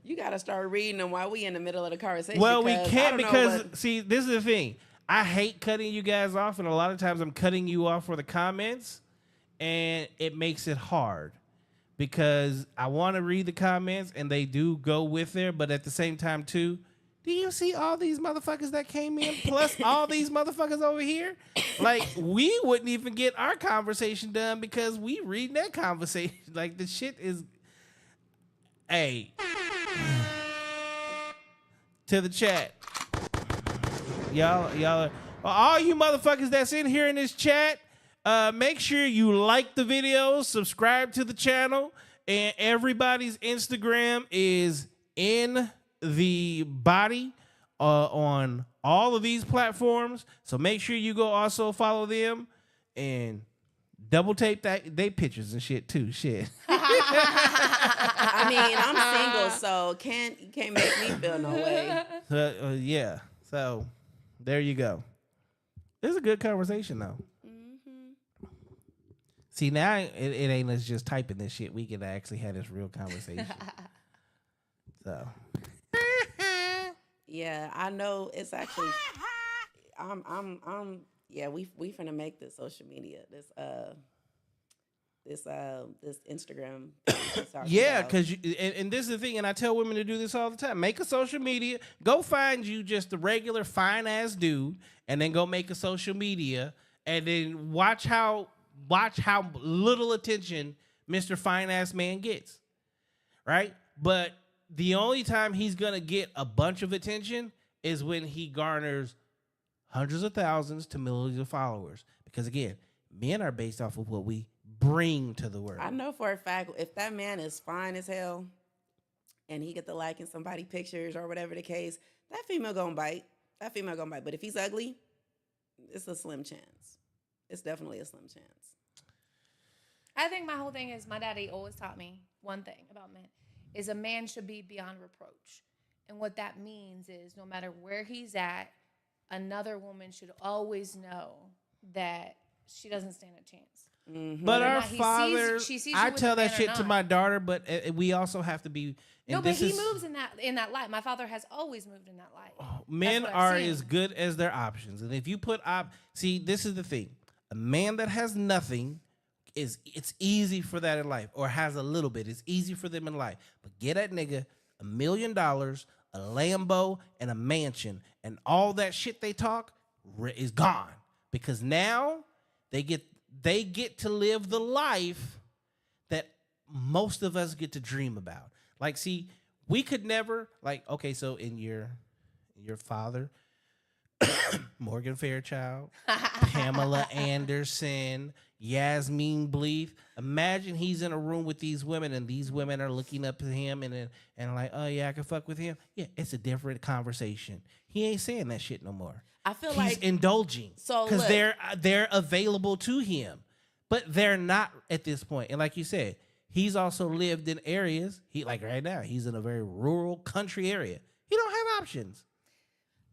Speaker 3: You got to start reading them while we in the middle of the conversation.
Speaker 2: Well, we can't because, see, this is the thing. I hate cutting you guys off, and a lot of times I'm cutting you off for the comments, and it makes it hard because I want to read the comments and they do go with there, but at the same time too, do you see all these motherfuckers that came in plus all these motherfuckers over here? Like, we wouldn't even get our conversation done because we read that conversation. Like, the shit is... Hey. To the chat. Y'all, all you motherfuckers that's in here in this chat, make sure you like the video, subscribe to the channel, and everybody's Instagram is in the body on all of these platforms. So make sure you go also follow them and double tape they pictures and shit too. Shit.
Speaker 3: I mean, I'm single, so you can't make me feel no way.
Speaker 2: Yeah. So there you go. It's a good conversation though. Mm-hmm. See, now it ain't us just typing this shit. We can actually have this real conversation. So.
Speaker 3: Yeah, I know it's actually. Yeah, we finna make this social media, this Instagram.
Speaker 2: Yeah, because and this is the thing, and I tell women to do this all the time. Make a social media. Go find you just a regular fine ass dude, and then go make a social media, and then watch how little attention Mr. Fine Ass Man gets. Right, but the only time he's gonna get a bunch of attention is when he garners hundreds of thousands to millions of followers. Because again, men are based off of what we bring to the world.
Speaker 3: I know for a fact if that man is fine as hell and he get to liking somebody pictures or whatever the case, that female gonna bite. But if he's ugly, it's a slim chance. It's definitely a slim chance.
Speaker 5: I think my whole thing is my daddy always taught me one thing about men is a man should be beyond reproach. And what that means is no matter where he's at, another woman should always know that she doesn't stand a chance.
Speaker 2: Mm-hmm. But our fathers, I tell that shit to my daughter, but we also have to be.
Speaker 5: No, but he moves in that light. My father has always moved in that light.
Speaker 2: Men are as good as their options, and if you put see, this is the thing: a man that has nothing it's easy for that in life, or has a little bit. It's easy for them in life, but get that nigga $1 million, a Lambo, and a mansion, and all that shit they talk is gone because now they get to live the life that most of us get to dream about. Like, see, we could never, like, okay, so in your father, Morgan Fairchild, Pamela Anderson, Yasmin Bleeth. Imagine he's in a room with these women and these women are looking up to him and like, oh yeah, I can fuck with him. Yeah, it's a different conversation. He ain't saying that shit no more.
Speaker 3: I feel
Speaker 2: he's
Speaker 3: like
Speaker 2: indulging because they're available to him, but they're not at this point. And like you said, he's also lived in areas. He like right now he's in a very rural country area. He don't have options.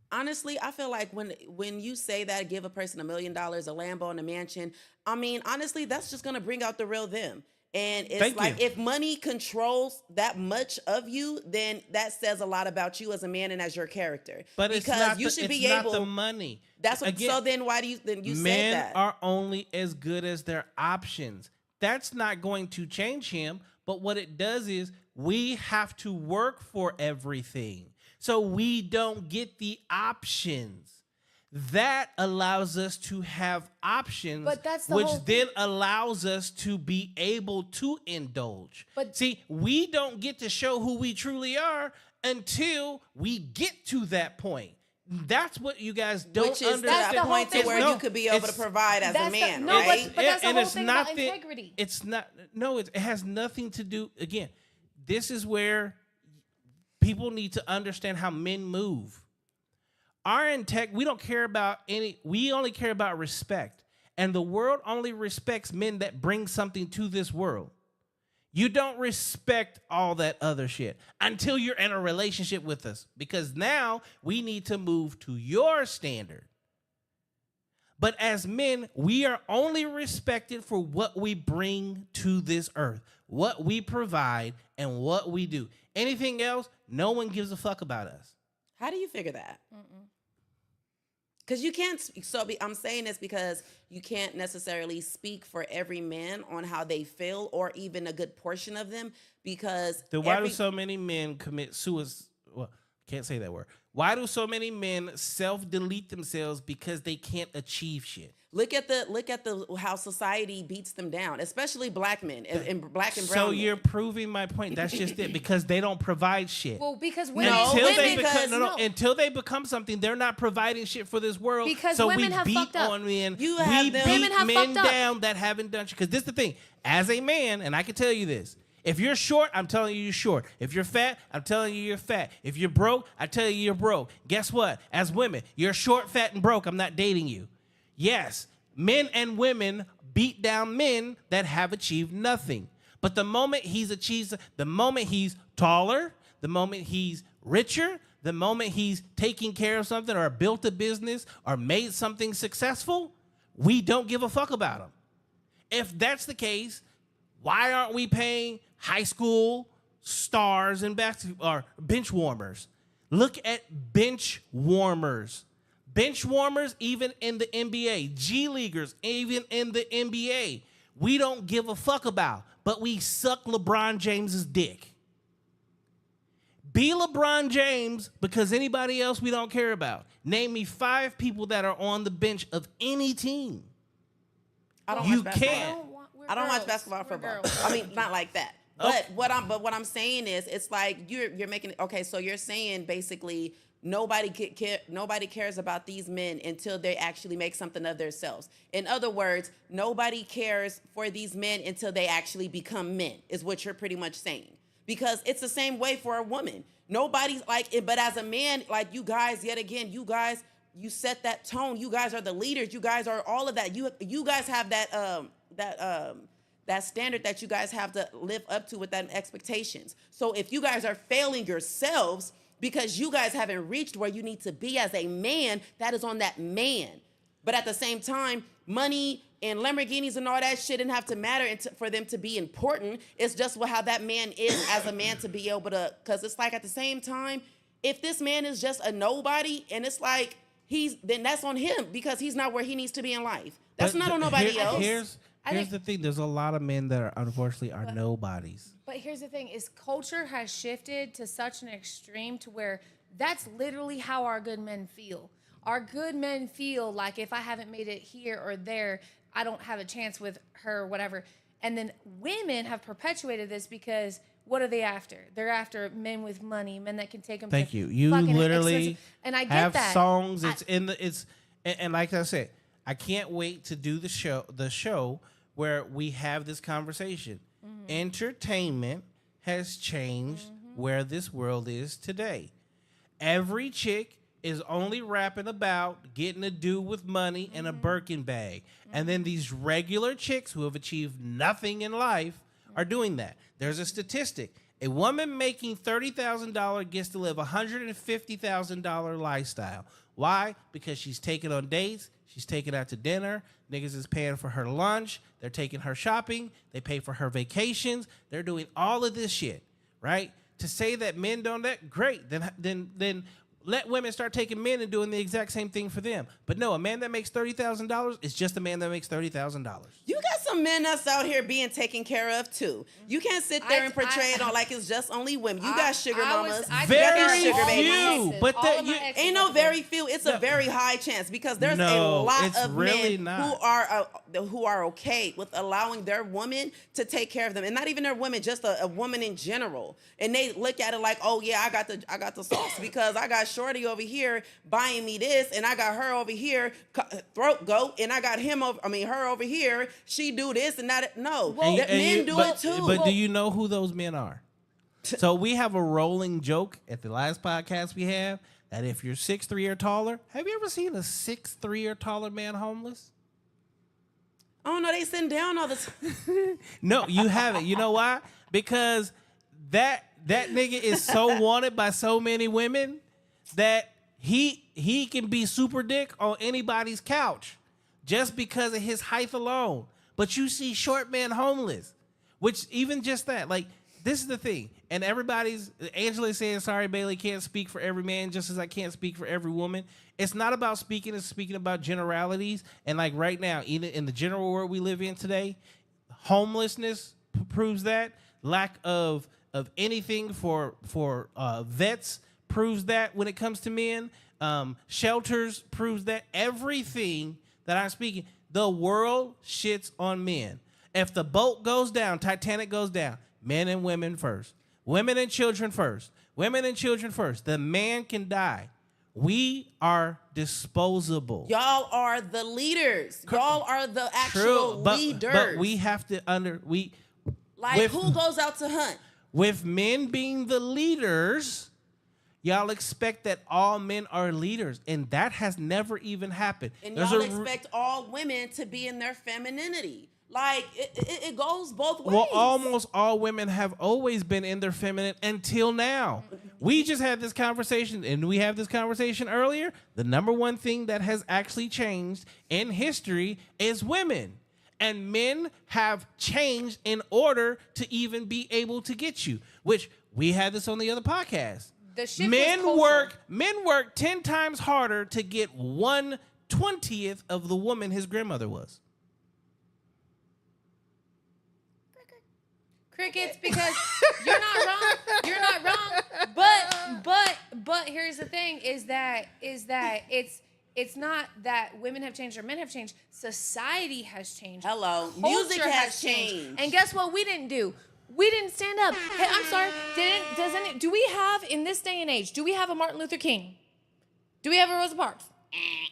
Speaker 3: Honestly, I feel like when you say that, give a person $1 million, a Lambo, and a mansion, I mean, honestly, that's just gonna bring out the real them. And it's if money controls that much of you, then that says a lot about you as a man and as your character.
Speaker 2: But
Speaker 3: because you should be able.
Speaker 2: Not the money.
Speaker 3: That's what. Again, so then why do you say that?
Speaker 2: Men are only as good as their options. That's not going to change him. But what it does is we have to work for everything. So we don't get the options. That allows us to have options,
Speaker 5: but that's
Speaker 2: which then allows us to be able to indulge. But see, we don't get to show who we truly are until we get to that point. That's what you guys don't understand.
Speaker 3: That's the point to where you could be able to provide as a man, right?
Speaker 5: But that's the whole thing about integrity.
Speaker 2: It's not. No, it has nothing to do. Again, this is where people need to understand how men move. We don't care about we only care about respect. And the world only respects men that bring something to this world. You don't respect all that other shit until you're in a relationship with us, because now we need to move to your standard. But as men, we are only respected for what we bring to this earth, what we provide, and what we do. Anything else, no one gives a fuck about us.
Speaker 3: How do you figure that? Because you can't. I'm saying this because you can't necessarily speak for every man on how they feel, or even a good portion of them. Because
Speaker 2: Then why do so many men commit suicide? Well, can't say that word. Why do so many men self-delete themselves because they can't achieve shit?
Speaker 3: Look at the how society beats them down, especially black men and black and brown.
Speaker 2: So
Speaker 3: men.
Speaker 2: you're proving my point. That's just it, because they don't provide shit.
Speaker 5: Well, because
Speaker 2: Until they become something, they're not providing shit for this world.
Speaker 5: Because
Speaker 2: so
Speaker 5: women
Speaker 2: we
Speaker 5: have
Speaker 2: beat
Speaker 5: fucked up.
Speaker 2: on men.
Speaker 5: Women have
Speaker 2: men
Speaker 5: fucked up.
Speaker 2: down that haven't done shit. Because this is the thing. As a man, and I can tell you this. If you're short, I'm telling you you're short. If you're fat, I'm telling you you're fat. If you're broke, I tell you you're broke. Guess what? As women, you're short, fat, and broke. I'm not dating you. Yes, men and women beat down men that have achieved nothing. But the moment he's achieved, the moment he's taller, the moment he's richer, the moment he's taking care of something or built a business or made something successful, we don't give a fuck about him. If that's the case, why aren't we paying high school stars and or bench warmers? Look at bench warmers. Bench warmers, even in the NBA. G Leaguers, even in the NBA. We don't give a fuck about, but we suck LeBron James's dick. Be LeBron James because anybody else we don't care about. Name me 5 people that are on the bench of any team.
Speaker 3: I don't
Speaker 2: You
Speaker 3: watch basketball.
Speaker 2: can't.
Speaker 3: I don't watch basketball or football. I mean, not like that.
Speaker 2: Okay.
Speaker 3: But what I'm saying is, it's like you're making it. Okay, so you're saying basically nobody cares about these men until they actually make something of themselves. In other words, nobody cares for these men until they actually become men, is what you're pretty much saying. Because it's the same way for a woman. Nobody's like it, but as a man, like you guys, yet again, you guys, you set that tone. You guys are the leaders. You guys are all of that. You guys have that standard that you guys have to live up to with that expectations. So if you guys are failing yourselves because you guys haven't reached where you need to be as a man, that is on that man. But at the same time, money and Lamborghinis and all that shit didn't have to matter for them to be important. It's just how that man is as a man to be able to, because it's like at the same time, if this man is just a nobody and it's like then that's on him because he's not where he needs to be in life. That's not on nobody else.
Speaker 2: Here's the thing. There's a lot of men that unfortunately are nobodies.
Speaker 5: But here's the thing: is culture has shifted to such an extreme to where that's literally how our good men feel. Our good men feel like if I haven't made it here or there, I don't have a chance with her or whatever. And then women have perpetuated this because what are they after? They're after men with money, men that can take them.
Speaker 2: Thank
Speaker 5: to
Speaker 2: you. You
Speaker 5: fucking
Speaker 2: literally
Speaker 5: expensive. And I get
Speaker 2: have
Speaker 5: that.
Speaker 2: songs. And like I said, I can't wait to do the show where we have this conversation. Mm-hmm. Entertainment has changed where this world is today. Every chick is only rapping about getting a dude with money and a Birkin bag. And then these regular chicks who have achieved nothing in life are doing that. There's a statistic. A woman making $30,000 gets to live a $150,000 lifestyle. Why? Because she's taking on dates. She's taking out to dinner. Niggas is paying for her lunch. They're taking her shopping. They pay for her vacations. They're doing all of this shit, right? To say that men don't that, great. Then let women start taking men and doing the exact same thing for them. But no, a man that makes $30,000 is just a man that makes $30,000.
Speaker 3: You got some men that's out here being taken care of too. You can't sit there and portray it on like it's just only women. You got sugar mamas.
Speaker 2: Very
Speaker 3: sugar
Speaker 2: few, but
Speaker 3: ain't no very few. It's a very high chance because there's a lot of
Speaker 2: really
Speaker 3: men who are okay with allowing their woman to take care of them, and not even their women, just a woman in general. And they look at it like, oh yeah, I got the sauce because I got shorty over here buying me this, and I got her over here throat goat, and I got her over here. She do this and that. No, men do it too.
Speaker 2: But do you know who those men are? So we have a rolling joke at the last podcast we have that if you're 6'3" or taller, have you ever seen a 6'3" or taller man homeless?
Speaker 3: Oh no, they sitting down all the time.
Speaker 2: No, you haven't. You know why? Because that nigga is so wanted by so many women that he can be super dick on anybody's couch just because of his height alone. But you see short man homeless, which even just that, like this is the thing. And everybody's, Angela is saying, sorry, Bailey, can't speak for every man, just as I can't speak for every woman. It's not about speaking, it's speaking about generalities. And like right now, even in the general world we live in today, homelessness proves that. Lack of anything for vets proves that when it comes to men. Shelters proves that. Everything that I'm speaking, the world shits on men. If the boat goes down, Titanic goes down, men and women first. Women and children first. Women and children first. The man can die. We are disposable.
Speaker 3: Y'all are the leaders. Y'all are the actual leaders.
Speaker 2: But we have to
Speaker 3: who goes out to hunt?
Speaker 2: With men being the leaders, y'all expect that all men are leaders, and that has never even happened.
Speaker 3: And y'all expect all women to be in their femininity. Like, it goes both ways.
Speaker 2: Well, almost all women have always been in their feminine until now. We just had this conversation, and we have this conversation earlier. The number one thing that has actually changed in history is women. And men have changed in order to even be able to get you, which we had this on the other podcast. Men work 10 times harder to get 1/20th of the woman his grandmother was.
Speaker 5: Crickets, because you're not wrong. You're not wrong. But here's the thing: is that it's not that women have changed or men have changed. Society has changed.
Speaker 3: Hello,
Speaker 5: Culture
Speaker 3: music has changed.
Speaker 5: And guess what? We didn't do. We didn't stand up. Hey, I'm sorry. Do we have in this day and age? Do we have a Martin Luther King? Do we have a Rosa Parks?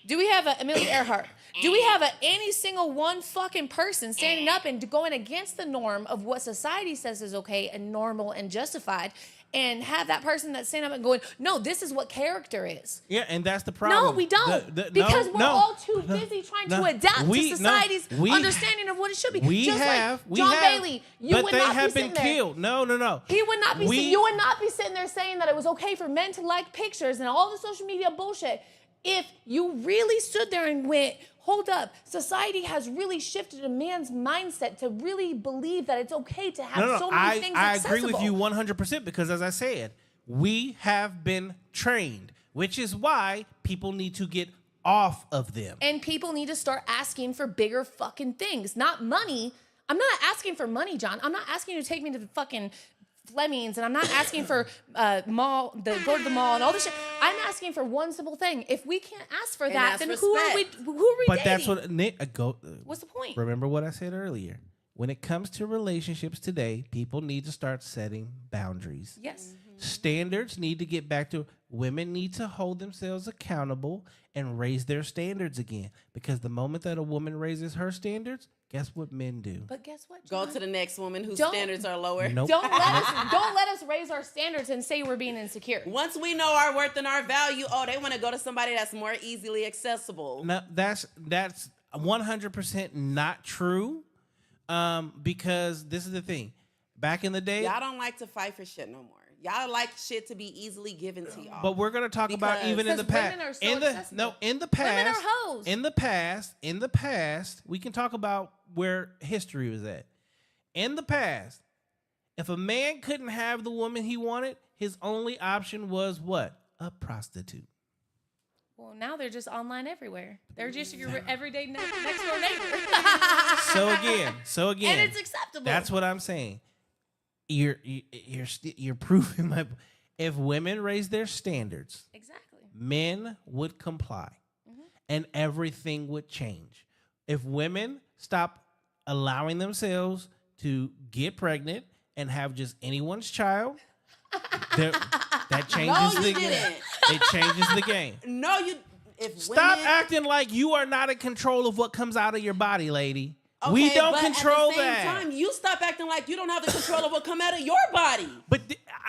Speaker 5: Do we have a Amelia Earhart? Do we have any single one fucking person standing up and going against the norm of what society says is okay and normal and justified, and have that person that's standing up and going, no, this is what character is?
Speaker 2: Yeah, and that's the problem.
Speaker 5: No, we don't. Because we're all too busy trying to adapt to society's understanding of what it should be. John Bailey, you would not be sitting there.
Speaker 2: Killed. No.
Speaker 5: He would not be. You would not be sitting there saying that it was okay for men to like pictures and all the social media bullshit if you really stood there and went, hold up, society has really shifted a man's mindset to really believe that it's okay to have so many things accessible.
Speaker 2: I agree with you 100% because, as I said, we have been trained, which is why people need to get off of them.
Speaker 5: And people need to start asking for bigger fucking things, not money. I'm not asking for money, John. I'm not asking you to take me to the fucking Fleming's, and I'm not asking for go to the mall and all this shit. I'm asking for one simple thing. If we can't ask for that, then who are we
Speaker 2: But
Speaker 5: dating?
Speaker 2: that's what
Speaker 5: what's the point?
Speaker 2: Remember what I said earlier. When it comes to relationships today, people need to start setting boundaries.
Speaker 5: Yes.
Speaker 2: Standards need to get back to women need to hold themselves accountable and raise their standards again. Because the moment that a woman raises her standards, guess what men do?
Speaker 5: But guess what, John?
Speaker 3: Go to the next woman whose standards are lower.
Speaker 2: Nope.
Speaker 5: Don't let us raise our standards and say we're being insecure.
Speaker 3: Once we know our worth and our value, they want to go to somebody that's more easily accessible.
Speaker 2: No, that's 100% not true. Because this is the thing. Back in the day,
Speaker 3: y'all don't like to fight for shit no more. Y'all like shit to be easily given to y'all.
Speaker 2: But we're gonna talk about even in the past.
Speaker 5: Women are so accessible.
Speaker 2: In the past,
Speaker 5: women are hoes.
Speaker 2: In the past, we can talk about where history was at. In the past, if a man couldn't have the woman he wanted, his only option was what? A prostitute.
Speaker 5: Well, now they're just online everywhere. They're just your everyday next door neighbor.
Speaker 2: So again,
Speaker 5: and it's acceptable.
Speaker 2: That's what I'm saying. You're proving my. If women raise their standards,
Speaker 5: exactly,
Speaker 2: men would comply, and everything would change. If women stop allowing themselves to get pregnant and have just anyone's child, that changes the game. It changes the game.
Speaker 3: No, you.
Speaker 2: Stop acting like you are not in control of what comes out of your body, lady.
Speaker 3: Okay,
Speaker 2: we don't
Speaker 3: but
Speaker 2: control
Speaker 3: at the same
Speaker 2: that.
Speaker 3: time, you stop acting like you don't have the control of what come out of your body.
Speaker 2: But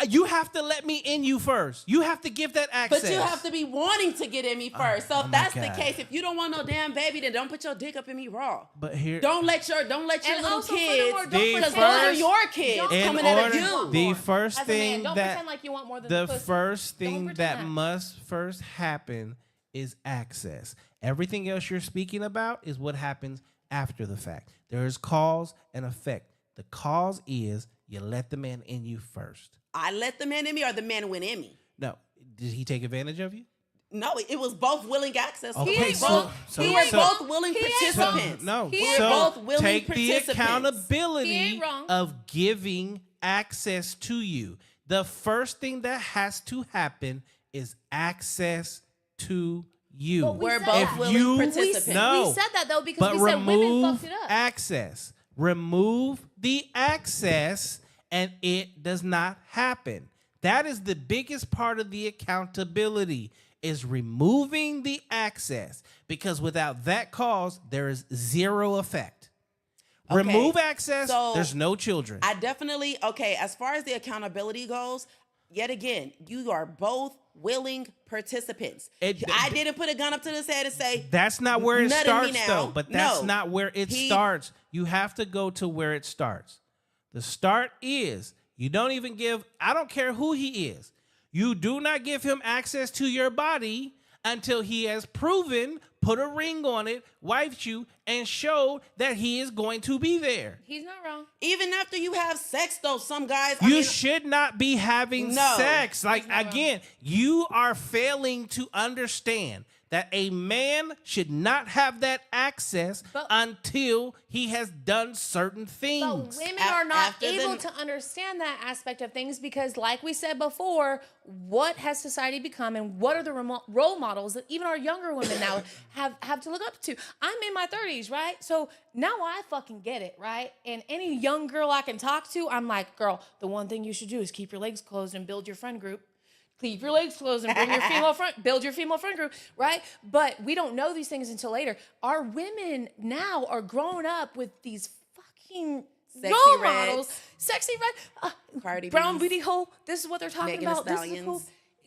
Speaker 2: you have to let me in you first. You have to give that access.
Speaker 3: But you have to be wanting to get in me first. So if that's the case, if you don't want no damn baby, then don't put your dick up in me raw.
Speaker 2: But here,
Speaker 3: don't let your little kids,
Speaker 5: because
Speaker 3: those are your kids coming out of you.
Speaker 2: The first thing
Speaker 5: don't
Speaker 2: that
Speaker 5: pretend like you want more than
Speaker 2: the
Speaker 5: pussy.
Speaker 2: first thing that must first happen is access. Everything else you're speaking about is what happens after the fact. There is cause and effect. The cause is You let the man in you first.
Speaker 3: I let the man in me, or the man went in me.
Speaker 2: No, did he take advantage of you?
Speaker 3: No, it was both willing access.
Speaker 2: Okay,
Speaker 3: we were both willing participants.
Speaker 2: So
Speaker 3: both willing
Speaker 2: take the
Speaker 3: participants.
Speaker 2: accountability of giving access to you. The first thing that has to happen is access to you.
Speaker 5: But
Speaker 3: We're
Speaker 5: said
Speaker 3: both
Speaker 5: that.
Speaker 3: willing participants.
Speaker 2: No.
Speaker 5: We said that though because
Speaker 2: But
Speaker 5: we said women
Speaker 2: remove
Speaker 5: fucked it up.
Speaker 2: access. Remove the access, and it does not happen. That is the biggest part of the accountability, is removing the access, because without that cause, there is zero effect.
Speaker 3: Okay,
Speaker 2: Remove access,
Speaker 3: so
Speaker 2: there's no children.
Speaker 3: I definitely, as far as the accountability goes, yet again, you are both willing participants. I didn't put a gun up to his head and say,
Speaker 2: that's not where it
Speaker 3: nut in me
Speaker 2: starts,
Speaker 3: now.
Speaker 2: though. But that's
Speaker 3: No.
Speaker 2: not where it starts. You have to go to where it starts. The start is, you don't even give, I don't care who he is, you do not give him access to your body until he has proven, put a ring on it, wifed you, and showed that he is going to be there.
Speaker 5: He's not wrong.
Speaker 3: even after you have sex, though, some guys,
Speaker 2: You should not be having sex. Like, again, you are failing to understand that a man should not have that access until he has done certain things.
Speaker 5: But women are not able to understand that aspect of things because, like we said before, what has society become and what are the role models that even our younger women now have to look up to? I'm in my 30s, right? So now I fucking get it, right? And any young girl I can talk to, I'm like, girl, the one thing you should do is keep your legs closed and build your friend group. Keep your legs closed and bring your female friend, build your female friend group, right? But we don't know these things until later. Our women now are growing up with these fucking role models. Sexy red,
Speaker 3: Cardi
Speaker 5: brown
Speaker 3: B's,
Speaker 5: booty hole. This is what they're talking
Speaker 3: Megan Thee
Speaker 5: about. This is
Speaker 3: Stallions.
Speaker 5: cool.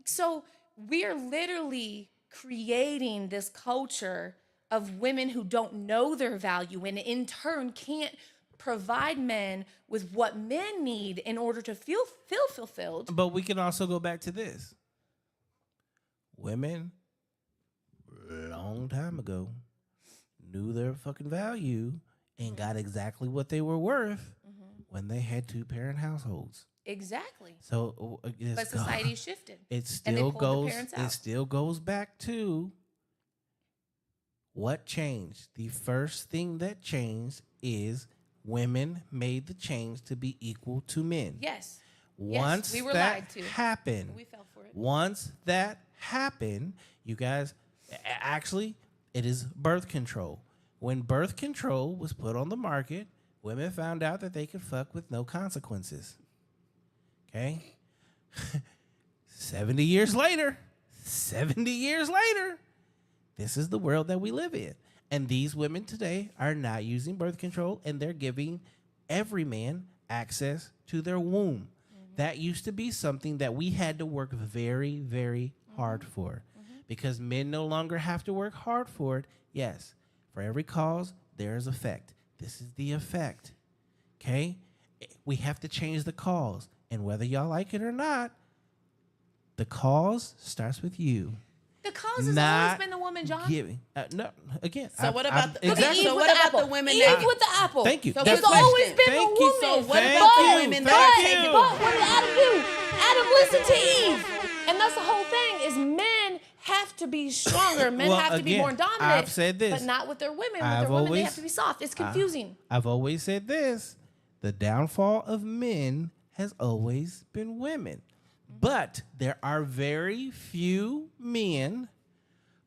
Speaker 5: So we're literally creating this culture of women who don't know their value and in turn can't provide men with what men need in order to feel fulfilled.
Speaker 2: But we can also go back to this. Women, long time ago, knew their fucking value and got exactly what they were worth when they had two-parent households.
Speaker 5: Exactly.
Speaker 2: So,
Speaker 5: but society shifted.
Speaker 2: It still goes back to what changed. The first thing that changed is women made the change to be equal to men.
Speaker 5: Yes.
Speaker 2: Once
Speaker 5: we were
Speaker 2: that
Speaker 5: lied to.
Speaker 2: happened,
Speaker 5: We fell for it.
Speaker 2: Once that happened, you guys, actually, it is birth control. When birth control was put on the market, women found out that they could fuck with no consequences. Okay? 70 years later, this is the world that we live in. And these women today are not using birth control, and they're giving every man access to their womb. That used to be something that we had to work very, very hard for. Because men no longer have to work hard for it. Yes, for every cause, there is effect. This is the effect. Okay? We have to change the cause. And whether y'all like it or not, the cause starts with you.
Speaker 5: The cause has always been the woman, John.
Speaker 2: No, again.
Speaker 3: So what about the
Speaker 2: exactly.
Speaker 3: So what about the women
Speaker 5: Eve
Speaker 3: that
Speaker 5: with the apple?
Speaker 2: Thank you.
Speaker 3: So
Speaker 5: It's
Speaker 3: good
Speaker 5: always
Speaker 3: question.
Speaker 5: been the woman.
Speaker 3: So what
Speaker 2: Thank
Speaker 3: about
Speaker 2: you.
Speaker 3: the women
Speaker 2: Thank
Speaker 3: that are
Speaker 2: you.
Speaker 3: taking?
Speaker 5: But what did Adam do? Adam listened to Eve. And that's the whole thing is men have to be stronger. Men
Speaker 2: Well,
Speaker 5: have to be
Speaker 2: again,
Speaker 5: more dominant.
Speaker 2: I've said this.
Speaker 5: But not with their women. With
Speaker 2: I've
Speaker 5: their women, they
Speaker 2: always-
Speaker 5: have to be soft. It's confusing.
Speaker 2: I've always said this. The downfall of men has always been women. But there are very few men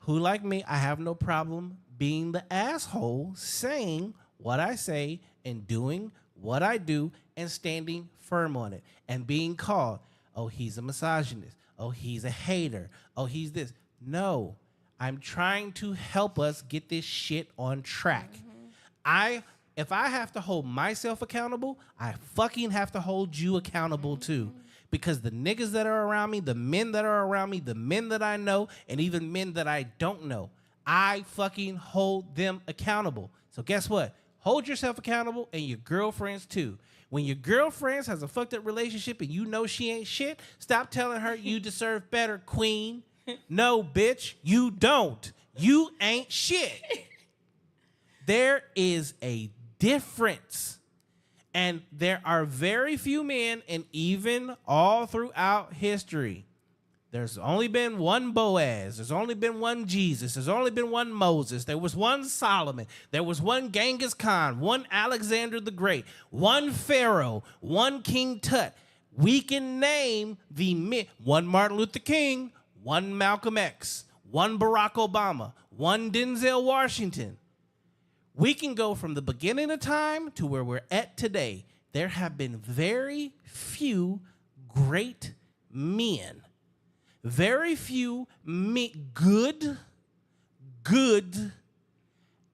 Speaker 2: who, like me, I have no problem being the asshole, saying what I say and doing what I do and standing firm on it and being called, oh, he's a misogynist. Oh, he's a hater. Oh, he's this. No, I'm trying to help us get this shit on track. If I have to hold myself accountable, I fucking have to hold you accountable too. Because the niggas that are around me, the men that are around me, the men that I know, and even men that I don't know, I fucking hold them accountable. So guess what? Hold yourself accountable and your girlfriends too. When your girlfriend has a fucked up relationship and you know she ain't shit, stop telling her you deserve better, queen. No, bitch, you don't. You ain't shit. There is a difference. And there are very few men, and even all throughout history, there's only been one Boaz. There's only been one Jesus. There's only been one Moses. There was one Solomon. There was one Genghis Khan, one Alexander the Great, one Pharaoh, one King Tut. We can name the men. One Martin Luther King, one Malcolm X, one Barack Obama, one Denzel Washington. We can go from the beginning of time to where we're at today. There have been very few great men. Very few good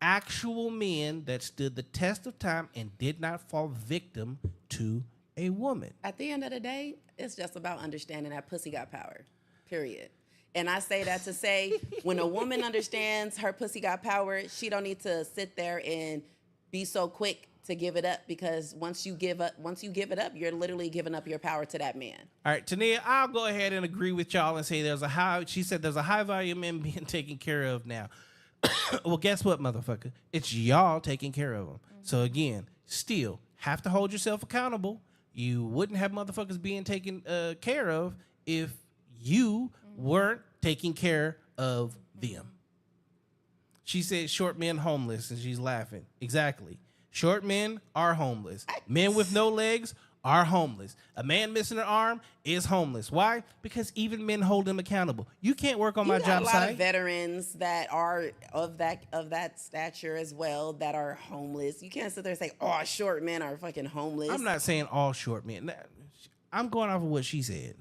Speaker 2: actual men that stood the test of time and did not fall victim to a woman.
Speaker 3: At the end of the day, it's just about understanding that pussy got power, period. And I say that to say, when a woman understands her pussy got power, she don't need to sit there and be so quick to give it up, because once you give it up, you're literally giving up your power to that man.
Speaker 2: All right, Tania, I'll go ahead and agree with y'all and say she said there's a high volume of men being taken care of now. Well, guess what, motherfucker? It's y'all taking care of them. Mm-hmm. So again, still have to hold yourself accountable. You wouldn't have motherfuckers being taken care of if you weren't taking care of them. She said short men homeless, and she's laughing. Exactly. Short men are homeless. Men with no legs are homeless. A man missing an arm is homeless. Why? Because even men hold him accountable. You can't work on my job site.
Speaker 3: A lot of veterans that are of that stature as well that are homeless. You can't sit there and say, "Oh, short men are fucking homeless."
Speaker 2: I'm not saying all short men. I'm going off of what she said.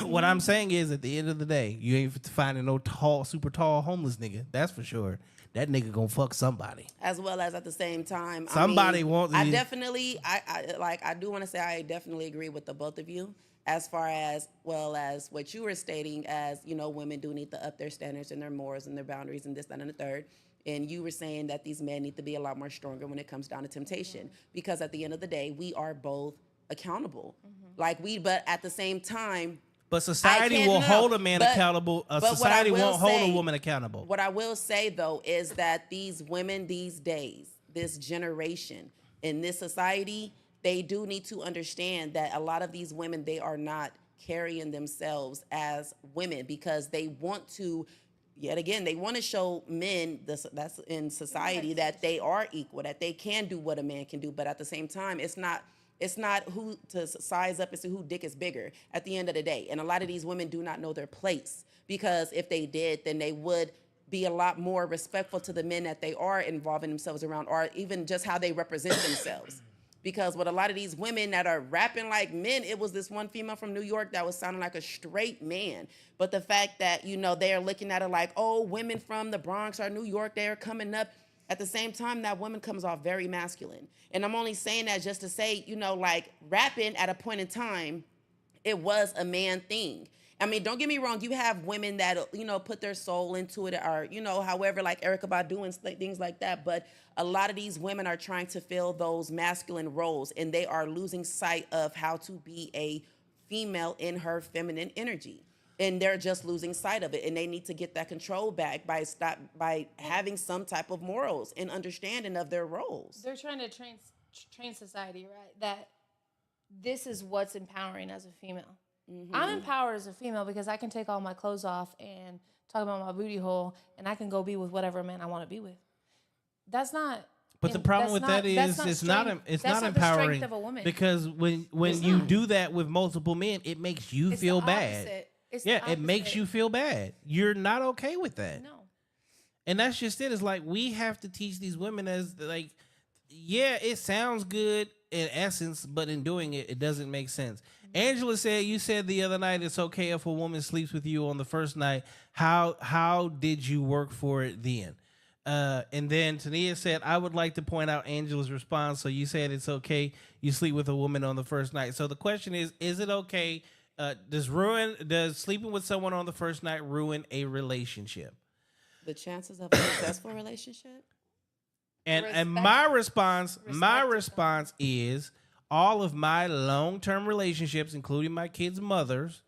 Speaker 2: What I'm saying is, at the end of the day, you ain't finding no super tall homeless nigga. That's for sure. That nigga gonna fuck somebody.
Speaker 3: As well as at the same time,
Speaker 2: somebody wants.
Speaker 3: I definitely, I do want to say I definitely agree with the both of you as far as well as what you were stating. As you know, women do need to up their standards and their morals and their boundaries and this, that, and the third. And you were saying that these men need to be a lot more stronger when it comes down to temptation, because at the end of the day, we are both accountable. But at the same time.
Speaker 2: But society will hold a man accountable. Society won't hold a woman accountable.
Speaker 3: What I will say, though, is that these women these days, this generation, in this society, they do need to understand that a lot of these women, they are not carrying themselves as women, because they want to, yet again, they want to show men that's in society that they are equal, that they can do what a man can do. But at the same time, it's not who to size up as to who dick is bigger at the end of the day. And a lot of these women do not know their place, because if they did, then they would be a lot more respectful to the men that they are involving themselves around, or even just how they represent themselves. Because with a lot of these women that are rapping like men, it was this one female from New York that was sounding like a straight man. But the fact that, they're looking at it like, oh, women from the Bronx or New York, they're coming up. At the same time, that woman comes off very masculine. And I'm only saying that just to say, rapping at a point in time, it was a man thing. I mean, don't get me wrong. You have women that, put their soul into it, or, however, like Erykah Badu and things like that. But a lot of these women are trying to fill those masculine roles, and they are losing sight of how to be a female in her feminine energy. And they're just losing sight of it, and they need to get that control back by having some type of morals and understanding of their roles.
Speaker 5: They're trying to train society, right? That this is what's empowering as a female. Mm-hmm. I'm empowered as a female because I can take all my clothes off and talk about my booty hole, and I can go be with whatever man I want to be with. That's not.
Speaker 2: But the problem with that is it's not empowering.
Speaker 5: The strength of a woman.
Speaker 2: Because when you do that with multiple men, it makes you feel bad. It makes you feel bad. You're not okay with that.
Speaker 5: No.
Speaker 2: And that's just it. It's like, we have to teach these women it sounds good in essence, but in doing it, it doesn't make sense. Mm-hmm. Angela said, you said the other night it's okay if a woman sleeps with you on the first night. How did you work for it then? And then Tania said, I would like to point out Angela's response. So you said it's okay you sleep with a woman on the first night. So the question is it okay? Does sleeping with someone on the first night ruin a relationship?
Speaker 3: The chances of a successful relationship?
Speaker 2: And my response is, all of my long-term relationships, including my kids' mothers,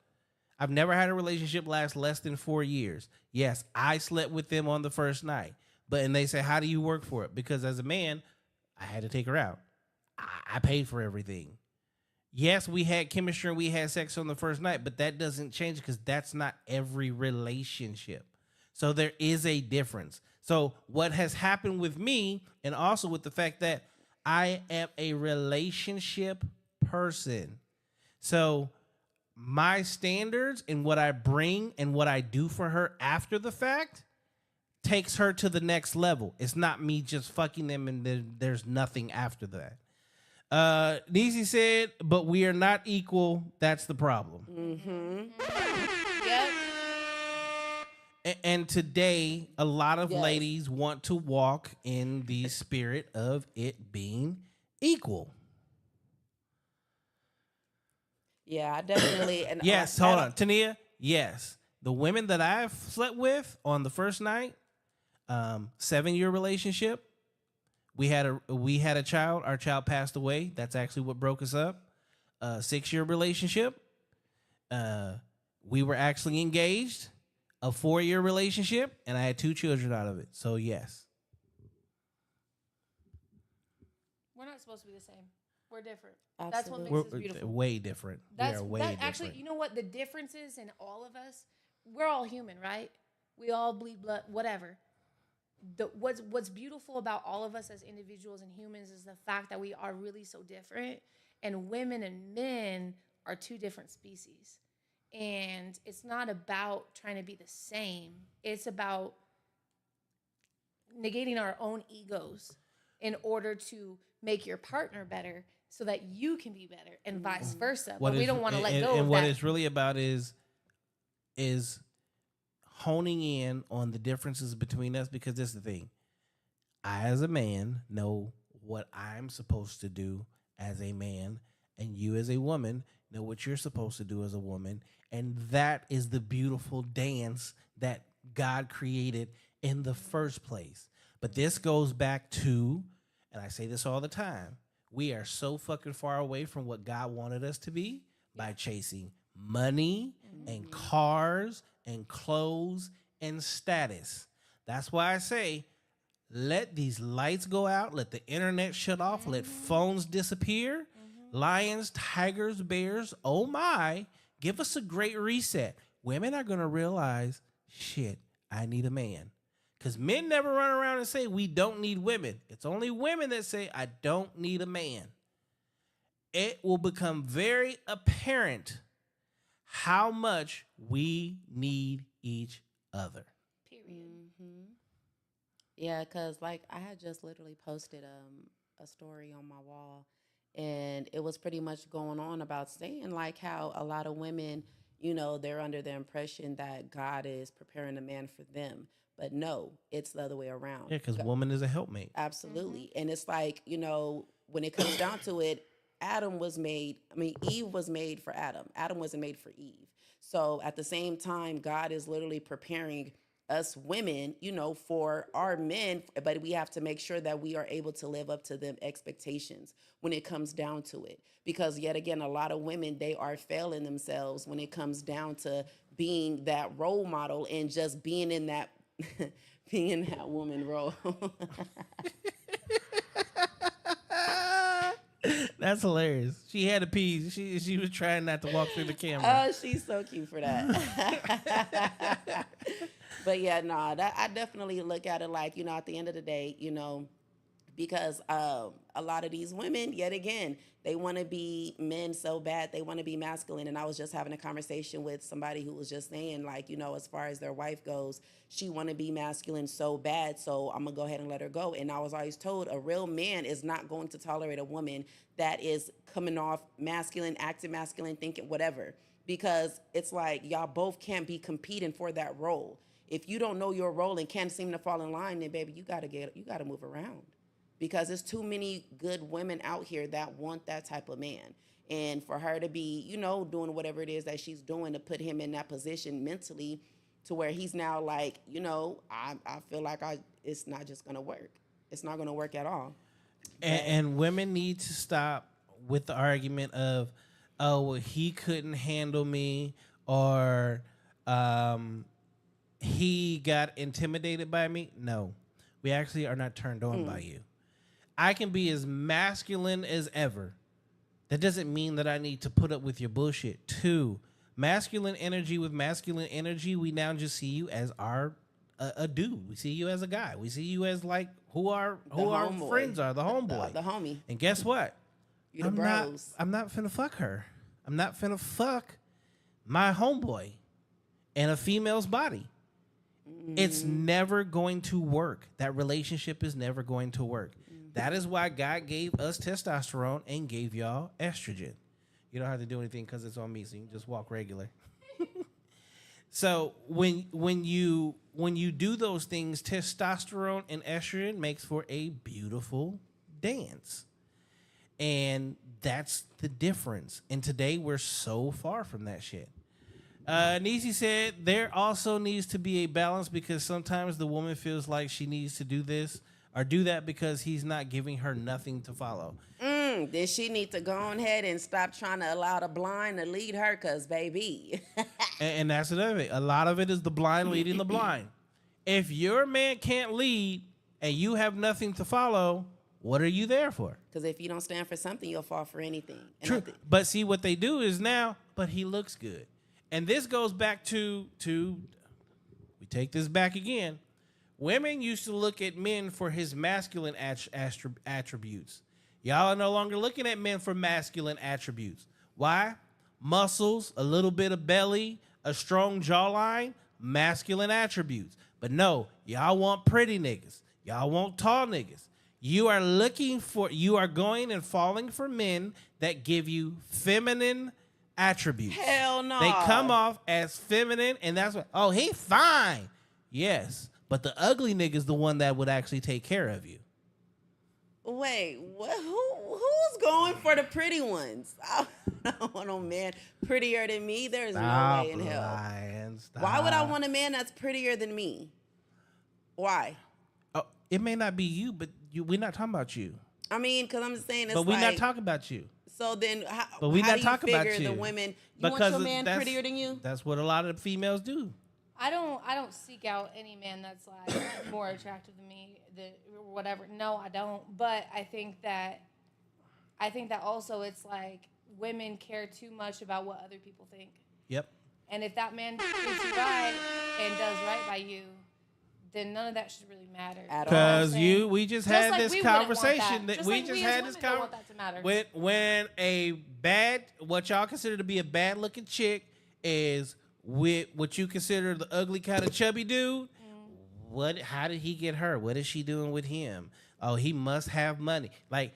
Speaker 2: I've never had a relationship last less than 4 years. Yes, I slept with them on the first night. And they say, how do you work for it? Because as a man, I had to take her out. I paid for everything. Yes, we had chemistry and we had sex on the first night, but that doesn't change because that's not every relationship. So there is a difference. So what has happened with me, and also with the fact that I am a relationship person. So my standards and what I bring and what I do for her after the fact takes her to the next level. It's not me just fucking them and there's nothing after that. Niecy said, but we are not equal. That's the problem.
Speaker 3: Yep.
Speaker 2: And today, a lot of
Speaker 3: Yes.
Speaker 2: ladies want to walk in the spirit of it being equal.
Speaker 3: Yeah, I definitely. And
Speaker 2: Yes, hold on. Tania, yes. The women that I've slept with on the first night, 7-year relationship. We had a child. Our child passed away. That's actually what broke us up. 6-year relationship. We were actually engaged. A 4-year relationship, and I had 2 children out of it. So yes.
Speaker 5: We're not supposed to be the same. We're different.
Speaker 3: Absolutely.
Speaker 5: That's what makes
Speaker 2: We're
Speaker 5: us beautiful.
Speaker 2: way different.
Speaker 5: That's
Speaker 2: we are way
Speaker 5: that
Speaker 2: different.
Speaker 5: actually, you know what the difference is in all of us? We're all human, right? We all bleed blood, whatever. What's beautiful about all of us as individuals and humans is the fact that we are really so different, and women and men are 2 different species. And it's not about trying to be the same. It's about negating our own egos in order to make your partner better so that you can be better and vice versa. But we don't want to let go
Speaker 2: and
Speaker 5: of
Speaker 2: what
Speaker 5: that.
Speaker 2: it's really about is honing in on the differences between us, because this is the thing. I, as a man, know what I'm supposed to do as a man, and you, as a woman, know what you're supposed to do as a woman. And that is the beautiful dance that God created in the first place. But this goes back to, and I say this all the time, we are so fucking far away from what God wanted us to be by chasing money and cars and clothes and status. That's why I say, let these lights go out, let the internet shut off, let phones disappear. Lions, tigers, bears, oh my, give us a great reset. Women are going to realize, shit, I need a man. Because men never run around and say we don't need women. It's only women that say I don't need a man. It will become very apparent how much we need each other.
Speaker 5: Period.
Speaker 3: Yeah, because like I had just literally posted a story on my wall, and it was pretty much going on about saying like how a lot of women, you know, they're under the impression that God is preparing a man for them. But no, it's the other way around.
Speaker 2: Yeah, because woman is a helpmate.
Speaker 3: Absolutely. And it's like, you know, when it comes down to it, Eve was made for Adam. Adam wasn't made for Eve. So at the same time, God is literally preparing us women, you know, for our men, but we have to make sure that we are able to live up to them expectations when it comes down to it. Because yet again, a lot of women, they are failing themselves when it comes down to being that role model and just being in that being in that woman role.
Speaker 2: That's hilarious. She had a pee. She was trying not to walk through the camera.
Speaker 3: Oh, she's so cute for that. But yeah, no, I definitely look at it like, you know, at the end of the day, you know, because a lot of these women, yet again, they want to be men so bad. They want to be masculine. And I was just having a conversation with somebody who was just saying, like, you know, as far as their wife goes, she want to be masculine so bad, so I'm going to go ahead and let her go. And I was always told a real man is not going to tolerate a woman that is coming off masculine, acting masculine, thinking whatever. Because it's like y'all both can't be competing for that role. If you don't know your role and can't seem to fall in line, then baby, you gotta move around. Because there's too many good women out here that want that type of man. And for her to be, you know, doing whatever it is that she's doing to put him in that position mentally to where he's now like, you know, I feel like it's not just gonna work. It's not gonna work at all.
Speaker 2: And women need to stop with the argument of, oh, well, he couldn't handle me, or he got intimidated by me. No, we actually are not turned on by you. I can be as masculine as ever. That doesn't mean that I need to put up with your bullshit. 2, masculine energy with masculine energy, we now just see you as a dude. We see you as a guy. We see you as like who our friends are, the homeboy.
Speaker 3: The homie.
Speaker 2: And guess what?
Speaker 3: You the bros.
Speaker 2: I'm not finna fuck her. I'm not finna fuck my homeboy in a female's body. It's never going to work. That relationship is never going to work. That is why God gave us testosterone and gave y'all estrogen. You don't have to do anything because it's on me, so you can just walk regular. So when you do those things, testosterone and estrogen makes for a beautiful dance. And that's the difference. And today we're so far from that shit. Nisi said there also needs to be a balance because sometimes the woman feels like she needs to do this or do that because he's not giving her nothing to follow.
Speaker 3: Then she need to go ahead and stop trying to allow the blind to lead her, cause baby.
Speaker 2: and that's another thing. A lot of it is the blind leading the blind. If your man can't lead and you have nothing to follow, what are you there for?
Speaker 3: Because if you don't stand for something, you'll fall for anything. And
Speaker 2: True. But see, what they do is now, but he looks good. And this goes back to we take this back again. Women used to look at men for his masculine attributes. Y'all are no longer looking at men for masculine attributes. Why? Muscles, a little bit of belly, a strong jawline, masculine attributes. But no, y'all want pretty niggas. Y'all want tall niggas. You are going and falling for men that give you feminine attributes.
Speaker 3: Hell no.
Speaker 2: They come off as feminine, and that's what, oh, he fine. Yes, but the ugly nigga's the one that would actually take care of you.
Speaker 3: Wait, what? Who's going for the pretty ones? I don't want no man prettier than me. There's no way in hell. Why would I want a man that's prettier than me? Why?
Speaker 2: Oh, it may not be you, but we're not talking about you.
Speaker 3: I mean, because I'm just saying it's
Speaker 2: but we're not talking about you.
Speaker 3: So then, how
Speaker 2: but we're
Speaker 3: how
Speaker 2: not
Speaker 3: do
Speaker 2: talking
Speaker 3: you
Speaker 2: about
Speaker 3: figure
Speaker 2: you.
Speaker 3: the women? You
Speaker 2: Because
Speaker 3: want your man prettier than you?
Speaker 2: That's what a lot of the females do.
Speaker 5: I don't seek out any man that's like more attractive than me, or whatever. No, I don't. But I think that also it's like women care too much about what other people think.
Speaker 2: Yep.
Speaker 5: And if that man treats you right and does right by you, then none of that should really matter.
Speaker 2: Because we just had this conversation.
Speaker 5: When
Speaker 2: when a bad, what y'all consider to be a bad looking chick is with what you consider the ugly kind of chubby dude. How did he get her? What is she doing with him? Oh, he must have money. Like,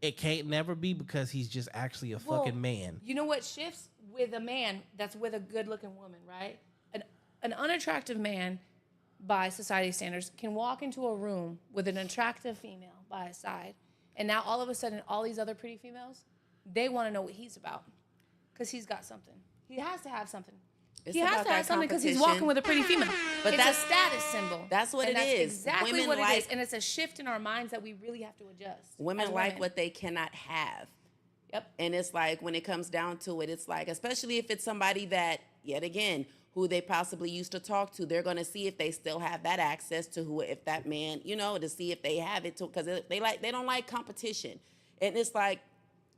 Speaker 2: it can't never be because he's just actually a fucking man.
Speaker 5: You know what shifts with a man that's with a good looking woman, right? An unattractive man by society standards can walk into a room with an attractive female by his side, and now all of a sudden all these other pretty females, they want to know what he's about because he's got something. He has to have something. He has to have something because he's walking with a pretty female. But it's a status symbol.
Speaker 3: That's what it is.
Speaker 5: Exactly
Speaker 3: women
Speaker 5: what it is. And it's a shift in our minds that we really have to adjust.
Speaker 3: Women like what they cannot have.
Speaker 5: Yep.
Speaker 3: And it's like when it comes down to it, it's like, especially if it's somebody that, yet again, who they possibly used to talk to, they're going to see if they still have that access to if that man, to see if they have it too, because they don't like competition. And it's like,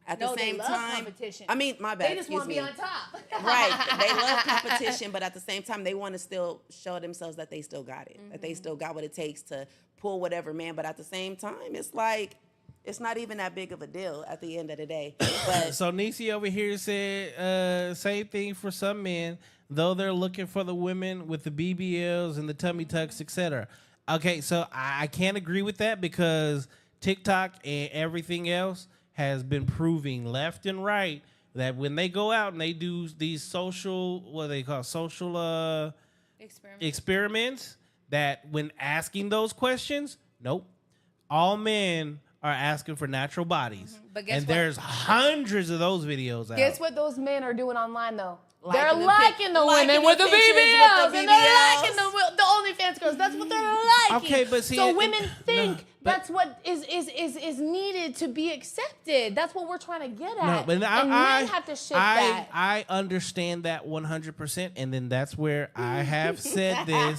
Speaker 3: at the same time,
Speaker 5: competition.
Speaker 3: I mean, my bad.
Speaker 5: They just want to be on top.
Speaker 3: Right. They love competition, but at the same time, they want to still show themselves that they still got it, that they still got what it takes to pull whatever man. But at the same time, it's like, it's not even that big of a deal at the end of the day. But
Speaker 2: so Nisi over here said, same thing for some men, though they're looking for the women with the BBLs and the tummy tucks, etc. Okay, so I can't agree with that because TikTok and everything else has been proving left and right that when they go out and they do these social, what they call social experiments, that when asking those questions, nope, all men are asking for natural bodies.
Speaker 5: But guess
Speaker 2: and
Speaker 5: what?
Speaker 2: there's hundreds of those videos out.
Speaker 5: Guess what those men are doing online though?
Speaker 3: Liking
Speaker 5: They're liking the women with the BBLs, and they're liking the OnlyFans girls. That's what they're liking.
Speaker 2: Okay, but see,
Speaker 5: so women think that's what is needed to be accepted. That's what we're trying to get at.
Speaker 2: No, but
Speaker 5: and men have to shift that.
Speaker 2: I understand that 100%, and then that's where I have said this.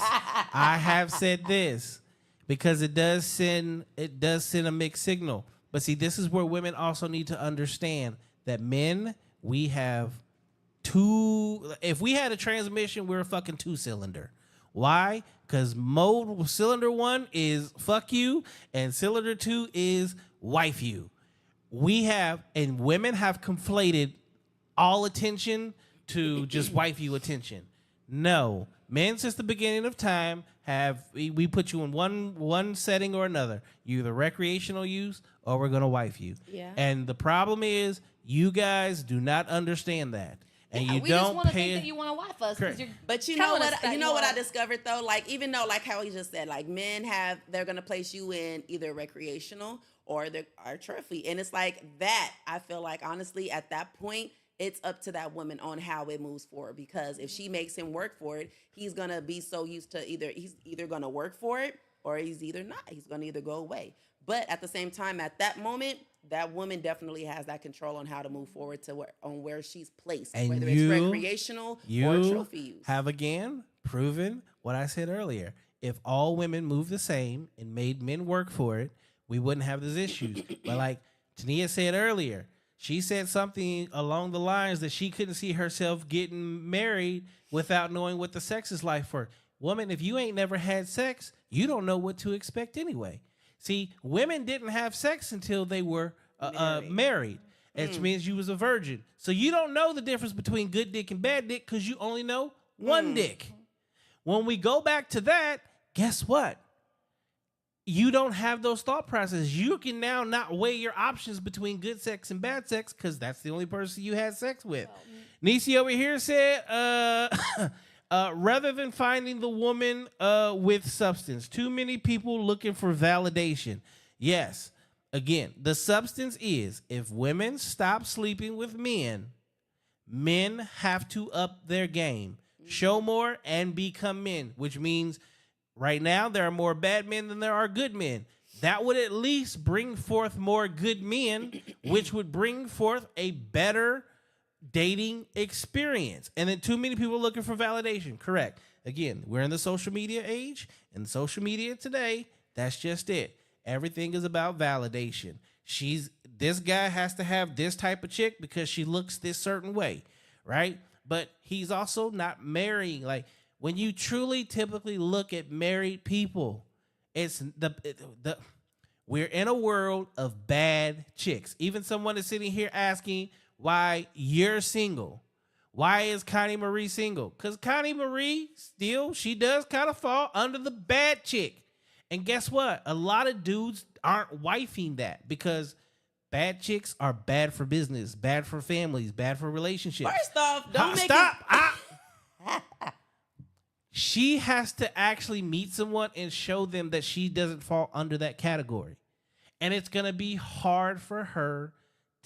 Speaker 2: I have said this because it does send a mixed signal. But see, this is where women also need to understand that men, we have two. If we had a transmission, we're a fucking 2-cylinder. Why? Because cylinder 1 is fuck you, and cylinder 2 is wife you. And women have conflated all attention to just wife you attention. No, men since the beginning of time we put you in one setting or another. You're either recreational use or we're gonna wife you.
Speaker 5: Yeah.
Speaker 2: And the problem is you guys do not understand that. And you
Speaker 6: we
Speaker 2: don't
Speaker 6: just want to
Speaker 2: pay
Speaker 6: think that you want to wife us. 'Cause you're
Speaker 3: But you know
Speaker 6: telling us
Speaker 3: what?
Speaker 6: that
Speaker 3: You know what I
Speaker 6: want-
Speaker 3: discovered though. Like even though, like how he just said, like men they're gonna place you in either recreational or our trophy, and it's like that. I feel like honestly, at that point, it's up to that woman on how it moves forward. Because if she makes him work for it, he's gonna be so used to he's either gonna work for it or he's either not. He's gonna either go away. But at the same time, at that moment, that woman definitely has that control on how to move forward to where she's placed,
Speaker 2: And
Speaker 3: whether
Speaker 2: you-
Speaker 3: it's recreational or
Speaker 2: You
Speaker 3: trophy use.
Speaker 2: have again proven what I said earlier. If all women moved the same and made men work for it, we wouldn't have these issues. But like Tania said earlier, she said something along the lines that she couldn't see herself getting married without knowing what the sex is like for. Woman, if you ain't never had sex, you don't know what to expect anyway. See, women didn't have sex until they were married. Which means you was a virgin. So you don't know the difference between good dick and bad dick because you only know one dick. When we go back to that, guess what? You don't have those thought processes. You can now not weigh your options between good sex and bad sex because that's the only person you had sex with. Nisi over here said, rather than finding the woman with substance, too many people looking for validation. Yes. Again, the substance is if women stop sleeping with men, men have to up their game, show more, and become men, which means right now there are more bad men than there are good men. That would at least bring forth more good men, which would bring forth a better dating experience. And then too many people looking for validation. Correct. Again, we're in the social media age, and social media today, that's just it. Everything is about validation. This guy has to have this type of chick because she looks this certain way, right? But he's also not marrying. Like when you truly typically look at married people, it's we're in a world of bad chicks. Even someone is sitting here asking why you're single. Why is Connie Marie single? Because Connie Marie she does kind of fall under the bad chick. And guess what? A lot of dudes aren't wifing that because bad chicks are bad for business, bad for families, bad for relationships.
Speaker 3: First off, don't make
Speaker 2: stop. She has to actually meet someone and show them that she doesn't fall under that category. And it's going to be hard for her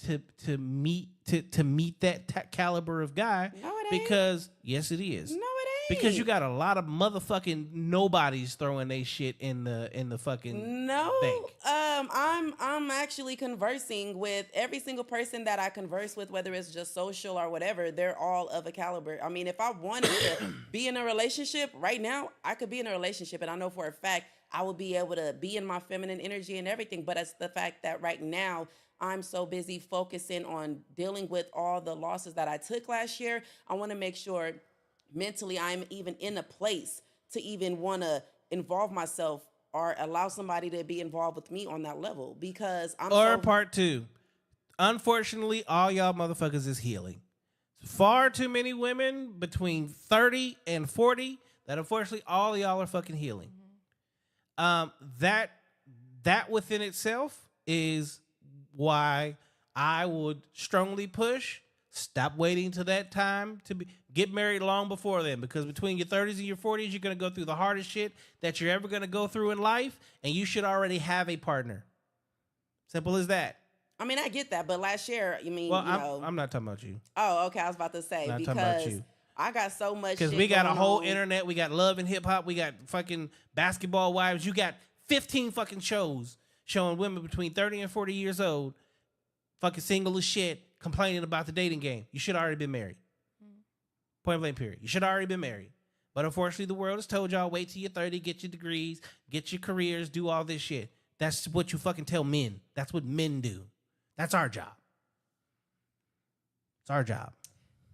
Speaker 2: to meet that caliber of guy.
Speaker 3: No, it ain't.
Speaker 2: Because yes, it is.
Speaker 3: No, it ain't.
Speaker 2: Because you got a lot of motherfucking nobodies throwing their shit in the fucking bank.
Speaker 3: I'm actually conversing with every single person that I converse with, whether it's just social or whatever. They're all of a caliber. I mean, if I wanted to be in a relationship right now, I could be in a relationship, and I know for a fact I would be able to be in my feminine energy and everything. But it's the fact that right now I'm so busy focusing on dealing with all the losses that I took last year. I want to make sure mentally I'm even in a place to even want to involve myself or allow somebody to be involved with me on that level, because
Speaker 2: part two. Unfortunately, all y'all motherfuckers is healing. Far too many women between 30 and 40 that unfortunately all y'all are fucking healing. That within itself is why I would strongly push stop waiting till that time to get married long before then, because between your 30s and your 40s, you're going to go through the hardest shit that you're ever going to go through in life, and you should already have a partner. Simple as that.
Speaker 3: I mean, I get that, but last year,
Speaker 2: I'm not talking about you.
Speaker 3: Oh, okay. I was about to say,
Speaker 2: Not talking about you.
Speaker 3: I got so much.
Speaker 2: Because we got a whole internet, we got Love and Hip Hop, we got fucking Basketball Wives, you got 15 fucking shows showing women between 30 and 40 years old, fucking single as shit, complaining about the dating game. You should have already been married. Point blank period. You should have already been married. But unfortunately, the world has told y'all, wait till you're 30, get your degrees, get your careers, do all this shit. That's what you fucking tell men. That's what men do. That's our job. It's our job.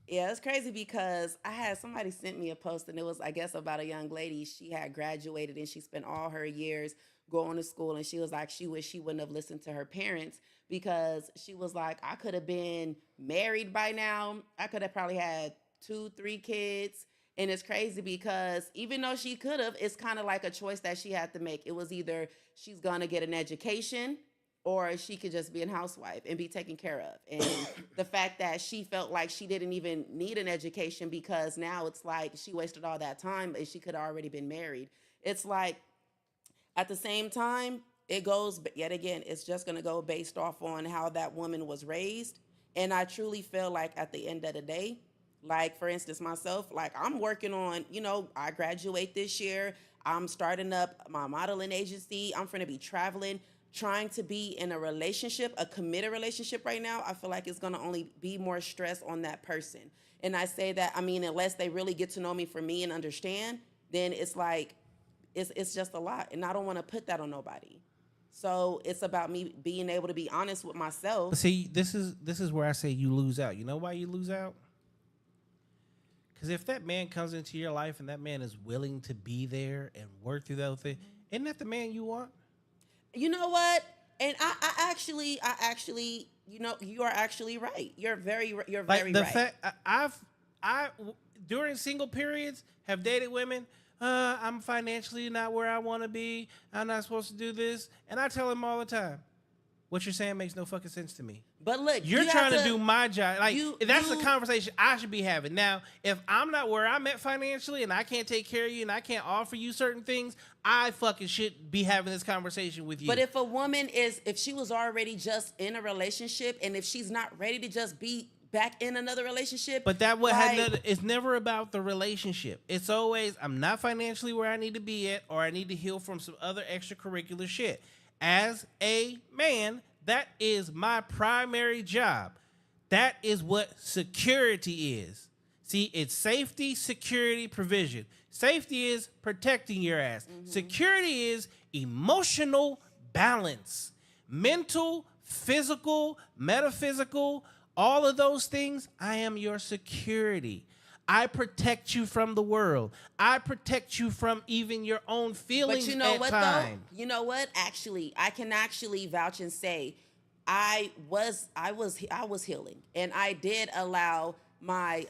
Speaker 3: Yeah, it's crazy because I had somebody sent me a post and it was, I guess, about a young lady. She had graduated and she spent all her years going to school, and she was like, she wished she wouldn't have listened to her parents because she was like, I could have been married by now. I could have probably had 2-3 kids. And it's crazy because even though she could have, it's kind of like a choice that she had to make. It was either she's going to get an education or she could just be a housewife and be taken care of. And the fact that she felt like she didn't even need an education because now it's like she wasted all that time and she could have already been married. It's like, at the same time, it goes, but yet again, it's just going to go based off on how that woman was raised. And I truly feel like at the end of the day, like, for instance, myself, like, I'm working on, I graduate this year. I'm starting up my modeling agency. I'm going to be traveling, trying to be in a relationship, a committed relationship right now. I feel like it's going to only be more stress on that person. And I say that, I mean, unless they really get to know me for me and understand, then it's like, it's just a lot. And I don't want to put that on nobody. So it's about me being able to be honest with myself.
Speaker 2: See, this is where I say you lose out. You know why you lose out? Because if that man comes into your life and that man is willing to be there and work through that thing, isn't that the man you want?
Speaker 3: You know what? And I actually, you are actually right. You're very right.
Speaker 2: Fact, I during single periods have dated women. I'm financially not where I want to be. I'm not supposed to do this. And I tell them all the time, what you're saying makes no fucking sense to me.
Speaker 3: But look,
Speaker 2: you're trying to do my job. Like, that's the conversation I should be having. Now, if I'm not where I'm at financially and I can't take care of you and I can't offer you certain things, I fucking should be having this conversation with you.
Speaker 3: But if a woman if she was already just in a relationship and if she's not ready to just be back in another relationship.
Speaker 2: But it's never about the relationship. It's always, I'm not financially where I need to be at, or I need to heal from some other extracurricular shit. As a man, that is my primary job. That is what security is. See, it's safety, security, provision. Safety is protecting your ass. Mm-hmm. Security is emotional balance. Mental, physical, metaphysical, all of those things, I am your security. I protect you from the world. I protect you from even your own feelings.
Speaker 3: But you know
Speaker 2: at
Speaker 3: what,
Speaker 2: time.
Speaker 3: though? You know what? Actually, I can actually vouch and say I was healing, and I did allow my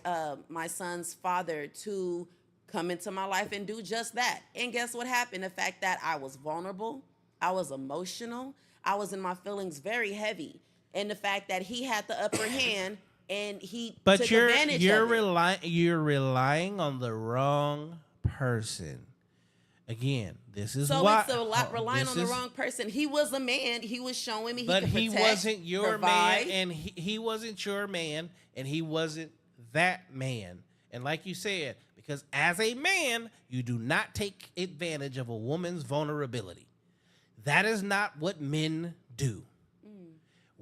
Speaker 3: son's father to come into my life and do just that. And guess what happened? The fact that I was vulnerable, I was emotional, I was in my feelings very heavy. And the fact that he had the upper hand and he took advantage of it.
Speaker 2: You're relying on the wrong person. Again, this is
Speaker 3: so
Speaker 2: why.
Speaker 3: So it's a lot relying on the wrong person. He was a man. He was showing me he could protect,
Speaker 2: he wasn't your
Speaker 3: provide.
Speaker 2: man, and he wasn't your man, and he wasn't that man. And like you said, because as a man, you do not take advantage of a woman's vulnerability. That is not what men do.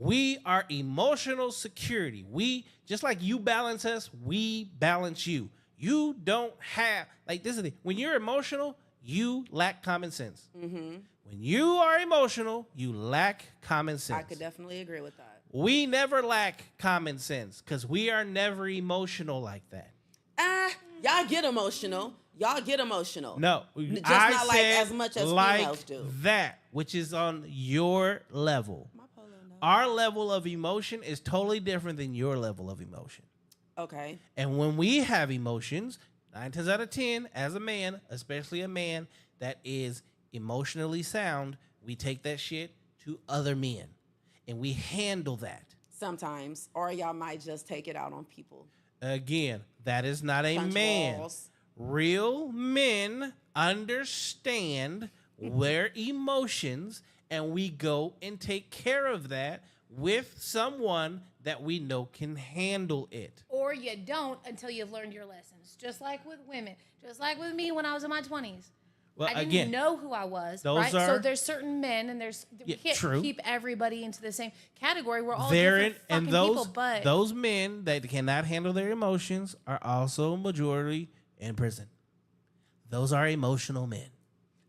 Speaker 2: We are emotional security. We, just like you balance us, we balance you. You don't have, like, this is the, when you're emotional, you lack common sense. Mm-hmm. When you are emotional, you lack common sense.
Speaker 3: I could definitely agree with that.
Speaker 2: We never lack common sense because we are never emotional like that.
Speaker 3: Y'all get emotional. Y'all get emotional.
Speaker 2: No,
Speaker 3: just
Speaker 2: I
Speaker 3: not like as much as females do.
Speaker 2: That, which is on your level. Our level of emotion is totally different than your level of emotion.
Speaker 3: Okay.
Speaker 2: And when we have emotions, 9 times out of 10, as a man, especially a man that is emotionally sound, we take that shit to other men. And we handle that.
Speaker 3: Sometimes. Or y'all might just take it out on people.
Speaker 2: Again, that is not a
Speaker 3: Punch
Speaker 2: man.
Speaker 3: walls.
Speaker 2: Real men understand their emotions, and we go and take care of that with someone that we know can handle it.
Speaker 5: Or you don't until you've learned your lessons. Just like with women. Just like with me when I was in my 20s.
Speaker 2: Well,
Speaker 5: I didn't know who I was, right? So there's certain men, and we can't keep everybody into the same category. We're all different fucking people, but
Speaker 2: those men that cannot handle their emotions are also majority in prison. Those are emotional men.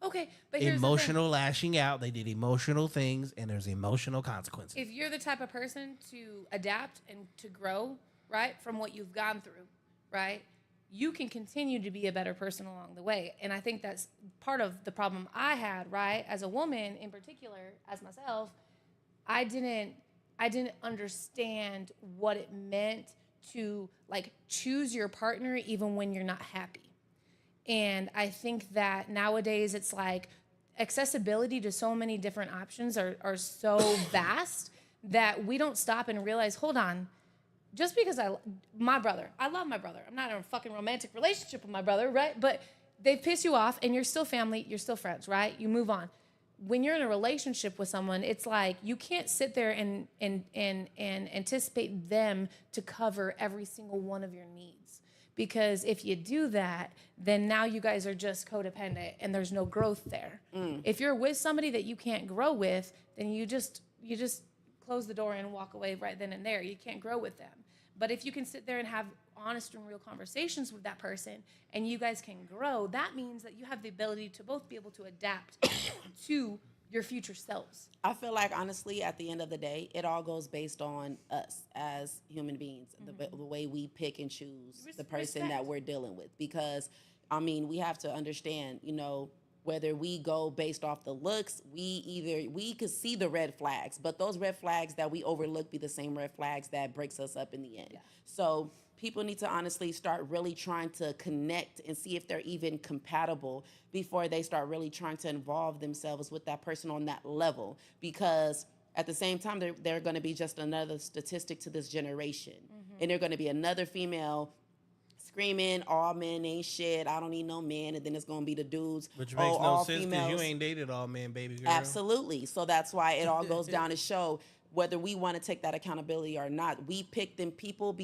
Speaker 5: Okay, but here's
Speaker 2: Emotional lashing out. They did emotional things, and there's emotional consequences.
Speaker 5: if you're the type of person to adapt and to grow, right, from what you've gone through, right, you can continue to be a better person along the way. And I think that's part of the problem I had, right, as a woman in particular, as myself. I didn't understand what it meant to like choose your partner even when you're not happy. And I think that nowadays it's like accessibility to so many different options are so vast that we don't stop and realize, hold on, just because I love my brother, I'm not in a fucking romantic relationship with my brother, right? But they piss you off and you're still family, you're still friends, right? You move on. When you're in a relationship with someone, it's like you can't sit there and anticipate them to cover every single one of your needs. Because if you do that, then now you guys are just codependent and there's no growth there. If you're with somebody that you can't grow with, then you just close the door and walk away right then and there. You can't grow with them. But if you can sit there and have honest and real conversations with that person and you guys can grow, that means that you have the ability to both be able to adapt to your future selves.
Speaker 3: I feel like, honestly, at the end of the day, it all goes based on us as human beings, the way we pick and choose the person that we're dealing with. Because, I mean, we have to understand, you know, whether we go based off the looks, we could see the red flags, but those red flags that we overlook be the same red flags that breaks us up in the end. Yeah. So people need to honestly start really trying to connect and see if they're even compatible before they start really trying to involve themselves with that person on that level. Because at the same time, they're going to be just another statistic to this generation. And they're going to be another female screaming, all men ain't shit, I don't need no man, and then it's going to be the dudes.
Speaker 2: Which makes no sense because you ain't dated all men, baby girl.
Speaker 3: Absolutely. So that's why it all goes down to show whether we want to take that accountability or not. We pick them people,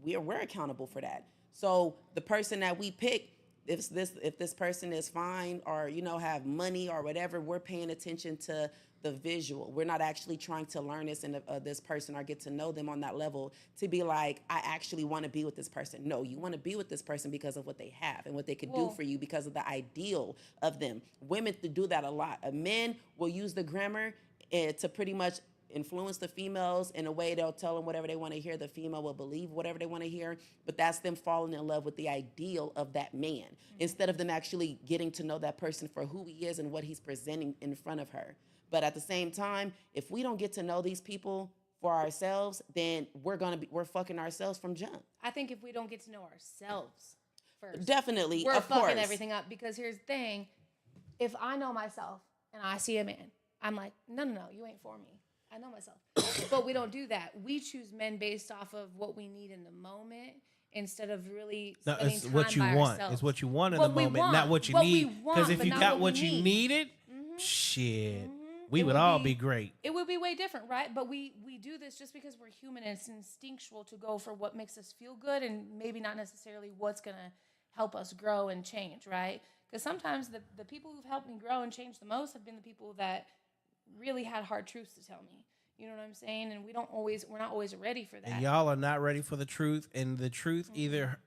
Speaker 3: we're accountable for that. So the person that we pick, if this person is fine or, you know, have money or whatever, we're paying attention to the visual. We're not actually trying to learn this person or get to know them on that level to be like, I actually want to be with this person. No, you want to be with this person because of what they have and what they could do for you, because of the ideal of them. Women do that a lot. Men will use the grammar to pretty much influence the females in a way. They'll tell them whatever they want to hear. The female will believe whatever they want to hear, but that's them falling in love with the ideal of that man instead of them actually getting to know that person for who he is and what he's presenting in front of her. But at the same time, if we don't get to know these people for ourselves, then we're fucking ourselves from jump.
Speaker 5: I think if we don't get to know ourselves first,
Speaker 3: definitely,
Speaker 5: we're
Speaker 3: of
Speaker 5: fucking
Speaker 3: course.
Speaker 5: everything up. Because here's the thing: if I know myself and I see a man, I'm like, no, you ain't for me. I know myself. But we don't do that. We choose men based off of what we need in the moment instead of really spending
Speaker 2: it's
Speaker 5: time
Speaker 2: what you
Speaker 5: by
Speaker 2: want.
Speaker 5: ourselves.
Speaker 2: It's what you want in
Speaker 5: What
Speaker 2: the
Speaker 5: we
Speaker 2: moment,
Speaker 5: want.
Speaker 2: not what you
Speaker 5: What
Speaker 2: need.
Speaker 5: we want,
Speaker 2: Because if
Speaker 5: but
Speaker 2: you
Speaker 5: not
Speaker 2: got
Speaker 5: what
Speaker 2: what
Speaker 5: we
Speaker 2: you
Speaker 5: need.
Speaker 2: needed, shit, we
Speaker 5: It
Speaker 2: would
Speaker 5: would
Speaker 2: all
Speaker 5: be-
Speaker 2: be great.
Speaker 5: It would be way different, right? But we do this just because we're human and it's instinctual to go for what makes us feel good and maybe not necessarily what's going to help us grow and change, right? Because sometimes the people who've helped me grow and change the most have been the people that really had hard truths to tell me. You know what I'm saying? And we're not always ready for that.
Speaker 2: And y'all are not ready for the truth, and the truth either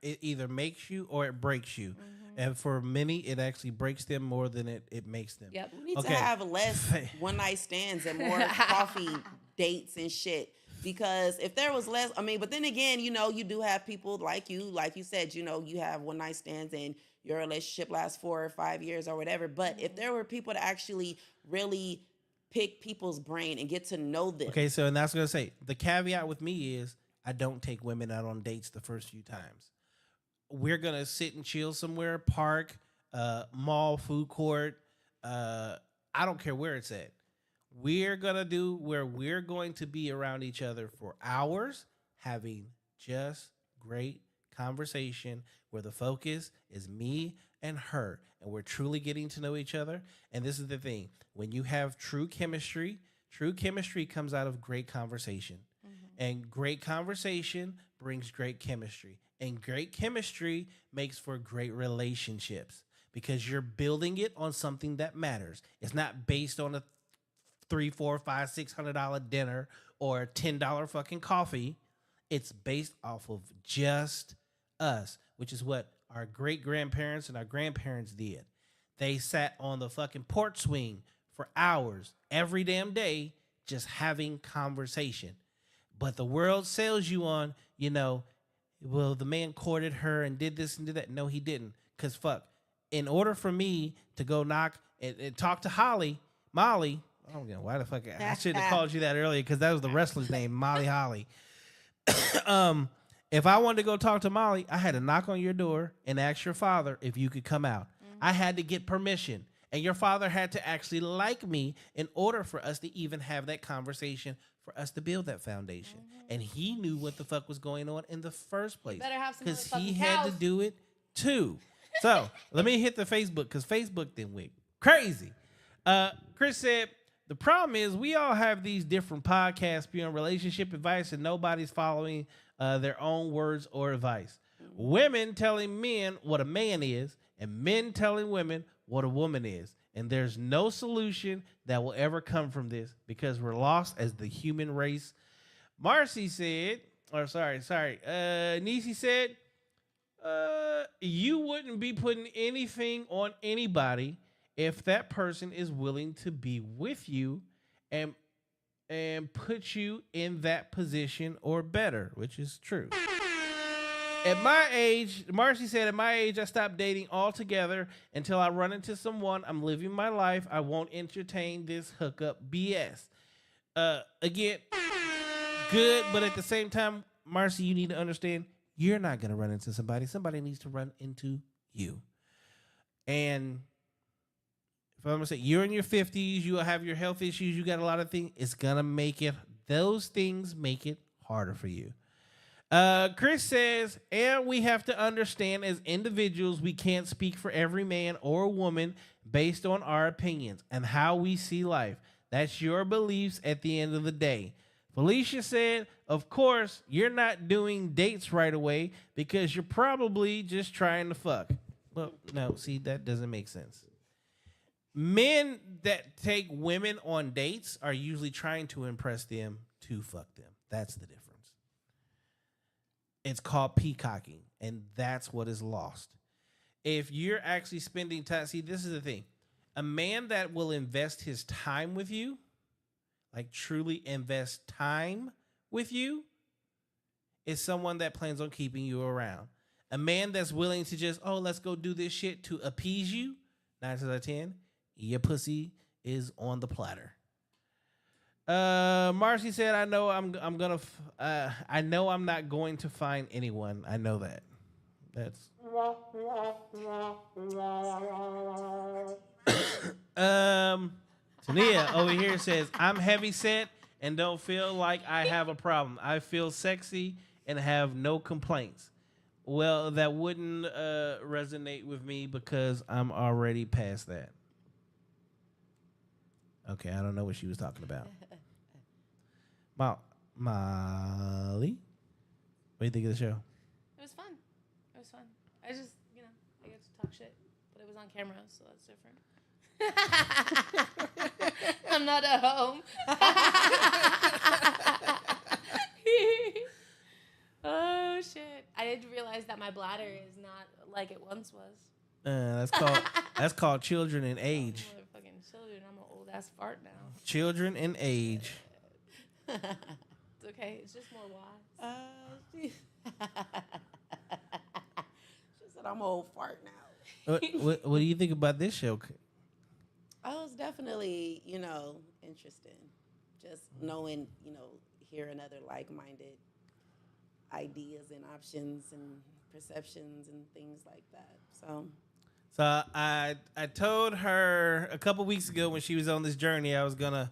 Speaker 2: makes you or it breaks you. And for many, it actually breaks them more than it makes them.
Speaker 5: Yep.
Speaker 3: We need to have less one night stands and more coffee dates and shit. Because if there was less, but then again, you know, you do have people like you said, you know, you have one night stands and your relationship lasts 4 or 5 years or whatever. But if there were people to actually really pick people's brain and get to know them.
Speaker 2: Okay, so and that's what I was gonna say. The caveat with me is I don't take women out on dates the first few times. We're gonna sit and chill somewhere, park, mall, food court. I don't care where it's at. We're gonna do where we're going to be around each other for hours, having just great conversation where the focus is me and her, and we're truly getting to know each other. And this is the thing: when you have true chemistry comes out of great conversation, and great conversation brings great chemistry, and great chemistry makes for great relationships because you're building it on something that matters. It's not based on a $300, $400, $500, $600 dinner or a $10 fucking coffee. It's based off of just us, which is what our great-grandparents and our grandparents did. They sat on the fucking porch swing for hours every damn day just having conversation. But the world sells you on, well, the man courted her and did this and did that. No, he didn't. Because fuck, in order for me to go knock and talk to Molly, I don't know why the fuck, I should have called you that earlier because that was the wrestler's name, Molly Holly. If I wanted to go talk to Molly, I had to knock on your door and ask your father if you could come out. I had to get permission. And your father had to actually like me in order for us to even have that conversation, for us to build that foundation. And he knew what the fuck was going on in the first place.
Speaker 5: Better have some
Speaker 2: because
Speaker 5: motherfucking
Speaker 2: he had to
Speaker 5: cows.
Speaker 2: do it too. So let me hit the Facebook because Facebook then went crazy. Chris said, the problem is we all have these different podcasts spewing relationship advice and nobody's following their own words or advice. Women telling men what a man is and men telling women what a woman is. And there's no solution that will ever come from this because we're lost as the human race. Marcy said, Nisi said, you wouldn't be putting anything on anybody if that person is willing to be with you and put you in that position or better, which is true. At my age, Marcy said, at my age, I stopped dating altogether until I run into someone. I'm living my life. I won't entertain this hookup BS. Again, good, but at the same time, Marcy, you need to understand you're not going to run into somebody. Somebody needs to run into you. And if I'm going to say you're in your 50s, you have your health issues, you got a lot of things, it's going to make it, those things make it harder for you. Chris says, and we have to understand as individuals, we can't speak for every man or woman based on our opinions and how we see life. That's your beliefs at the end of the day. Felicia said, of course, you're not doing dates right away because you're probably just trying to fuck. Well, no, see, that doesn't make sense. Men that take women on dates are usually trying to impress them to fuck them. That's the difference. It's called peacocking, and that's what is lost. If you're actually spending time, see, this is the thing. A man that will invest his time with you, like truly invest time with you, is someone that plans on keeping you around. A man that's willing to just, let's go do this shit to appease you, 9 times out of 10, your pussy is on the platter. Marcy said, I know I'm not going to find anyone. I know that. That's Tania over here says, I'm heavy set and don't feel like I have a problem. I feel sexy and have no complaints. Well, that wouldn't resonate with me because I'm already past that. Okay, I don't know what she was talking about. Molly, what do you think of the show?
Speaker 5: It was fun. I just, I get to talk shit, but it was on camera, so that's different. I'm not at home. Oh, shit. I didn't realize that my bladder is not like it once was.
Speaker 2: That's called children in age.
Speaker 5: Motherfucking children. I'm an old ass fart now.
Speaker 2: Children in age.
Speaker 5: It's okay. It's just more wise.
Speaker 3: She said, I'm old fart now.
Speaker 2: What do you think about this show?
Speaker 3: Oh, it's definitely, interesting. Just knowing, hearing other like-minded ideas and options and perceptions and things like that.
Speaker 2: So I told her a couple weeks ago when she was on this journey, I was gonna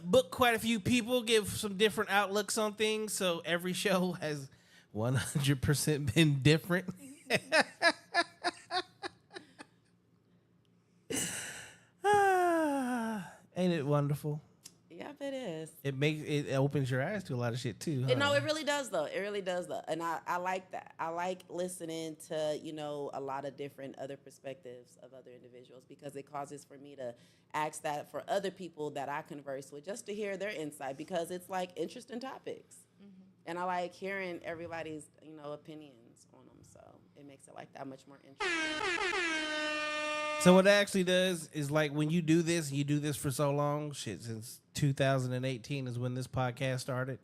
Speaker 2: book quite a few people, give some different outlooks on things. So every show has 100% been different. Ain't it wonderful?
Speaker 3: Yep, it is.
Speaker 2: It opens your eyes to a lot of shit too. Huh?
Speaker 3: No, it really does though. It really does though. And I like that. I like listening to, a lot of different other perspectives of other individuals because it causes for me to ask that for other people that I converse with just to hear their insight because it's like interesting topics. Mm-hmm. And I like hearing everybody's, opinions on them. So it makes it like that much more interesting.
Speaker 2: So what it actually does is like when you do this for so long, since 2018 is when this podcast started.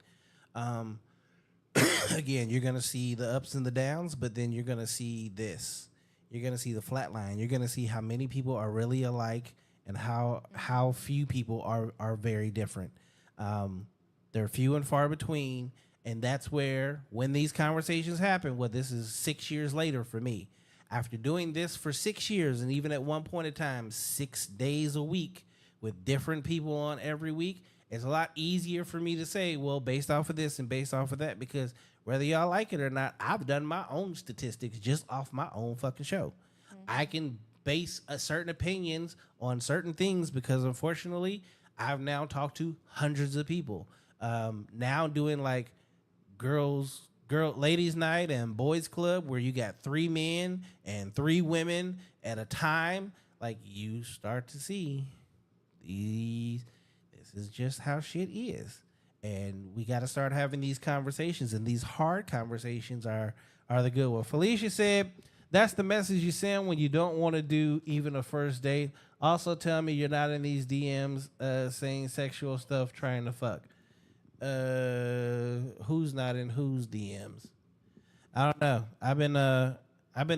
Speaker 2: Again, you're going to see the ups and the downs, but then you're going to see this. You're going to see the flat line. You're going to see how many people are really alike and how few people are very different. They're few and far between, and that's where, when these conversations happen, this is 6 years later for me. After doing this for 6 years, and even at one point in time, 6 days a week with different people on every week, it's a lot easier for me to say, well, based off of this and based off of that, because whether y'all like it or not, I've done my own statistics just off my own fucking show. Mm-hmm. I can base certain opinions on certain things because, unfortunately, I've now talked to hundreds of people. Now doing like ladies night and boys club where you got 3 men and 3 women at a time, like you start to see this is just how shit is. And we got to start having these conversations, and these hard conversations are the good one. Felicia said, that's the message you send when you don't want to do even a first date. Also tell me you're not in these DMs saying sexual stuff trying to fuck. Who's not in whose DMs? I don't know. I've been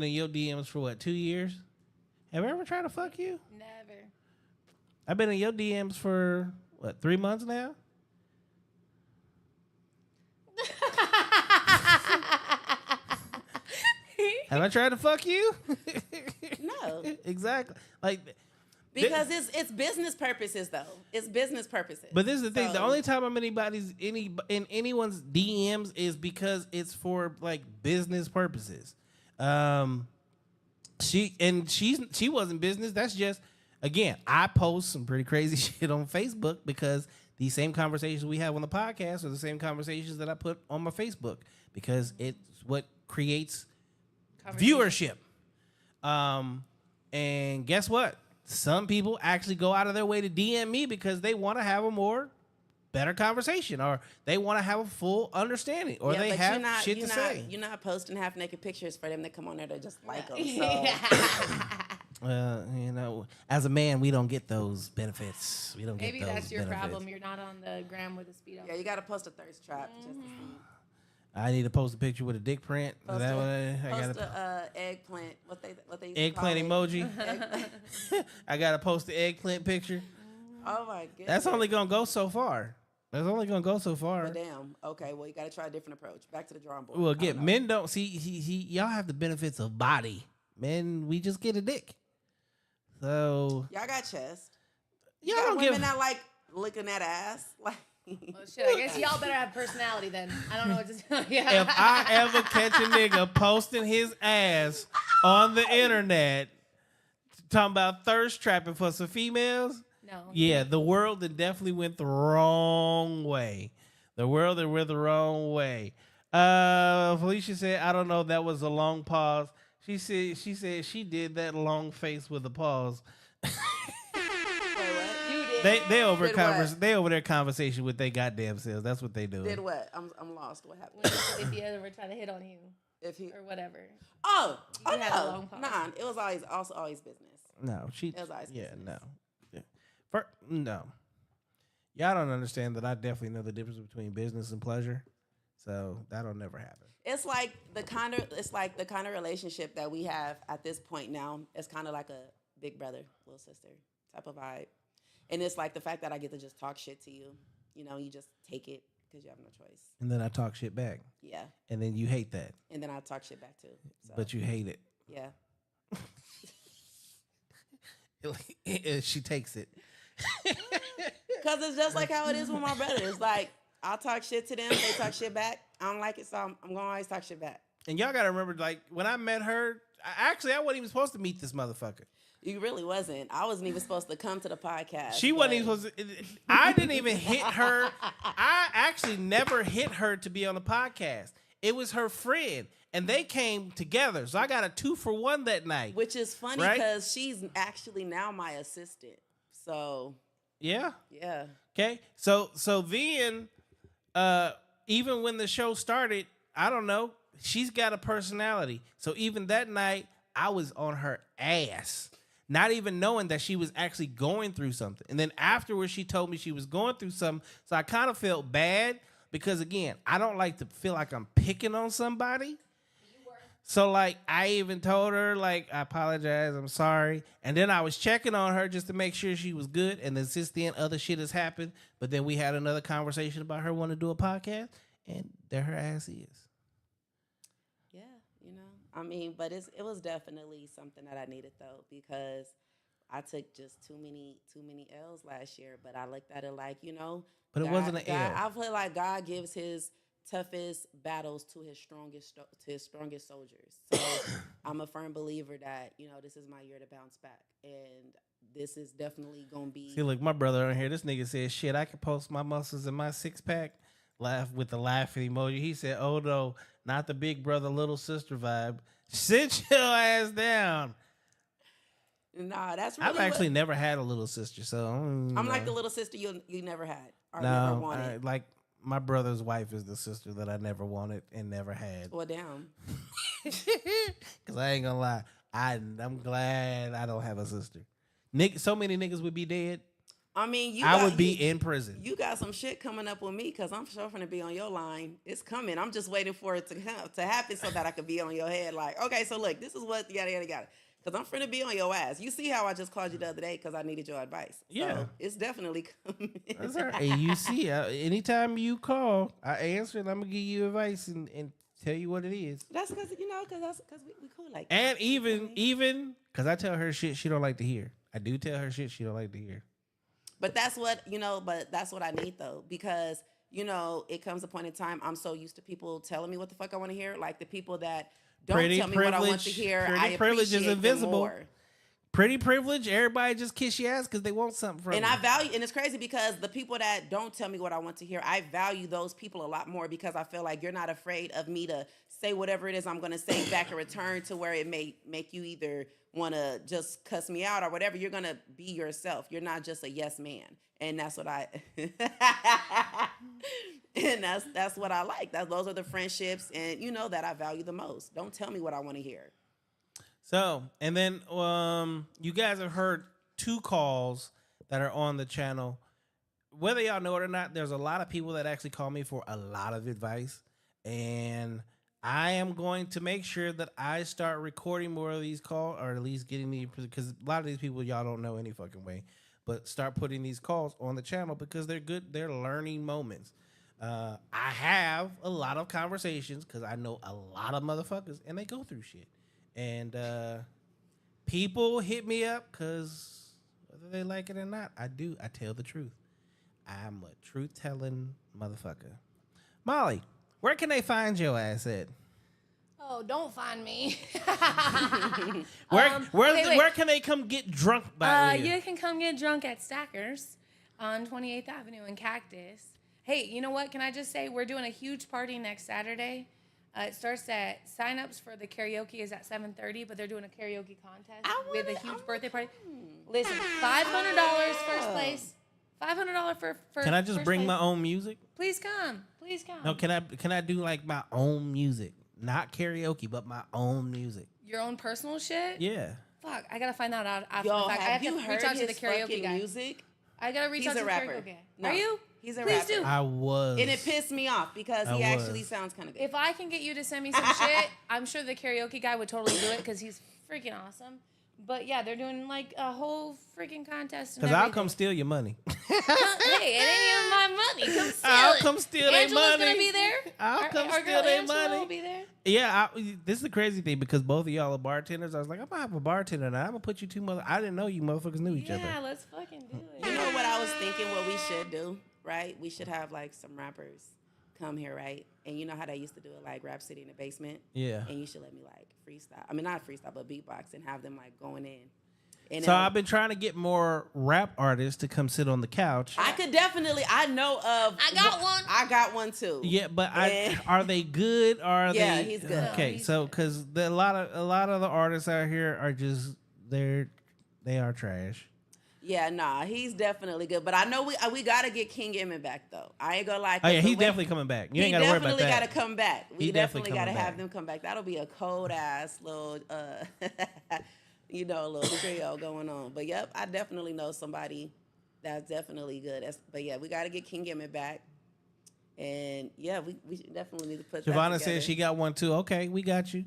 Speaker 2: in your DMs for 2 years? Have I ever tried to fuck you?
Speaker 5: Never.
Speaker 2: I've been in your DMs for 3 months now? Have I tried to fuck you?
Speaker 3: No.
Speaker 2: Exactly. Like,
Speaker 3: because it's business purposes, though. It's business purposes.
Speaker 2: But this is the thing. The only time I'm in anyone's DMs is because it's for like business purposes. She wasn't business. That's just, again, I post some pretty crazy shit on Facebook because these same conversations we have on the podcast are the same conversations that I put on my Facebook because it's what creates viewership. And guess what? Some people actually go out of their way to DM me because they want to have a better conversation, or they want to have a full understanding, or they have shit to say.
Speaker 3: You're not posting half-naked pictures for them to come on there to just like them. So.
Speaker 2: Well, as a man, we don't get those benefits. We don't
Speaker 5: Maybe
Speaker 2: get those
Speaker 5: that's your
Speaker 2: benefits.
Speaker 5: problem. You're not on the gram with a speedo.
Speaker 3: Yeah, you got to post a thirst trap just to see.
Speaker 2: I need to post a picture with a dick print.
Speaker 3: Post
Speaker 2: Is that what I
Speaker 3: post
Speaker 2: gotta
Speaker 3: eggplant. What they used
Speaker 2: eggplant
Speaker 3: to call
Speaker 2: emoji? I gotta post the eggplant picture.
Speaker 3: Oh my goodness.
Speaker 2: That's only gonna go so far. But
Speaker 3: damn. Okay, well you gotta try a different approach. Back to the drawing board.
Speaker 2: Well, men don't see. Y'all have the benefits of body. Men, we just get a dick. So
Speaker 3: y'all got chest.
Speaker 2: Y'all
Speaker 3: got
Speaker 2: don't
Speaker 3: women
Speaker 2: give.
Speaker 3: that like looking at ass. Like.
Speaker 5: Well, shit, I guess y'all better have personality then. I don't know what to tell you.
Speaker 2: If I ever catch a nigga posting his ass on the internet, talking about thirst trapping for some females,
Speaker 5: no.
Speaker 2: Yeah, the world that definitely went the wrong way. Felicia said, "I don't know. That was a long pause." She said she did that long face with a pause. They over their conversation with their goddamn selves. That's what they do.
Speaker 3: Did what? I'm lost. What happened?
Speaker 5: If he ever tried to hit on you, or whatever.
Speaker 3: Oh
Speaker 5: had a
Speaker 3: no,
Speaker 5: long pause.
Speaker 3: nah. It was always business.
Speaker 2: No,
Speaker 3: It was always business.
Speaker 2: No. Y'all don't understand that I definitely know the difference between business and pleasure, so that'll never happen.
Speaker 3: It's like the kind of relationship that we have at this point now. It's kind of like a big brother, little sister type of vibe. And it's like the fact that I get to just talk shit to you. You just take it because you have no choice.
Speaker 2: And then I talk shit back.
Speaker 3: Yeah.
Speaker 2: And then you hate that.
Speaker 3: And then I talk shit back too. So.
Speaker 2: But you hate it.
Speaker 3: Yeah.
Speaker 2: She takes it.
Speaker 3: Because it's just like how it is with my brothers. Like, I'll talk shit to them. They talk shit back. I don't like it, so I'm going to always talk shit back.
Speaker 2: And y'all got to remember, like, when I met her, I wasn't even supposed to meet this motherfucker.
Speaker 3: You really wasn't. I wasn't even supposed to come to the podcast.
Speaker 2: She wasn't even supposed to. I didn't even hit her. I actually never hit her to be on the podcast. It was her friend, and they came together. So I got a 2-for-1 that night.
Speaker 3: Which is funny because she's actually now my assistant. So
Speaker 2: yeah.
Speaker 3: Yeah.
Speaker 2: Okay. So then even when the show started, I don't know, she's got a personality. So even that night, I was on her ass, not even knowing that she was actually going through something. And then afterwards, she told me she was going through something. So I kind of felt bad because, again, I don't like to feel like I'm picking on somebody. So, like, I even told her, like, I apologize, I'm sorry. And then I was checking on her just to make sure she was good. And then since then, other shit has happened. But then we had another conversation about her wanting to do a podcast. And there her ass is.
Speaker 3: Yeah, you know. I mean, but it was definitely something that I needed, though, because I took just too many L's last year. But I looked at it like, you know.
Speaker 2: But it wasn't an L.
Speaker 3: I feel like God gives his toughest battles to his strongest soldiers. So I'm a firm believer that, you know, this is my year to bounce back, and this is definitely gonna be.
Speaker 2: See, look, my brother on here, this nigga said, shit, I can post my muscles in my 6-pack. Laugh with the laughing emoji. He said, oh no, not the big brother little sister vibe. Sit your ass down.
Speaker 3: Nah, that's really
Speaker 2: I've actually never had a little sister, so
Speaker 3: I'm like the little sister you never had or
Speaker 2: no,
Speaker 3: never wanted.
Speaker 2: like my brother's wife is the sister that I never wanted and never had.
Speaker 3: Well, damn.
Speaker 2: Because I ain't gonna lie, I'm glad I don't have a sister. So many niggas would be dead.
Speaker 3: I mean,
Speaker 2: I would be in prison.
Speaker 3: You got some shit coming up with me because I'm sure going to be on your line. It's coming. I'm just waiting for it to happen so that I could be on your head. Like, okay, so look, this is what yada yada yada. Because I'm finna be on your ass. You see how I just called you the other day because I needed your advice.
Speaker 2: Yeah.
Speaker 3: So it's definitely coming.
Speaker 2: That's all right. And you see, anytime you call, I answer and I'm gonna give you advice and tell you what it is.
Speaker 3: That's because because we cool like.
Speaker 2: And even because I tell her shit she don't like to hear. I do tell her shit she don't like to hear.
Speaker 3: But that's what I need though, because you know it comes a point in time I'm so used to people telling me what the fuck I want to hear, like the people that don't tell me what I want to hear. I
Speaker 2: privilege is
Speaker 3: appreciate them
Speaker 2: invisible.
Speaker 3: more.
Speaker 2: Pretty privilege. Everybody just kiss your ass because they want something from you.
Speaker 3: And I value, and it's crazy because the people that don't tell me what I want to hear, I value those people a lot more because I feel like you're not afraid of me to say whatever it is I'm going to say back in return, to where it may make you either want to just cuss me out or whatever. You're going to be yourself. You're not just a yes man. And that's what and that's what I like. Those are the friendships, and you know that I value the most. Don't tell me what I want to hear.
Speaker 2: So, and then you guys have heard 2 calls that are on the channel. Whether y'all know it or not, there's a lot of people that actually call me for a lot of advice. And I am going to make sure that I start recording more of these calls, or at least getting these, because a lot of these people y'all don't know any fucking way. But start putting these calls on the channel because they're good. They're learning moments. I have a lot of conversations because I know a lot of motherfuckers and they go through shit. And people hit me up because whether they like it or not, I tell the truth. I'm a truth-telling motherfucker. Molly, where can they find your ass at?
Speaker 5: Oh, don't find me.
Speaker 2: Where can they come get drunk by?
Speaker 5: You can come get drunk at Stackers on 28th Avenue in Cactus. Hey, you know what? Can I just say we're doing a huge party next Saturday. It starts at signups for the karaoke is at 7:30, but they're doing a karaoke contest with a huge birthday party. Listen, $500 first place. $500 for
Speaker 2: Can I just bring
Speaker 5: place.
Speaker 2: my own music?
Speaker 5: Please come. Please come.
Speaker 2: No, can I do like my own music? Not karaoke, but my own music.
Speaker 5: Your own personal shit?
Speaker 2: Yeah.
Speaker 5: Fuck, I gotta find that out after
Speaker 3: Yo,
Speaker 5: the fact. I have
Speaker 3: you
Speaker 5: to
Speaker 3: heard
Speaker 5: reach out to the
Speaker 3: his
Speaker 5: karaoke
Speaker 3: fucking
Speaker 5: guy.
Speaker 3: music?
Speaker 5: I gotta reach
Speaker 3: He's
Speaker 5: out to
Speaker 3: a
Speaker 5: the
Speaker 3: rapper.
Speaker 5: karaoke guy.
Speaker 3: No,
Speaker 5: Are you?
Speaker 3: he's a
Speaker 5: Please
Speaker 3: rapper.
Speaker 5: do.
Speaker 2: I was.
Speaker 3: And it pissed me off because he actually sounds kind of good.
Speaker 5: If I can get you to send me some shit, I'm sure the karaoke guy would totally do it because he's freaking awesome. But yeah, they're doing like a whole freaking contest.
Speaker 2: Because I'll come steal your money.
Speaker 5: Hey, it ain't even my money. Come steal
Speaker 2: I'll
Speaker 5: it.
Speaker 2: come steal their
Speaker 5: Angela's
Speaker 2: money.
Speaker 5: gonna be there.
Speaker 2: I'll come
Speaker 5: our
Speaker 2: steal
Speaker 5: girl
Speaker 2: their
Speaker 5: Angela
Speaker 2: money.
Speaker 5: will be there.
Speaker 2: Yeah, this is the crazy thing because both of y'all are bartenders. I was like, I'm gonna have a bartender now. I'm gonna put you two I didn't know you motherfuckers knew each other.
Speaker 5: Yeah, let's fucking do it.
Speaker 3: You know what I was thinking? What we should do, right? We should have like some rappers come here, right? And you know how they used to do it, like Rap City in the basement.
Speaker 2: Yeah.
Speaker 3: And you should let me like freestyle. I mean, not freestyle, but beatbox, and have them like going in. And
Speaker 2: So I've been trying to get more rap artists to come sit on the couch.
Speaker 3: I could definitely. I know of.
Speaker 5: I got one.
Speaker 3: I got one too.
Speaker 2: Yeah, but are they good? Or are
Speaker 3: Yeah,
Speaker 2: they?
Speaker 3: he's good.
Speaker 2: Okay,
Speaker 5: he's
Speaker 2: so
Speaker 5: good.
Speaker 2: because a lot of the artists out here are just they are trash.
Speaker 3: Yeah, nah, he's definitely good. But I know we gotta get King Emmett back though. I ain't gonna lie.
Speaker 2: Oh yeah,
Speaker 3: 'cause the
Speaker 2: he's
Speaker 3: way-
Speaker 2: definitely coming back. You
Speaker 3: He
Speaker 2: ain't gotta worry about
Speaker 3: definitely
Speaker 2: that.
Speaker 3: gotta come back. We
Speaker 2: He definitely
Speaker 3: definitely gotta
Speaker 2: coming
Speaker 3: have
Speaker 2: back.
Speaker 3: them come back. That'll be a cold ass little, a little trio going on. But yep, I definitely know somebody that's definitely good. But yeah, we gotta get King Emmett back. And yeah, we definitely need to put.
Speaker 2: Giovanna
Speaker 3: that together.
Speaker 2: says she got one too. Okay, we got you.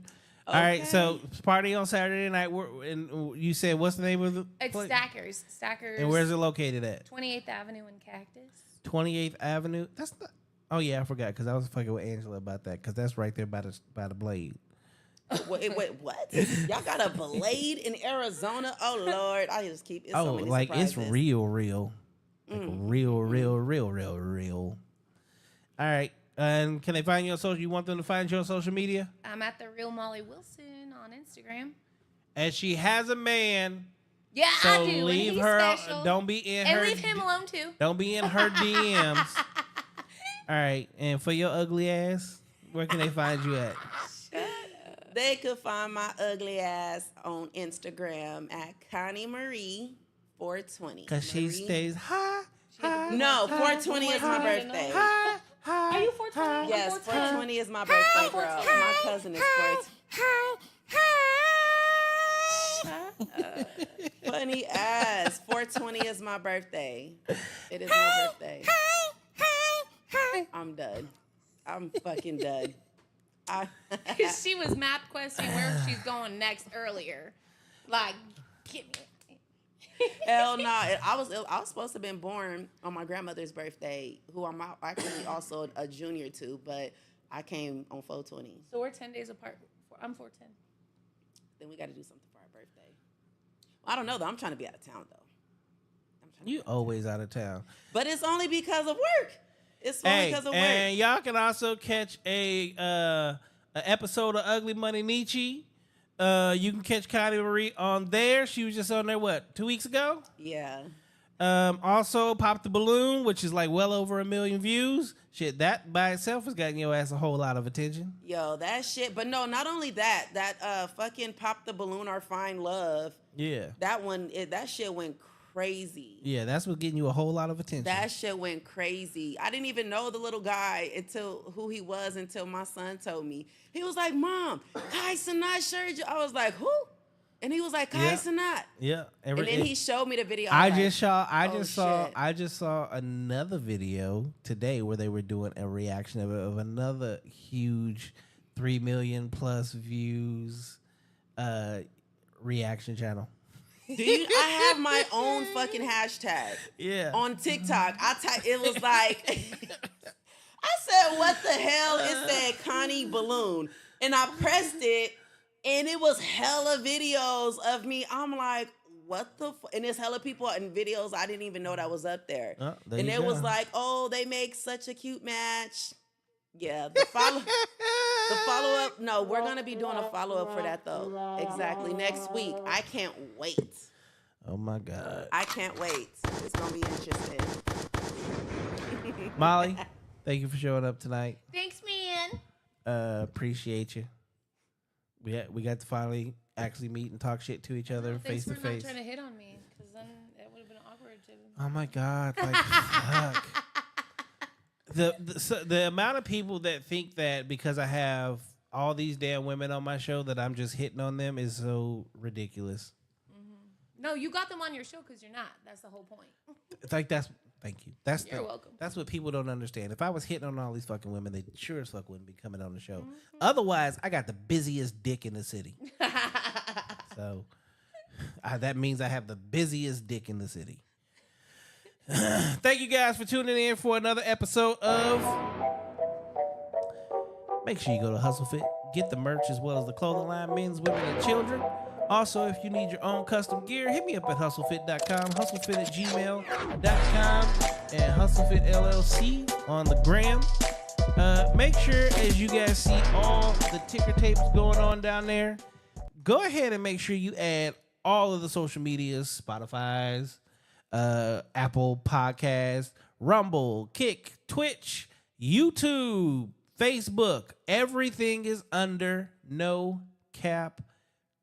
Speaker 2: All right, so party on Saturday night. And you said what's the name of the
Speaker 5: It's
Speaker 2: place?
Speaker 5: Stackers. Stackers.
Speaker 2: And where's it located at?
Speaker 5: 28th Avenue in Cactus.
Speaker 2: 28th Avenue. That's not. Oh yeah, I forgot because I was fucking with Angela about that because that's right there by the Blade.
Speaker 3: Wait, what? Y'all got a Blade in Arizona? Oh Lord, I just keep. It's so many
Speaker 2: like
Speaker 3: surprises.
Speaker 2: it's real, like real. All right, and can they find you on social? You want them to find you on social media?
Speaker 5: I'm at the Real Molly Wilson on Instagram.
Speaker 2: And she has a man.
Speaker 5: Yeah,
Speaker 2: So
Speaker 5: I do. And
Speaker 2: leave
Speaker 5: he's
Speaker 2: her.
Speaker 5: special.
Speaker 2: Don't be in
Speaker 5: and
Speaker 2: her.
Speaker 5: leave him alone too.
Speaker 2: Don't be in her DMs. All right, and for your ugly ass, where can they find you at?
Speaker 3: They could find my ugly ass on Instagram at Connie Marie 420.
Speaker 2: Cause she stays high.
Speaker 3: No, 420 is my birthday.
Speaker 5: Are you 420?
Speaker 3: Yes, 420 is my birthday, girl. My cousin is 420. Funny ass. 420 is my birthday. It is my birthday. I'm done. I'm fucking done.
Speaker 5: Because she was map questing where she's going next earlier. Like, get me.
Speaker 3: Hell no. I was supposed to have been born on my grandmother's birthday, who I'm actually also a junior to, but I came on 420.
Speaker 5: So we're 10 days apart. I'm 410.
Speaker 3: Then we got to do something for our birthday. Well, I don't know though. I'm trying to be out of town though.
Speaker 2: You always out of town.
Speaker 3: But it's only because of work. It's only because of work.
Speaker 2: And y'all can also catch a episode of Ugly Money Nietzsche. You can catch Connie Marie on there. She was just on there, 2 weeks ago?
Speaker 3: Yeah.
Speaker 2: Also, Pop the Balloon, which is like well over 1 million views. Shit, that by itself has gotten your ass a whole lot of attention.
Speaker 3: Yo, that shit. But no, not only that. That fucking Pop the Balloon or Find Love.
Speaker 2: Yeah.
Speaker 3: That one, that shit went crazy.
Speaker 2: Yeah, that's what's getting you a whole lot of attention.
Speaker 3: That shit went crazy. I didn't even know the little guy until my son told me. He was like, "Mom, Kai Cenat showed you." I was like, "Who?" And he was like, "Kai Cenat."
Speaker 2: Yeah.
Speaker 3: And then he showed me the video.
Speaker 2: I
Speaker 3: was
Speaker 2: just saw another video today where they were doing a reaction of another huge 3 million plus views reaction channel.
Speaker 3: I have my own fucking hashtag.
Speaker 2: Yeah.
Speaker 3: On TikTok. It was like I said, what the hell? It said Connie Balloon. And I pressed it and it was hella videos of me. I'm like, what the and there's hella people and videos I didn't even know that was up there. And it was like, oh, they make such a cute match. Yeah, the follow up. No, we're gonna be doing a follow up for that though. Exactly next week. I can't wait.
Speaker 2: Oh my God.
Speaker 3: I can't wait. It's gonna be interesting.
Speaker 2: Molly, thank you for showing up tonight.
Speaker 5: Thanks, man.
Speaker 2: Appreciate you. We got to finally actually meet and talk shit to each other face to face.
Speaker 5: Thanks for not trying to hit on me, because then it would have been awkward to.
Speaker 2: Oh my God! Like fuck. The amount of people that think that because I have all these damn women on my show that I'm just hitting on them is so ridiculous.
Speaker 5: Mm-hmm. No, you got them on your show because you're not. That's the whole point.
Speaker 2: It's like thank you.
Speaker 5: You're welcome.
Speaker 2: That's what people don't understand. If I was hitting on all these fucking women, they sure as fuck wouldn't be coming on the show. Mm-hmm. Otherwise, I got the busiest dick in the city. So that means I have the busiest dick in the city. Thank you guys for tuning in for another episode of. Make sure you go to Hustle Fit, get the merch as well as the clothing line, men's, women, and children. Also, if you need your own custom gear, hit me up at hustlefit.com, hustlefit@gmail.com, and hustlefit LLC on the gram. Make sure, as you guys see all the ticker tapes going on down there, go ahead and make sure you add all of the social medias, Spotify's, Apple Podcast, Rumble, Kick, Twitch, YouTube, Facebook. Everything is under No Cap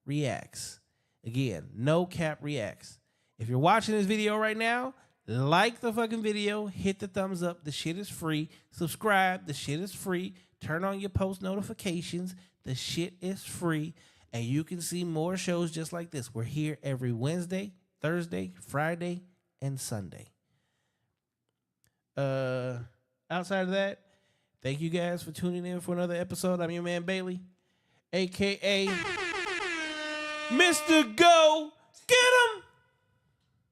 Speaker 2: Reacts. Again, No Cap Reacts. if you're watching this video right now, like the fucking video, hit the thumbs up. The shit is free. Subscribe. The shit is free. Turn on your post notifications. The shit is free. And you can see more shows just like this. We're here every Wednesday, Thursday, Friday, and Sunday. Outside of that, thank you guys for tuning in for another episode. I'm your man Bailey, aka Mr. Go